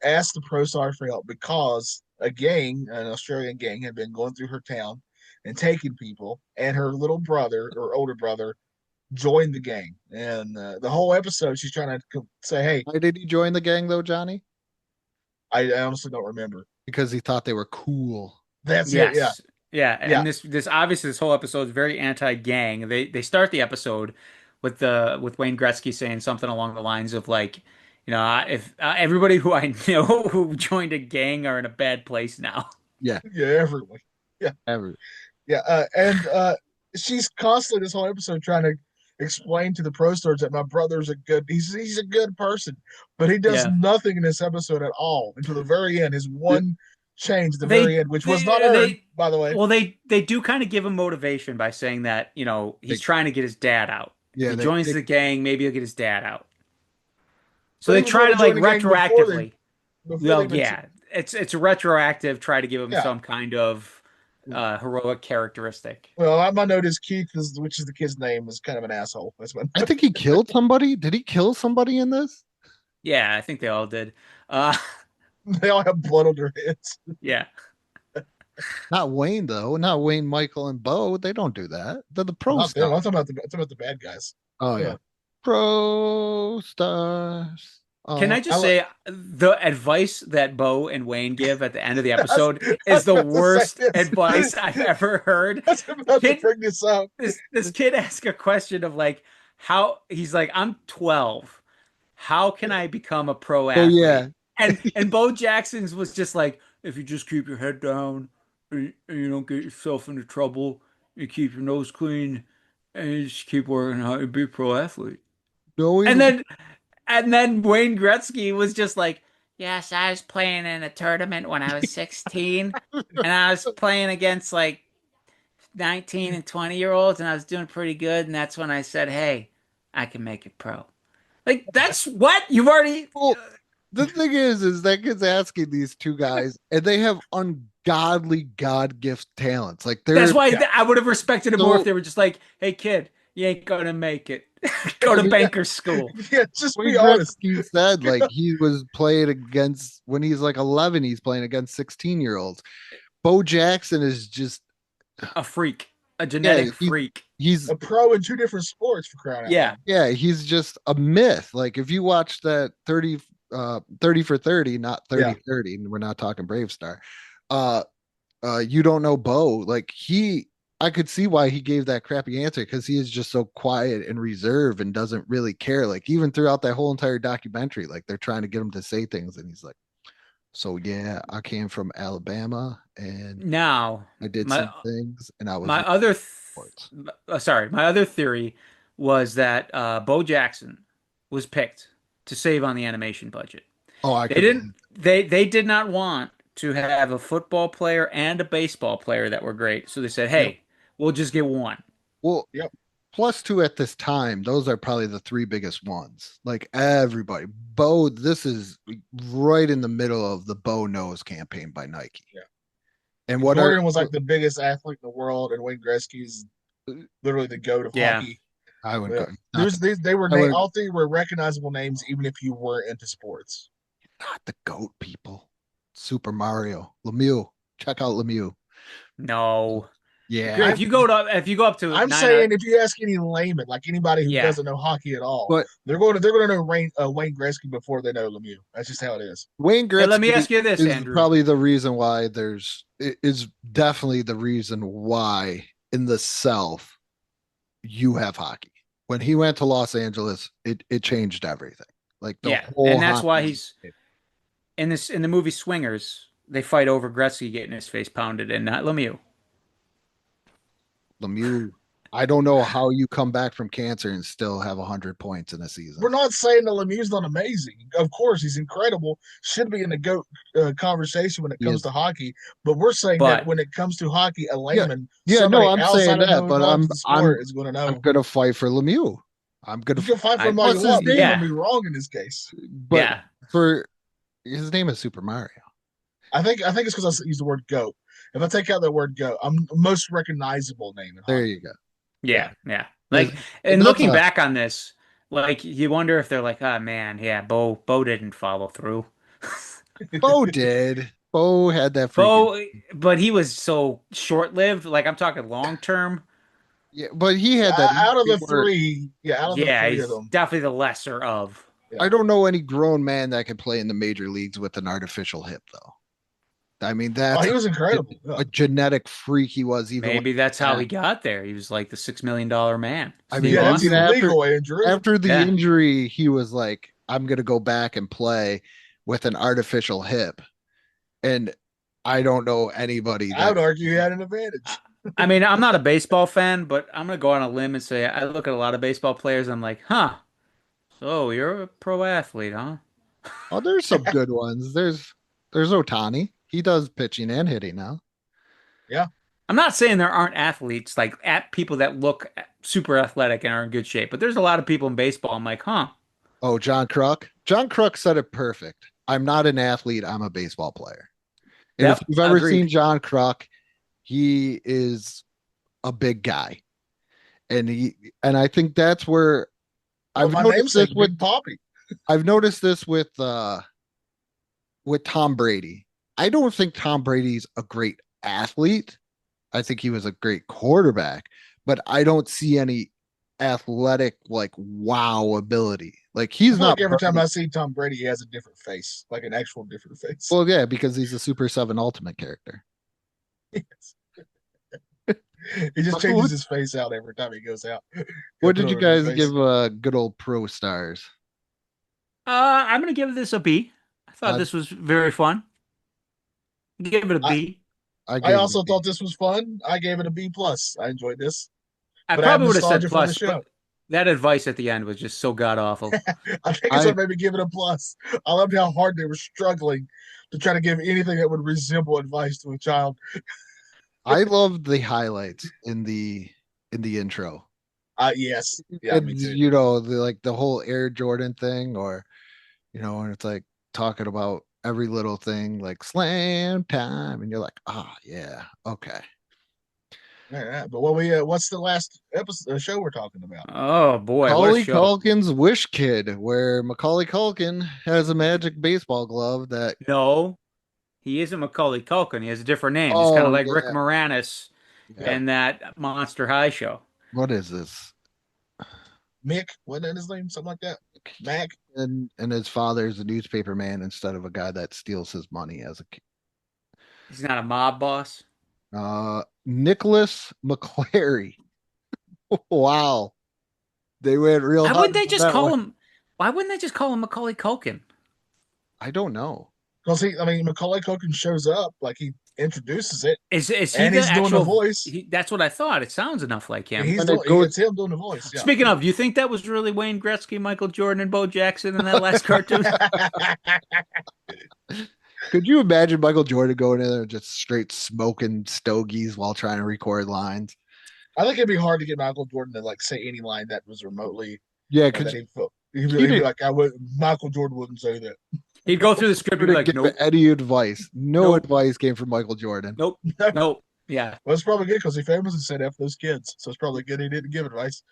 Speaker 3: asked the Pro Star for help because an Australian gang, had been going through her town and taking people, and her little brother or older brother joined the gang. And the whole episode, she's trying to say, "Hey,
Speaker 4: Why did he join the gang though, Johnny?
Speaker 3: I honestly don't remember."
Speaker 4: Because he thought they were cool.
Speaker 3: That's it. Yeah,
Speaker 5: Yes. Yeah,
Speaker 3: yeah,
Speaker 5: and this obviously this whole episode is very anti-gang. They start the episode with Wayne Gretzky saying something along the lines of like, if everybody who I know who joined a gang are in a bad place now.
Speaker 4: Yeah,
Speaker 3: yeah. Everyone. Yeah,
Speaker 4: ever.
Speaker 3: yeah. And she's constantly this whole episode trying to explain to the Pro Stars that my brother's he's a good person, but he does
Speaker 5: Yeah.
Speaker 3: nothing in this episode at all until the very end. His one change at the
Speaker 5: They
Speaker 3: very end, which was
Speaker 5: they
Speaker 3: not earned,
Speaker 5: they
Speaker 3: by the way.
Speaker 5: well they do kind of give him motivation by saying that, he's trying to get his dad out.
Speaker 4: Yeah,
Speaker 5: He joins the gang, maybe he'll get his dad out. So
Speaker 3: But
Speaker 5: they
Speaker 3: he was
Speaker 5: try to
Speaker 3: already
Speaker 5: like
Speaker 3: joining the gang before
Speaker 5: retroactively.
Speaker 3: before
Speaker 5: Well,
Speaker 3: they even
Speaker 5: yeah, it's retroactive. Try to give him
Speaker 3: Yeah.
Speaker 5: some kind of heroic characteristic.
Speaker 3: Well, my note is Keith, which is the kid's name, is kind of an asshole. That's what
Speaker 4: I think he killed somebody. Did he kill somebody in this?
Speaker 5: Yeah, I think they all did. Uh,
Speaker 3: they all have blood on their heads.
Speaker 5: yeah,
Speaker 4: Not Wayne though. Not Wayne, Michael, and Bo. They don't do that. They're the pro
Speaker 3: Not them.
Speaker 4: stars.
Speaker 3: I'm talking about the bad guys.
Speaker 4: Oh yeah, pro stars.
Speaker 5: can I just say the advice that Bo and Wayne give at the end of the episode is the worst advice I've ever heard.
Speaker 3: I was about to
Speaker 5: Kid-
Speaker 3: bring this up.
Speaker 5: This kid asked a question of like, how he's like, I'm 12. How can I become a pro
Speaker 4: Oh
Speaker 5: athlete?
Speaker 4: yeah,
Speaker 5: And Bo Jackson's was just like, if you just keep your head down and you don't get yourself into trouble, you keep your nose clean, and you just keep working hard to be a pro athlete.
Speaker 4: knowing
Speaker 5: And then Wayne Gretzky was just like, yes, I was playing in a tournament when I was 16, and I was playing against like 19 and 20-year-olds, and I was doing pretty good, and that's when I said, hey, I can make it pro. Like, that's what? You've already...
Speaker 4: Well, the thing is that kid's asking these two guys, and they have ungodly God gift talents. Like
Speaker 5: That's why
Speaker 3: Yeah.
Speaker 5: I would have respected it more
Speaker 4: So-
Speaker 5: if they were just like, hey, kid, you ain't gonna make it. Go to banker's school.
Speaker 3: Yeah, just
Speaker 4: Wayne
Speaker 3: be honest.
Speaker 4: Gretzky said like he was playing against when he's like 11, he's playing against 16-year-olds. Bo Jackson is just
Speaker 5: A freak. A genetic
Speaker 4: he-
Speaker 5: freak.
Speaker 4: he's
Speaker 3: A pro in two different sports for crying out
Speaker 5: Yeah.
Speaker 4: yeah, he's just a myth. Like if you watch that 30 for 30, not 30-30, and we're not talking Brave Star. You don't know Bo. Like I could see why he gave that crappy answer because he is just so quiet and reserved and doesn't really care. Like even throughout that whole entire documentary, like they're trying to get him to say things, and he's like, "So yeah, I came from Alabama and
Speaker 5: Now,
Speaker 4: I did
Speaker 5: my-
Speaker 4: some things, and I was
Speaker 5: my
Speaker 4: in
Speaker 5: other
Speaker 4: sports."
Speaker 5: my other theory was that Bo Jackson was picked to save on the animation budget.
Speaker 4: Oh, I
Speaker 5: They
Speaker 4: could
Speaker 5: didn't they did not want to have a football player and a baseball player that were great. So they said, "Hey, we'll just get one."
Speaker 4: Well,
Speaker 3: Yep.
Speaker 4: plus two at this time, those are probably the three biggest ones. Like everybody, Bo, this is right in the middle of the Bo Knows campaign by Nike.
Speaker 3: Yeah.
Speaker 4: And what
Speaker 3: Jordan
Speaker 4: are
Speaker 3: was like the biggest athlete in the world, and Wayne Gretzky's literally the goat of
Speaker 5: Yeah.
Speaker 3: hockey.
Speaker 4: I would
Speaker 3: Yeah.
Speaker 4: go,
Speaker 3: They were
Speaker 4: I would-
Speaker 3: all three were recognizable names, even if you weren't into sports.
Speaker 4: not the GOAT people. Super Mario, Lemieux. Check out Lemieux.
Speaker 5: No.
Speaker 4: Yeah.
Speaker 5: If you go up to
Speaker 3: I'm
Speaker 5: nine-
Speaker 3: saying if you ask any layman, like anybody who
Speaker 5: Yeah.
Speaker 3: doesn't know hockey at all,
Speaker 4: But-
Speaker 3: they're going to know Wayne Gretzky before they know Lemieux. That's just how it is.
Speaker 4: Wayne Gretzky
Speaker 5: Hey, let me ask you this,
Speaker 4: is
Speaker 5: Andrew.
Speaker 4: probably the reason why is definitely the reason why in the South you have hockey. When he went to Los Angeles, it changed everything. Like the whole
Speaker 5: and that's
Speaker 4: hockey
Speaker 5: why he's in the movie Swingers. They fight over Gretzky getting his face pounded and not Lemieux.
Speaker 4: Lemieux. I don't know how you come back from cancer and still have 100 points in a season.
Speaker 3: We're not saying that Lemieux's not amazing. Of course, he's incredible. Should be in the GOAT conversation when it
Speaker 4: He
Speaker 3: comes
Speaker 4: is.
Speaker 3: to hockey. But we're saying
Speaker 5: But-
Speaker 3: that when it comes to hockey, a layman,
Speaker 4: Yeah, no,
Speaker 3: somebody
Speaker 4: I'm
Speaker 3: outside
Speaker 4: saying
Speaker 3: of
Speaker 4: that,
Speaker 3: knowing
Speaker 4: but
Speaker 3: knowledge of the sport is going to know.
Speaker 4: I'm gonna fight for Lemieux. I'm gonna
Speaker 3: You can fight for him all
Speaker 4: what's
Speaker 3: you
Speaker 4: his
Speaker 3: want, but
Speaker 4: name?
Speaker 3: you're
Speaker 5: Yeah.
Speaker 3: going to be wrong in this case.
Speaker 4: but
Speaker 5: Yeah.
Speaker 4: for his name is Super Mario.
Speaker 3: I think it's because I used the word goat. If I take out that word goat, I'm the most recognizable name in
Speaker 4: There
Speaker 3: hockey.
Speaker 4: you go.
Speaker 5: Yeah, yeah.
Speaker 4: There's-
Speaker 5: Like, and
Speaker 4: that's
Speaker 5: looking
Speaker 4: a
Speaker 5: back on this, like you wonder if they're like, oh man, yeah, Bo didn't follow through.
Speaker 4: Bo did. Bo had that freaking.
Speaker 5: Bo, but he was so short-lived. Like I'm talking long term.
Speaker 4: Yeah, but he had that
Speaker 3: Out of
Speaker 4: injury
Speaker 3: the
Speaker 4: where
Speaker 3: three, yeah, out of the
Speaker 5: Yeah,
Speaker 3: three of
Speaker 5: he's
Speaker 3: them,
Speaker 5: definitely the lesser of.
Speaker 3: yeah.
Speaker 4: I don't know any grown man that can play in the major leagues with an artificial hip, though. I mean,
Speaker 3: Oh,
Speaker 4: that's
Speaker 3: he was incredible. Yeah.
Speaker 4: a genetic freak he was, even when
Speaker 5: Maybe that's how he
Speaker 4: back.
Speaker 5: got there. He was like the $6 million man.
Speaker 4: I
Speaker 5: Steve
Speaker 4: mean,
Speaker 3: Yeah, that's
Speaker 4: even
Speaker 3: an
Speaker 5: Austin.
Speaker 4: after
Speaker 3: illegal injury.
Speaker 4: after the
Speaker 5: Yeah.
Speaker 4: injury, he was like, "I'm gonna go back and play with an artificial hip," and I don't know anybody
Speaker 3: I
Speaker 4: that.
Speaker 3: would argue he had an advantage.
Speaker 5: I mean, I'm not a baseball fan, but I'm gonna go on a limb and say I look at a lot of baseball players. I'm like, huh. So you're a pro athlete, huh?
Speaker 4: Oh, there's some good ones. There's Otani. He does pitching and hitting now.
Speaker 3: Yeah.
Speaker 5: I'm not saying there aren't athletes like at people that look super athletic and are in good shape, but there's a lot of people in baseball. I'm like, huh.
Speaker 4: Oh, John Kruk. John Kruk said it perfect. I'm not an athlete. I'm a baseball player. And if
Speaker 5: Yep,
Speaker 4: you've ever seen
Speaker 5: agreed.
Speaker 4: John Kruk, he is a big guy. And I think that's where
Speaker 3: Well,
Speaker 4: I've
Speaker 3: my
Speaker 4: noticed this
Speaker 3: namesake,
Speaker 4: with
Speaker 3: Big Poppy.
Speaker 4: with Tom Brady. I don't think Tom Brady's a great athlete. I think he was a great quarterback, but I don't see any athletic like wow ability. Like
Speaker 3: I
Speaker 4: he's
Speaker 3: feel like
Speaker 4: not
Speaker 3: every time
Speaker 4: Brady.
Speaker 3: I see Tom Brady, he has a different face, like an actual different face.
Speaker 4: Well, yeah, because he's a Super 7 Ultimate character.
Speaker 3: Yes. He just changes
Speaker 4: What,
Speaker 3: his face out every time he goes out.
Speaker 4: what
Speaker 3: Gotta put
Speaker 4: did you
Speaker 3: on a new
Speaker 4: guys
Speaker 3: face.
Speaker 4: give good old Pro Stars?
Speaker 5: I'm gonna give this a B. I thought
Speaker 4: Uh,
Speaker 5: this was very fun. Give it a
Speaker 3: I,
Speaker 5: B.
Speaker 4: I
Speaker 3: I
Speaker 4: gave it a
Speaker 3: also
Speaker 4: B.
Speaker 3: thought this was fun. I gave it a B plus. I enjoyed this,
Speaker 5: I
Speaker 3: but I have
Speaker 5: probably would have said
Speaker 3: nostalgia for the
Speaker 5: plus, but
Speaker 3: show.
Speaker 5: that advice at the end was just so god awful.
Speaker 3: I think it's
Speaker 4: I
Speaker 3: what made me give it a plus. I loved how hard they were struggling to try to give anything that would resemble advice to a child.
Speaker 4: I loved the highlights in the intro.
Speaker 3: Yes, yeah,
Speaker 4: And
Speaker 3: me too.
Speaker 4: the whole Air Jordan thing, or and it's like talking about every little thing like slam time, and you're like, yeah, okay.
Speaker 3: All right, but what's the last episode show we're talking about?
Speaker 5: Oh boy, what a
Speaker 4: Macaulay
Speaker 5: show.
Speaker 4: Culkin's Wish Kid, where Macaulay Culkin has a magic baseball glove that.
Speaker 5: No, he isn't Macaulay Culkin. He has a different name. He's kind of
Speaker 4: Oh
Speaker 5: like Rick
Speaker 4: yeah,
Speaker 5: Moranis
Speaker 4: yeah.
Speaker 5: and that Monster High show.
Speaker 4: What is this?
Speaker 3: Mick, wasn't that his name? Something like that. Mac.
Speaker 4: And his father's a newspaper man instead of a guy that steals his money as a kid.
Speaker 5: He's not a mob boss.
Speaker 4: Nicholas McClary. Wow. They went real
Speaker 5: Why wouldn't
Speaker 4: hard
Speaker 5: they
Speaker 4: on
Speaker 5: just
Speaker 4: that
Speaker 5: call
Speaker 4: one.
Speaker 5: him? Why wouldn't they just call him Macaulay Culkin?
Speaker 4: I don't know.
Speaker 3: Because Macaulay Culkin shows up, like he introduces it,
Speaker 5: Is he
Speaker 3: and
Speaker 5: the
Speaker 3: he's doing the
Speaker 5: actual?
Speaker 3: voice.
Speaker 5: That's what I thought. It sounds enough like him.
Speaker 4: When it goes,
Speaker 3: It's him doing the voice. Yeah.
Speaker 5: Speaking of, you think that was really Wayne Gretzky, Michael Jordan, and Bo Jackson in that last cartoon?
Speaker 4: could you imagine Michael Jordan going in there and just straight smoking stogies while trying to record lines?
Speaker 3: I think it'd be hard to get Michael Jordan to like say any line that was remotely
Speaker 4: Yeah,
Speaker 3: that
Speaker 4: because
Speaker 3: he'd be like, Michael Jordan wouldn't say that.
Speaker 5: He'd go through the script and be
Speaker 4: didn't
Speaker 5: like,
Speaker 4: give
Speaker 5: "Nope,
Speaker 4: any advice. No
Speaker 5: nope,
Speaker 4: advice came from Michael Jordan.
Speaker 5: nope, nope." Yeah,
Speaker 3: Well, it's probably good because he famously said F those kids. So it's probably good he didn't give advice.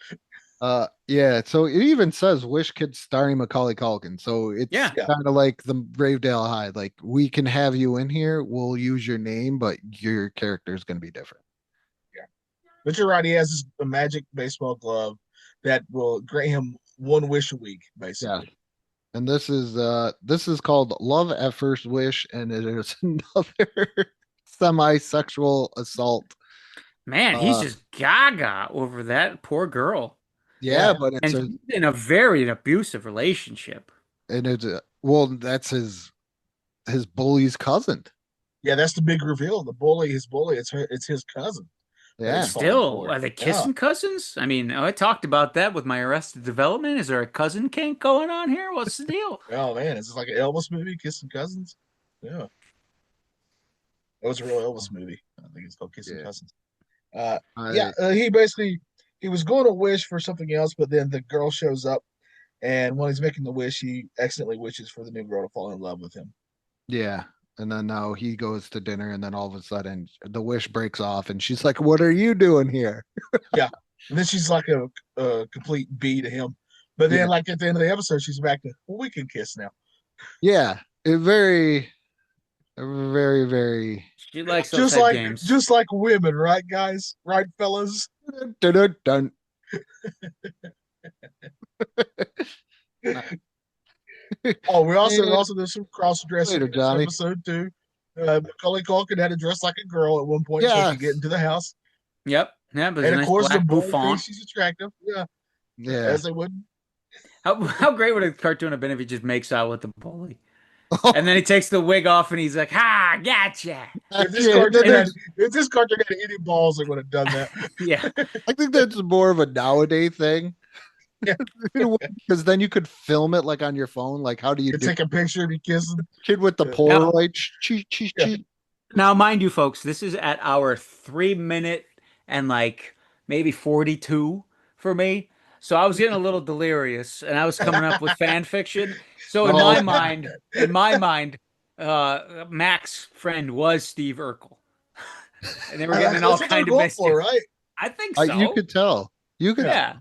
Speaker 4: Yeah. So it even says Wish Kid starring Macaulay Culkin. So it's
Speaker 5: yeah.
Speaker 3: Yeah.
Speaker 4: kind of like the Bravedale High. Like we can have you in here. We'll use your name, but your character is going to be different.
Speaker 3: Yeah. But you're right. He has a magic baseball glove that will grant him one wish a week,
Speaker 4: Yeah.
Speaker 3: basically.
Speaker 4: And this is called Love at First Wish, and it is another semi-sexual assault.
Speaker 5: Man, he's just gaga over that poor girl,
Speaker 4: Yeah,
Speaker 3: Yeah.
Speaker 4: but
Speaker 5: and he's in a very abusive relationship.
Speaker 4: well, that's his bully's cousin.
Speaker 3: Yeah, that's the big reveal. His bully, it's his cousin.
Speaker 4: Yeah.
Speaker 3: He's falling
Speaker 5: Still,
Speaker 3: for.
Speaker 5: are they
Speaker 3: Yeah.
Speaker 5: kissing cousins? I mean, I talked about that with my Arrested Development. Is there a cousin kink going on here? What's the deal?
Speaker 3: Oh man, is this like an Elvis movie, Kissing Cousins? Yeah. It was a real Elvis movie. I think it's called Kissing
Speaker 4: Yeah.
Speaker 3: Cousins.
Speaker 4: I,
Speaker 3: He was going to wish for something else, but then the girl shows up, and when he's making the wish, he accidentally wishes for the new girl to fall in love with him.
Speaker 4: yeah. And then now he goes to dinner, and then all of a sudden the wish breaks off, and she's like, "What are you doing here?"
Speaker 3: Yeah. And then she's like a complete B to him. But then,
Speaker 4: Yeah,
Speaker 3: like at the end of the episode, she's back to, well, we can kiss now.
Speaker 4: yeah. It very, very.
Speaker 5: She likes those
Speaker 3: Just
Speaker 5: head
Speaker 3: like
Speaker 5: games.
Speaker 3: just like women, right, guys? Right, fellas?
Speaker 4: Dun, dun, dun.
Speaker 3: Oh, we also
Speaker 4: And
Speaker 3: also there's some cross dressing
Speaker 4: later,
Speaker 3: in this
Speaker 4: Johnny.
Speaker 3: episode too. Macaulay Culkin had to dress like a girl at one point so he could get
Speaker 4: Yes.
Speaker 3: into the house,
Speaker 5: Yep. Yeah, but
Speaker 3: and
Speaker 5: it's a
Speaker 3: of
Speaker 5: nice
Speaker 3: course the
Speaker 5: black
Speaker 3: bully
Speaker 5: bouffant.
Speaker 3: thinks she's attractive. Yeah,
Speaker 4: Yeah.
Speaker 3: as they would.
Speaker 5: How great would a cartoon have been if he just makes out with the bully? And then he takes the wig off and he's like, "Ha, gotcha."
Speaker 3: If this
Speaker 4: Yeah,
Speaker 3: cartoon
Speaker 4: then
Speaker 3: had if this cartoon had any balls, they would have done that.
Speaker 5: Yeah.
Speaker 4: I think that's more of a nowadays thing.
Speaker 3: Yeah.
Speaker 4: Because then you could film it like on your phone. Like, how do you
Speaker 3: You
Speaker 4: do
Speaker 3: take a picture of you kissing.
Speaker 4: kid with the
Speaker 3: Yeah.
Speaker 4: Polaroid? Cheat, cheat,
Speaker 3: Yeah.
Speaker 4: cheat.
Speaker 5: Now, mind you, folks, this is at our 3 minute and like maybe 42 for me. So I was getting a little delirious and I was coming up with fan fiction. So in
Speaker 4: Oh.
Speaker 5: my mind, Mac's friend was Steve Urkel. And they were getting in all
Speaker 3: That's what they're
Speaker 5: kind of
Speaker 3: going
Speaker 5: mischief.
Speaker 3: for, right?
Speaker 5: I think so.
Speaker 4: You could tell. You could.
Speaker 5: Yeah.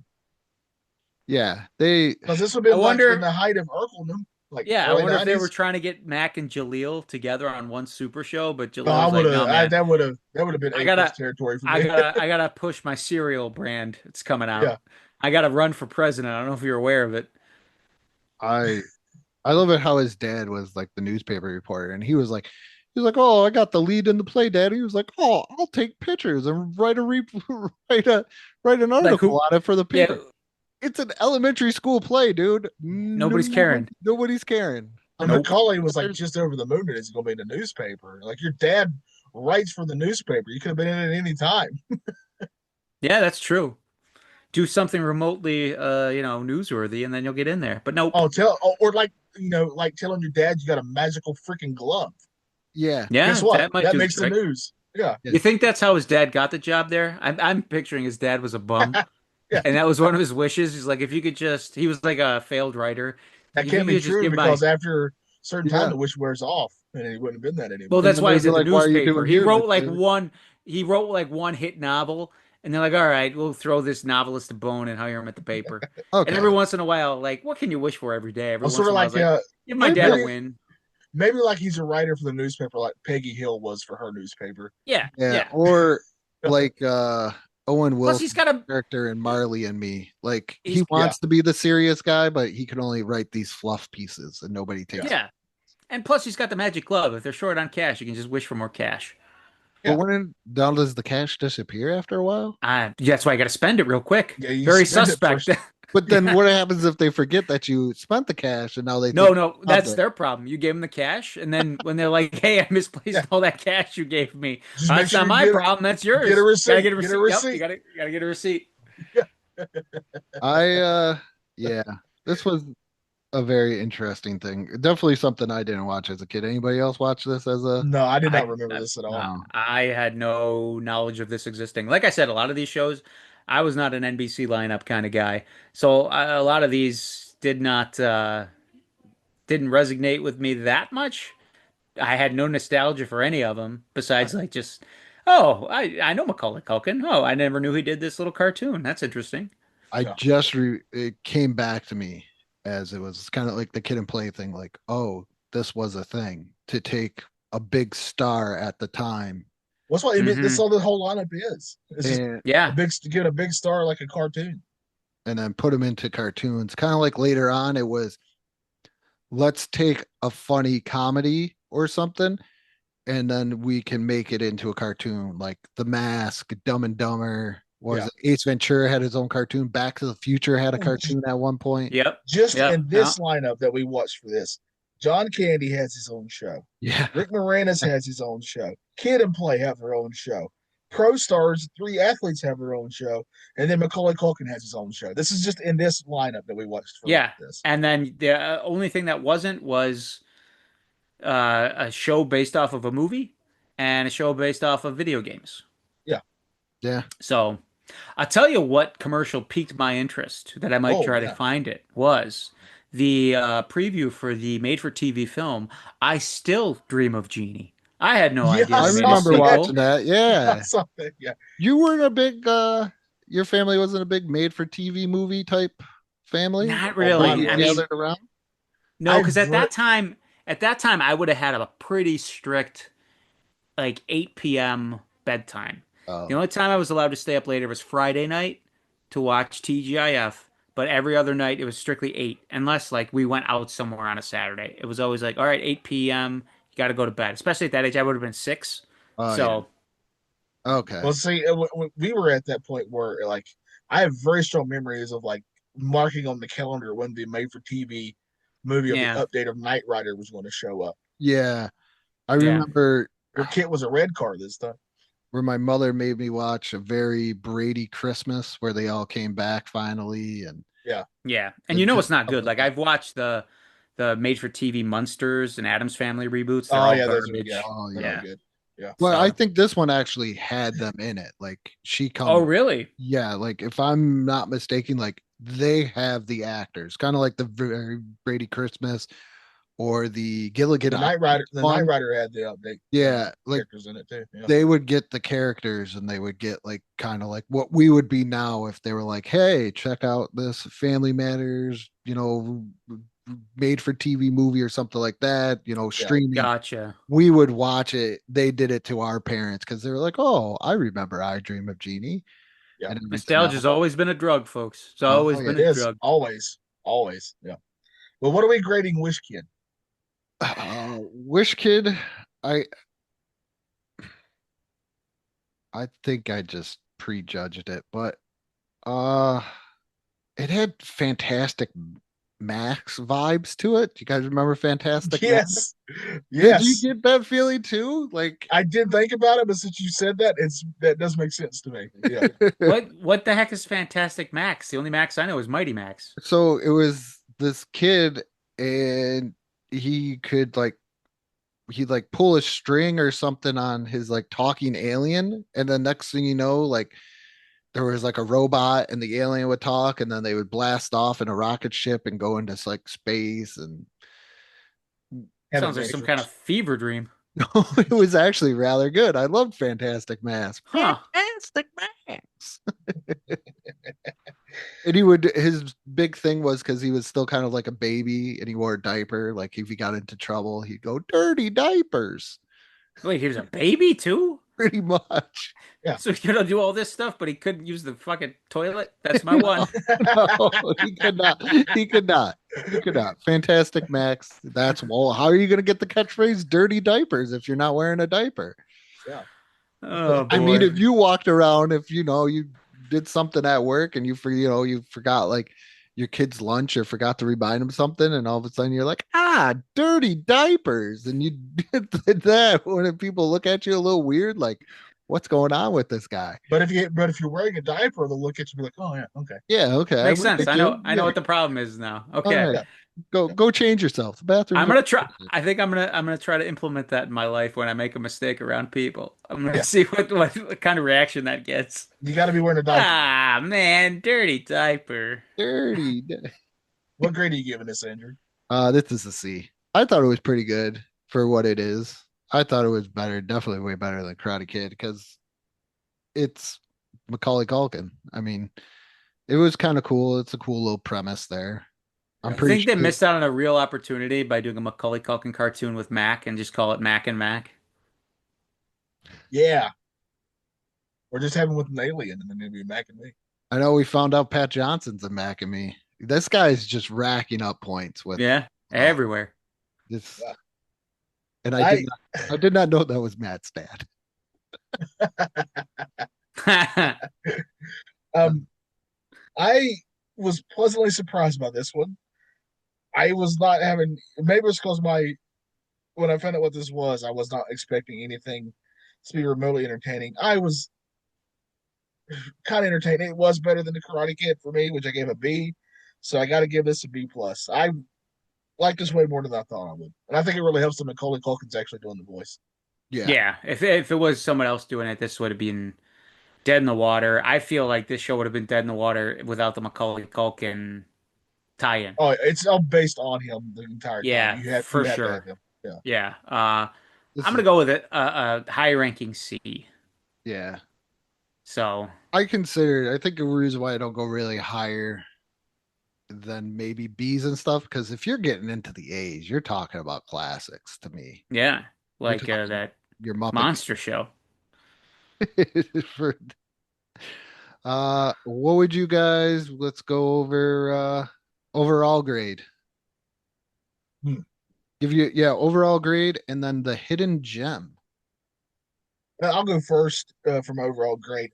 Speaker 4: Yeah. They.
Speaker 3: Because this would be
Speaker 5: I
Speaker 3: like
Speaker 5: wonder-
Speaker 3: in the height of Urkeldom. Like
Speaker 5: Yeah, I
Speaker 3: early
Speaker 5: wonder if they
Speaker 3: 90s.
Speaker 5: were trying to get Mac and Jaleel together on one super show, but Jaleel
Speaker 3: No, I
Speaker 5: was
Speaker 3: would
Speaker 5: like, "No,
Speaker 3: have.
Speaker 5: man,
Speaker 3: That would have been
Speaker 5: I
Speaker 3: A
Speaker 5: gotta-
Speaker 3: plus territory for me.
Speaker 5: I gotta push my cereal brand. It's coming out.
Speaker 3: Yeah.
Speaker 5: I gotta run for president. I don't know if you're aware of it."
Speaker 4: I. I love it how his dad was like the newspaper reporter, and he was like, "Oh, I got the lead in the play, Dad." He was like, "Oh, I'll take pictures and write an article on it for the
Speaker 5: Yeah,
Speaker 4: paper." It's an elementary school play, dude.
Speaker 5: Nobody's caring.
Speaker 4: Nobody's caring.
Speaker 3: And Macaulay was like just over the moon that it's going to be in the newspaper. Like your dad writes for the newspaper. You could have been in it any time.
Speaker 5: yeah, that's true. Do something remotely, newsworthy, and then you'll get in there. But nope.
Speaker 3: Or like like telling your dad you got a magical freaking glove.
Speaker 4: Yeah.
Speaker 5: Yeah,
Speaker 3: Guess what?
Speaker 5: that might
Speaker 3: That
Speaker 5: do the
Speaker 3: makes the
Speaker 5: trick.
Speaker 3: news. Yeah.
Speaker 5: You think that's how his dad got the job there? I'm picturing his dad was a bum,
Speaker 3: Yeah.
Speaker 5: and that was one of his wishes. He's like, if you could just, he was like a failed writer.
Speaker 3: That
Speaker 5: If
Speaker 3: can't
Speaker 5: you
Speaker 3: be
Speaker 5: could just
Speaker 3: true
Speaker 5: give my-
Speaker 3: because after a certain time
Speaker 4: Yeah.
Speaker 3: the wish wears off and it wouldn't have been that anymore.
Speaker 5: Well, that's
Speaker 4: then
Speaker 5: why
Speaker 4: they'd
Speaker 5: he's
Speaker 4: be
Speaker 5: at the
Speaker 4: like, "Why are you
Speaker 5: newspaper.
Speaker 4: doing
Speaker 5: He
Speaker 4: here,
Speaker 5: wrote like
Speaker 4: Mister?"
Speaker 5: one. He wrote like one hit novel, and they're like, "All right, we'll throw this novelist a bone and hire him at the paper."
Speaker 4: Okay.
Speaker 5: And every once in a while, like, what can you wish for every day? Every
Speaker 3: Well,
Speaker 5: once
Speaker 3: sort
Speaker 5: in
Speaker 3: of
Speaker 5: a while,
Speaker 3: like
Speaker 5: I was give my dad a
Speaker 3: maybe-
Speaker 5: win.
Speaker 3: maybe like he's a writer for the newspaper like Peggy Hill was for her newspaper.
Speaker 5: Yeah,
Speaker 4: Yeah.
Speaker 5: yeah.
Speaker 4: Or like Owen
Speaker 5: Plus,
Speaker 4: Wilson
Speaker 5: he's got a
Speaker 4: character in Marley and Me. Like he
Speaker 5: He's-
Speaker 4: wants to be the serious guy, but he can only write these fluff pieces and nobody takes it.
Speaker 5: yeah, and plus he's got the magic glove. If they're short on cash, you can just wish for more cash.
Speaker 3: Yeah.
Speaker 4: But when does the cash disappear after a while?
Speaker 5: That's why I got to spend it real quick.
Speaker 3: Yeah, you
Speaker 5: Very
Speaker 3: spend it
Speaker 5: suspect.
Speaker 3: first.
Speaker 4: But then what happens if they forget that you spent the cash and now they
Speaker 5: No,
Speaker 4: think,
Speaker 5: no, that's
Speaker 4: it.
Speaker 5: their problem. You gave them the cash, and then when they're like, "Hey, I misplaced
Speaker 3: Yeah.
Speaker 5: all that cash you gave me,"
Speaker 3: Just make
Speaker 5: that's
Speaker 3: sure
Speaker 5: not
Speaker 3: you
Speaker 5: my
Speaker 3: get a-
Speaker 5: problem. That's yours.
Speaker 3: get a receipt.
Speaker 5: Gotta get a
Speaker 3: Get
Speaker 5: receipt.
Speaker 3: a
Speaker 5: Yep,
Speaker 3: receipt.
Speaker 5: you gotta get a receipt.
Speaker 4: yeah, this was a very interesting thing. Definitely something I didn't watch as a kid. Anybody else watch this as a
Speaker 3: No, I did
Speaker 5: I-
Speaker 3: not remember this at all.
Speaker 4: No.
Speaker 5: I had no knowledge of this existing. Like I said, a lot of these shows, I was not an NBC lineup kind of guy, so a lot of these didn't resonate with me that much. I had no nostalgia for any of them besides like just, oh, I know Macaulay Culkin. Oh, I never knew he did this little cartoon. That's interesting.
Speaker 4: I
Speaker 3: Yeah.
Speaker 4: just it came back to me as it was kind of like the Kid and Play thing, like, oh, this was a thing to take a big star at the time
Speaker 3: What's what this all the whole lineup is. It's just
Speaker 4: and,
Speaker 5: Yeah,
Speaker 3: get a big star like a cartoon.
Speaker 4: and then put them into cartoons. Kind of like later on, it was let's take a funny comedy or something, and then we can make it into a cartoon, like The Mask, Dumb and Dumber. Was it Ace Ventura had his own cartoon? Back to the Future had a cartoon at one point.
Speaker 5: yep.
Speaker 3: Just
Speaker 5: Yeah,
Speaker 3: in this lineup that we watched for this, John Candy has his own show.
Speaker 4: Yeah.
Speaker 3: Rick Moranis has his own show. Kid and Play have their own show. Pro Stars, 3 athletes have their own show, and then Macaulay Culkin has his own show. This is just in this lineup that we watched for
Speaker 5: Yeah.
Speaker 3: this.
Speaker 5: And then the only thing that wasn't was a show based off of a movie and a show based off of video games.
Speaker 4: Yeah.
Speaker 5: So I'll tell you what commercial piqued my interest that I might
Speaker 3: Oh,
Speaker 5: try to
Speaker 3: yeah.
Speaker 5: find it was the preview for the made-for-TV film, I still dream of Jeannie. I had no
Speaker 3: Yeah,
Speaker 5: idea
Speaker 3: I
Speaker 4: I
Speaker 5: they made a
Speaker 3: saw
Speaker 4: remember
Speaker 3: that.
Speaker 4: watching
Speaker 5: sequel.
Speaker 4: that.
Speaker 3: I
Speaker 4: Yeah.
Speaker 3: saw that. Yeah.
Speaker 4: You weren't a big your family wasn't a big made for TV movie type family
Speaker 5: Not
Speaker 3: Oh,
Speaker 4: where
Speaker 3: mine
Speaker 5: really.
Speaker 4: you
Speaker 5: I
Speaker 3: was.
Speaker 5: mean,
Speaker 4: gathered around?
Speaker 5: no,
Speaker 3: I
Speaker 5: because
Speaker 3: ver
Speaker 5: at that time, I would have had a pretty strict like 8 p.m. bedtime. The
Speaker 4: Oh.
Speaker 5: only time I was allowed to stay up later was Friday night to watch TGIF, but every other night it was strictly 8, unless like we went out somewhere on a Saturday. It was always like, all right, 8 p.m., you got to go to bed. Especially at that age, I would have been 6.
Speaker 4: Oh yeah.
Speaker 5: So,
Speaker 4: Okay.
Speaker 3: well, see, we were at that point where like I have very strong memories of like marking on the calendar when the made-for-TV movie of the
Speaker 5: yeah,
Speaker 3: update of Knight Rider was going to show up.
Speaker 4: Yeah. I
Speaker 5: yeah.
Speaker 4: remember
Speaker 3: Where Kit was a red car this time.
Speaker 4: where my mother made me watch a very Brady Christmas where they all came back finally and
Speaker 3: Yeah.
Speaker 5: Yeah. And
Speaker 4: the
Speaker 5: you know
Speaker 4: just
Speaker 5: it's not good. Like I've watched the made for TV Munsters and Adams Family reboots. They're
Speaker 3: Oh
Speaker 5: all
Speaker 3: yeah, those are yeah,
Speaker 5: garbage.
Speaker 4: oh
Speaker 3: they're no
Speaker 4: yeah.
Speaker 5: Yeah.
Speaker 3: good. Yeah.
Speaker 4: Well, I
Speaker 5: So,
Speaker 4: think this one actually had them in it. Like she
Speaker 5: oh
Speaker 4: come
Speaker 5: really?
Speaker 4: yeah, like if I'm not mistaken, like they have the actors, kind of like the Brady Christmas or the Gilligan Island
Speaker 3: The Knight
Speaker 4: one.
Speaker 3: Rider had the update
Speaker 4: Yeah, like
Speaker 3: characters in it too. Yeah.
Speaker 4: they would get the characters and they would get like kind of like what we would be now if they were like, hey, check out this Family Matters, made for TV movie or something like that,
Speaker 3: Yeah.
Speaker 4: streaming.
Speaker 5: Gotcha.
Speaker 4: We would watch it. They did it to our parents because they were like, oh, I remember I Dream of Jeannie
Speaker 3: Yeah.
Speaker 4: and everything
Speaker 5: Nostalgia's
Speaker 4: else.
Speaker 5: always been a drug, folks. It's
Speaker 4: Oh,
Speaker 5: always
Speaker 4: yeah.
Speaker 5: been
Speaker 3: It
Speaker 5: a
Speaker 3: is
Speaker 5: drug.
Speaker 3: always, always. Yeah. Well, what are we grading Wish Kid?
Speaker 4: Wish Kid, I I think I just prejudged it, but uh it had Fantastic Max vibes to it. Do you guys remember Fantastic Max?
Speaker 3: Yes.
Speaker 4: Did you
Speaker 3: Yes.
Speaker 4: get that feeling too? Like,
Speaker 3: I did think about it, but since you said that, that does make sense to me. Yeah.
Speaker 5: What the heck is Fantastic Max? The only Max I know is Mighty Max.
Speaker 4: so it was this kid and he could like he'd like pull a string or something on his like talking alien and the next thing you know like there was like a robot and the alien would talk and then they would blast off in a rocket ship and go into like space and
Speaker 3: Have
Speaker 5: Sounds like some kind of
Speaker 3: adventures.
Speaker 5: fever dream.
Speaker 4: no, it was actually rather good. I loved Fantastic Mass.
Speaker 5: Huh.
Speaker 4: Fantastic Mass. And he would his big thing was because he was still kind of like a baby and he wore a diaper. Like if he got into trouble, he'd go dirty diapers.
Speaker 5: Wait, he was a baby too?
Speaker 4: Pretty much.
Speaker 3: Yeah.
Speaker 5: So he's gonna do all this stuff, but he couldn't use the fucking toilet? That's my one.
Speaker 4: No, he could not. He could not. He could not. Fantastic Max. That's well, how are you gonna get the catchphrase dirty diapers if you're not wearing a diaper?
Speaker 3: Yeah.
Speaker 5: Oh
Speaker 4: I mean,
Speaker 5: boy.
Speaker 4: if you walked around, if you did something at work and you forgot like your kid's lunch or forgot to remind them something, and all of a sudden you're like, dirty diapers, and you did that. When people look at you a little weird, like, what's going on with this guy?
Speaker 3: But if you're wearing a diaper, they'll look at you and be like, oh yeah, okay.
Speaker 4: Yeah, okay,
Speaker 5: Makes
Speaker 4: we
Speaker 5: sense.
Speaker 4: get you.
Speaker 5: I know
Speaker 4: Yeah,
Speaker 5: what the problem is now.
Speaker 4: all
Speaker 5: Okay.
Speaker 4: right,
Speaker 3: Yeah.
Speaker 4: go change yourself. The bathroom's
Speaker 5: I'm
Speaker 4: over
Speaker 5: gonna try.
Speaker 4: there.
Speaker 5: I think I'm gonna try to implement that in my life when I make a mistake around people. I'm gonna
Speaker 3: Yeah.
Speaker 5: see what kind of reaction that gets.
Speaker 3: You got to be wearing a diaper.
Speaker 5: Ah man, dirty diaper.
Speaker 4: Dirty.
Speaker 3: What grade are you giving this, Andrew?
Speaker 4: This is a C. I thought it was pretty good for what it is. I thought it was better, definitely way better than Karate Kid because it's Macaulay Culkin. I mean, it was kind of cool. It's a cool little premise there. I'm
Speaker 3: Yeah.
Speaker 5: I
Speaker 4: pretty
Speaker 5: think they
Speaker 4: sure.
Speaker 5: missed out on a real opportunity by doing a Macaulay Culkin cartoon with Mac and just call it Mac and Mac.
Speaker 3: Yeah. Or just having with an alien and then maybe Mac and me.
Speaker 4: I know we found out Pat Johnson's a Mac and me. This guy's just racking up points with
Speaker 5: Yeah,
Speaker 4: uh,
Speaker 5: everywhere.
Speaker 4: this,
Speaker 3: Yeah.
Speaker 4: and
Speaker 3: I
Speaker 4: I did not know that was Matt's dad.
Speaker 3: um I was pleasantly surprised by this one. I was not having maybe it's because my when I found out what this was, I was not expecting anything to be remotely entertaining. I was kind of entertained. It was better than the Karate Kid for me, which I gave a B. So I got to give this a B plus. I like this way more than I thought I would, and I think it really helps that Macaulay Culkin's actually doing the voice.
Speaker 4: Yeah,
Speaker 5: Yeah, if it was someone else doing it, this would have been dead in the water. I feel like this show would have been dead in the water without the Macaulay Culkin tie-in.
Speaker 3: Oh, it's all based on him the entire time.
Speaker 5: Yeah,
Speaker 3: You
Speaker 5: for
Speaker 3: have to have
Speaker 5: sure.
Speaker 3: him. Yeah.
Speaker 5: Yeah.
Speaker 4: This
Speaker 5: I'm
Speaker 4: is
Speaker 5: gonna go with a high-ranking C.
Speaker 4: yeah.
Speaker 5: So
Speaker 4: I think the reason why I don't go really higher than maybe B's and stuff, because if you're getting into the A's, you're talking about classics to me.
Speaker 5: yeah,
Speaker 4: You're
Speaker 5: like
Speaker 4: talking
Speaker 5: that
Speaker 4: your Muppet
Speaker 5: monster show.
Speaker 4: for what would you guys let's go over overall grade.
Speaker 3: Hmm.
Speaker 4: Give you overall grade and then the hidden gem.
Speaker 3: I'll go first from overall grade.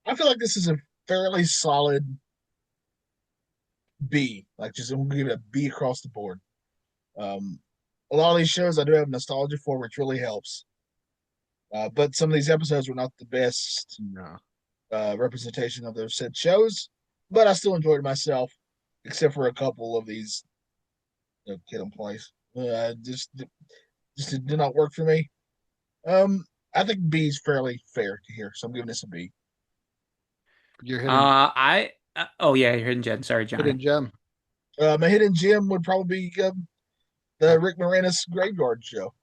Speaker 3: I feel like this is a fairly solid B. Like, just I'm gonna give it a B across the board. Um, a lot of these shows I do have nostalgia for, which really helps. But some of these episodes were not the best
Speaker 4: No.
Speaker 3: representation of those said shows. But I still enjoyed myself, except for a couple of these kid and plays. Just did not work for me. I think B is fairly fair to here, so I'm giving this a B.
Speaker 4: Your
Speaker 5: Oh yeah, your hidden gem. Sorry,
Speaker 4: hidden
Speaker 5: Johnny.
Speaker 4: gem.
Speaker 3: My hidden gem would probably be the Rick Moranis Graveyard Show,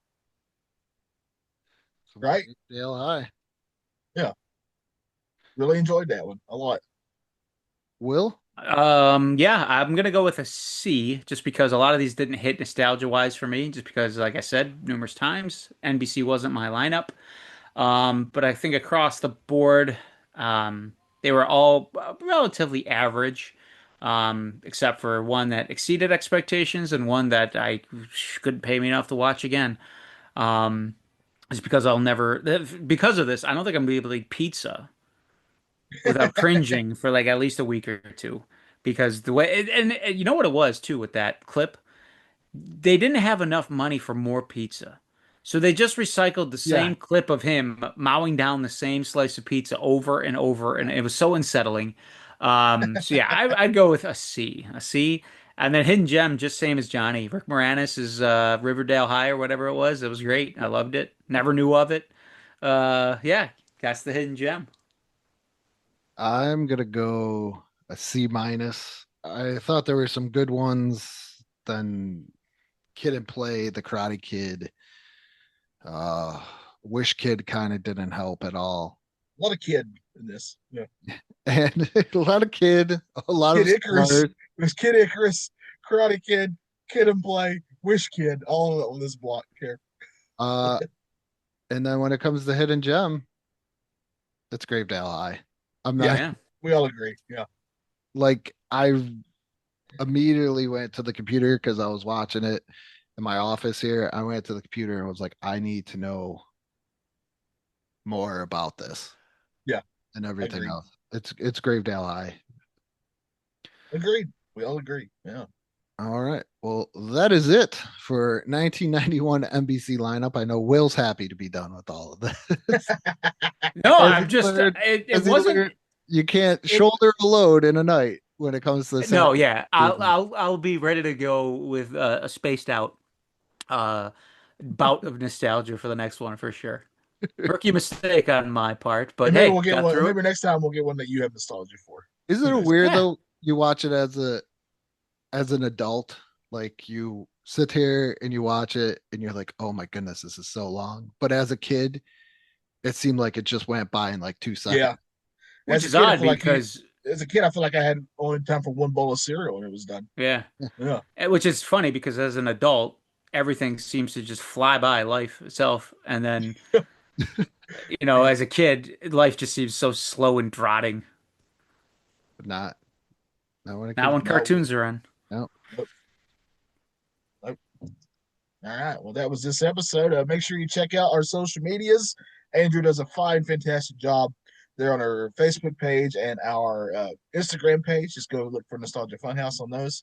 Speaker 3: right?
Speaker 4: Dale High.
Speaker 3: Yeah, really enjoyed that one a lot.
Speaker 4: Will?
Speaker 5: Yeah, I'm gonna go with a C just because a lot of these didn't hit nostalgia wise for me, just because, like I said numerous times, NBC wasn't my lineup. But I think across the board, they were all relatively average, except for one that exceeded expectations and one that I couldn't pay me enough to watch again. Um, it's because because of this, I don't think I'm gonna be able to eat pizza without cringing for like at least a week or two. Because the way, and you know what it was too with that clip? They didn't have enough money for more pizza. So they just recycled the
Speaker 4: Yeah.
Speaker 5: same clip of him mowing down the same slice of pizza over and over, and it was so unsettling. So yeah, I'd go with a C. A C. And then Hidden Gem, just same as Johnny. Rick Moranis is Riverdale High or whatever it was. It was great. I loved it. Never knew of it. Yeah, that's the Hidden Gem.
Speaker 4: I'm gonna go a C minus. I thought there were some good ones. Then Kid and Play, The Karate Kid, uh, Wish Kid kind of didn't help at all.
Speaker 3: A lot of kid in this. Yeah,
Speaker 4: And a lot of kid, a lot
Speaker 3: Kid
Speaker 4: of
Speaker 3: Icarus.
Speaker 4: stars.
Speaker 3: It was Kid Icarus, Karate Kid, Kid and Play, Wish Kid, all of it on this block here.
Speaker 4: Uh, and then when it comes to Hidden Gem, it's Gravedale High. I'm
Speaker 3: Yeah,
Speaker 4: not
Speaker 5: Yeah.
Speaker 3: we all agree. Yeah,
Speaker 4: like I immediately went to the computer because I was watching it in my office here. I went to the computer and was like, I need to know more about this
Speaker 3: yeah,
Speaker 4: and everything
Speaker 3: agreed.
Speaker 4: else. It's Gravedale High.
Speaker 3: Agreed. We all agree. Yeah.
Speaker 4: All right. Well, that is it for 1991 NBC lineup. I know Will's happy to be done with all of this.
Speaker 5: No,
Speaker 4: As
Speaker 5: I'm
Speaker 4: he
Speaker 5: just
Speaker 4: learned,
Speaker 5: it
Speaker 4: as he
Speaker 5: wasn't
Speaker 4: learned, you can't
Speaker 5: it
Speaker 4: shoulder a load in a night when it comes to the
Speaker 5: no,
Speaker 4: Saturday.
Speaker 5: yeah. I'll be ready to go with a spaced out uh bout of nostalgia for the next one for sure. Rookie mistake on my part, but
Speaker 3: And maybe
Speaker 5: hey,
Speaker 3: we'll get
Speaker 5: got
Speaker 3: one. And
Speaker 5: through it.
Speaker 3: maybe next time we'll get one that you have nostalgia for.
Speaker 4: Isn't
Speaker 3: Who
Speaker 4: it
Speaker 3: knows?
Speaker 4: weird
Speaker 5: Yeah.
Speaker 4: though? You watch it as an adult, like you sit here and you watch it and you're like, oh my goodness, this is so long. But as a kid, it seemed like it just went by in like 2 seconds.
Speaker 3: Yeah.
Speaker 5: Which
Speaker 3: As a
Speaker 5: is
Speaker 3: kid, I
Speaker 5: odd
Speaker 3: feel like you.
Speaker 5: because
Speaker 3: As a kid, I feel like I had only time for one bowl of cereal and it was done.
Speaker 5: yeah.
Speaker 3: Yeah.
Speaker 5: Which is funny because as an adult, everything seems to just fly by life itself. And then, as a kid, life just seems so slow and trotting.
Speaker 4: But not when it
Speaker 5: Not
Speaker 4: comes
Speaker 5: when
Speaker 4: to
Speaker 3: No.
Speaker 5: cartoons are on.
Speaker 4: no.
Speaker 3: Nope. Nope. All right. Well, that was this episode. Make sure you check out our social medias. Andrew does a fine, fantastic job there on our Facebook page and our Instagram page. Just go look for Nostalgia Funhouse on those.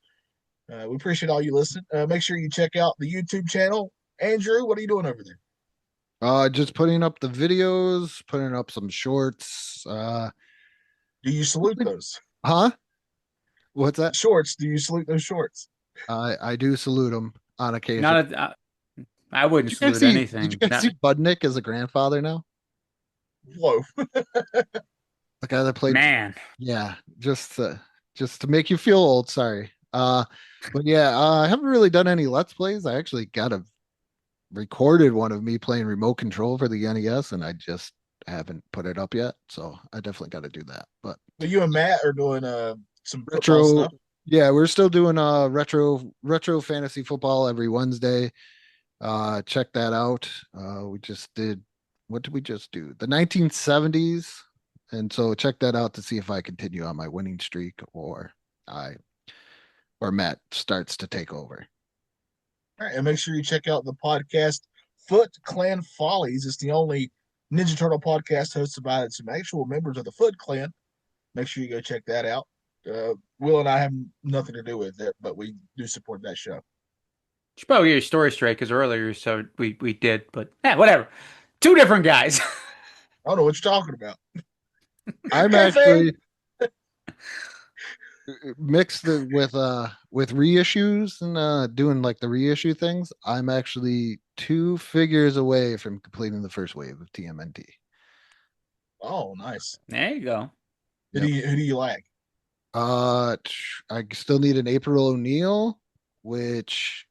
Speaker 3: We appreciate all you listening. Make sure you check out the YouTube channel. Andrew, what are you doing over there?
Speaker 4: Just putting up the videos, putting up some shorts.
Speaker 3: Do you salute those
Speaker 4: Huh? What's that?
Speaker 3: shorts? Do you salute those shorts?
Speaker 4: I do salute them on occasion.
Speaker 5: Not a, I wouldn't
Speaker 4: Did you guys
Speaker 5: salute
Speaker 4: see? Did you
Speaker 5: anything.
Speaker 4: guys see Budnick as a grandfather now?
Speaker 3: Whoa.
Speaker 4: The guy that played.
Speaker 5: Man.
Speaker 4: Yeah, just to make you feel old. Sorry. But yeah, I haven't really done any Let's Plays. I actually got a recorded one of me playing remote control for the NES, and I just haven't put it up yet. So I definitely got to do that. But
Speaker 3: But you and Matt are doing some football
Speaker 4: retro,
Speaker 3: stuff.
Speaker 4: yeah, we're still doing retro fantasy football every Wednesday. Check that out. We just did, what did we just do? The 1970s. And so check that out to see if I continue on my winning streak I or Matt starts to take over.
Speaker 3: All right, and make sure you check out the podcast Foot Clan Follies. It's the only Ninja Turtle podcast hosted by some actual members of the Foot Clan. Make sure you go check that out. Will and I have nothing to do with it, but we do support that show.
Speaker 5: Should probably get your story straight because earlier so we did, but yeah, whatever. Two different guys.
Speaker 3: I don't know what you're talking about.
Speaker 4: I'm
Speaker 3: Kayfabe.
Speaker 4: actually mixed it with reissues and doing like the reissue things. I'm actually 2 figures away from completing the first wave of TMNT.
Speaker 3: Oh, nice.
Speaker 5: There you go.
Speaker 3: Who
Speaker 4: Yep.
Speaker 3: do you like?
Speaker 4: I still need an April O'Neil, which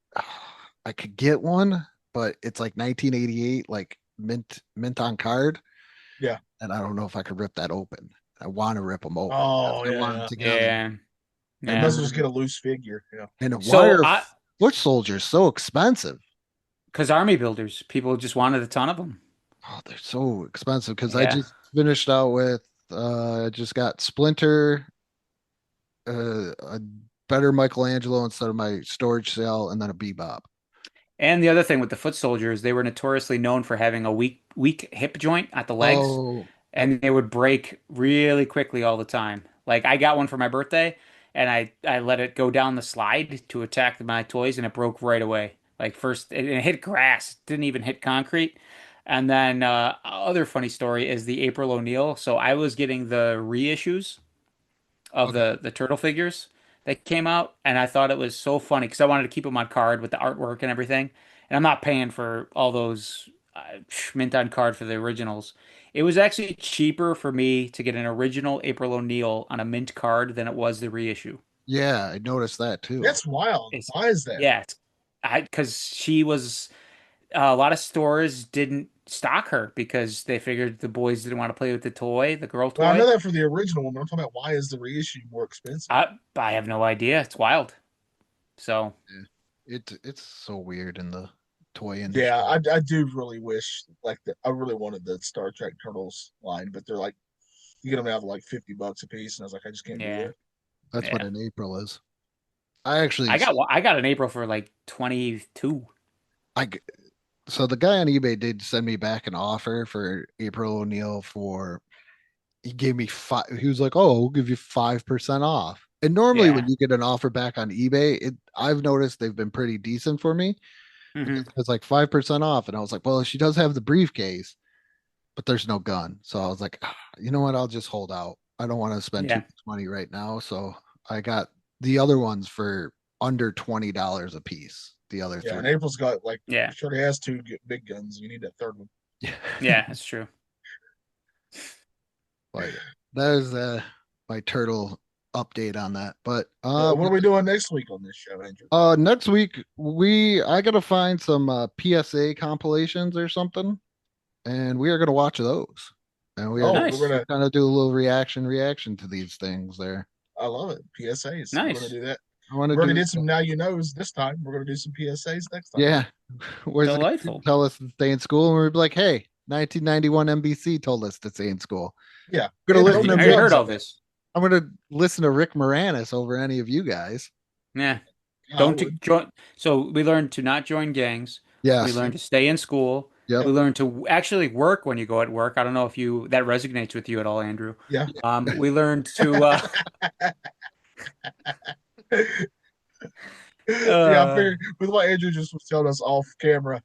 Speaker 4: I could get one, but it's like 1988, like mint on card.
Speaker 3: Yeah.
Speaker 4: And I don't know if I could rip that open. I want to rip them open.
Speaker 3: Oh,
Speaker 4: I want them
Speaker 3: yeah.
Speaker 4: together.
Speaker 5: Yeah.
Speaker 3: You
Speaker 5: Yeah.
Speaker 3: might as well just get a loose figure. Yeah.
Speaker 4: And
Speaker 5: So
Speaker 4: why are
Speaker 5: I,
Speaker 4: foot soldiers so expensive?
Speaker 5: because army builders, people just wanted a ton of them.
Speaker 4: Oh, they're so expensive because I
Speaker 5: Yeah.
Speaker 4: just finished out with I just got Splinter, a better Michelangelo instead of my storage cell, and then a Bebop.
Speaker 5: And the other thing with the foot soldiers, they were notoriously known for having a weak hip joint at the legs,
Speaker 4: Oh,
Speaker 5: and they would break really quickly all the time. Like I got one for my birthday, and I let it go down the slide to attack my toys, and it broke right away. Like first, it hit grass, didn't even hit concrete. And then other funny story is the April O'Neil. So I was getting the reissues of
Speaker 4: okay.
Speaker 5: the turtle figures that came out, and I thought it was so funny because I wanted to keep them on card with the artwork and everything. And I'm not paying for all those mint on card for the originals. It was actually cheaper for me to get an original April O'Neil on a mint card than it was the reissue.
Speaker 4: Yeah, I noticed that too.
Speaker 3: That's wild.
Speaker 5: It's
Speaker 3: Why is that?
Speaker 5: yeah, I because she was a lot of stores didn't stock her because they figured the boys didn't want to play with the toy, the girl
Speaker 3: Well, I know
Speaker 5: toy.
Speaker 3: that for the original one, but I'm talking about why is the reissue more expensive?
Speaker 5: I have no idea. It's wild. So.
Speaker 4: It's so weird in the toy
Speaker 3: Yeah,
Speaker 4: industry.
Speaker 3: I do really wish like I really wanted the Star Trek Turtles line, but they're like you get them out for like $50 a piece, and I was like, I just can't do
Speaker 5: Yeah,
Speaker 3: that.
Speaker 4: That's what
Speaker 5: yeah.
Speaker 4: an April is. I actually
Speaker 5: I got an April for like 22.
Speaker 4: I g- so the guy on eBay did send me back an offer for April O'Neil for he gave me five. He was like, "Oh, we'll give you 5% off." And normally, when
Speaker 5: Yeah.
Speaker 4: you get an offer back on eBay, I've noticed they've been pretty decent for me because
Speaker 5: Hmm.
Speaker 4: it's like 5% off. And I was like, "Well, she does have the briefcase, but there's no gun." So I was like, "You know what? I'll just hold out. I don't want to spend too
Speaker 5: Yeah.
Speaker 4: much money right now." So I got the other ones for under $20 a piece. The other
Speaker 3: Yeah, and
Speaker 4: three.
Speaker 3: April's got like
Speaker 5: Yeah.
Speaker 3: she already has two big guns. You need that third one.
Speaker 5: Yeah, that's true.
Speaker 4: But there's my turtle update on that. But
Speaker 3: What are we doing next week on this show, Andrew?
Speaker 4: next week I gotta find some PSA compilations or something, and we are gonna watch those. And we are
Speaker 3: Oh,
Speaker 5: Nice.
Speaker 3: we're gonna.
Speaker 4: kind of do a little reaction to these things there.
Speaker 3: I love it. PSAs. We're gonna
Speaker 5: Nice.
Speaker 3: do that.
Speaker 4: I want to
Speaker 3: We already
Speaker 4: do
Speaker 3: did some now you knows this time. We're gonna do some PSAs next time.
Speaker 4: yeah. Where's the
Speaker 5: Delightful.
Speaker 4: tell us to stay in school, and we'd be like, hey, 1991 NBC told us to stay in school.
Speaker 3: Yeah.
Speaker 4: I'm gonna
Speaker 3: And
Speaker 4: listen
Speaker 3: throw
Speaker 5: I
Speaker 4: to
Speaker 3: your
Speaker 5: already
Speaker 3: drugs
Speaker 5: heard all
Speaker 3: on that.
Speaker 5: this.
Speaker 4: I'm gonna listen to Rick Moranis over any of you guys.
Speaker 5: Yeah.
Speaker 3: I
Speaker 5: Don't
Speaker 3: would.
Speaker 5: join. So we learned to not join gangs. We
Speaker 4: Yes.
Speaker 5: learned to stay in school.
Speaker 4: Yep.
Speaker 5: We learned to actually work when you go at work. I don't know if you that resonates with you at all, Andrew.
Speaker 3: Yeah.
Speaker 5: We learned to
Speaker 3: Yeah, I
Speaker 5: uh
Speaker 3: figured with what Andrew just was telling us off camera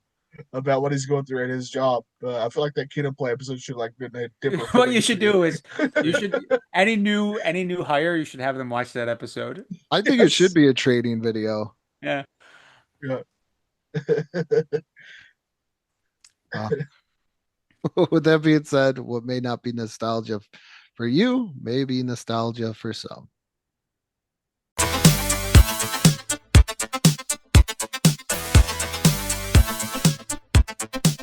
Speaker 3: about what he's going through at his job. I feel like that Kid and Play episode should like been a different.
Speaker 5: what you should do is you should any new hire, you should have them watch that episode.
Speaker 4: I think it should be a trading video.
Speaker 5: Yeah.
Speaker 3: Yeah.
Speaker 4: Uh, with that being said, what may not be nostalgia for you may be nostalgia for some.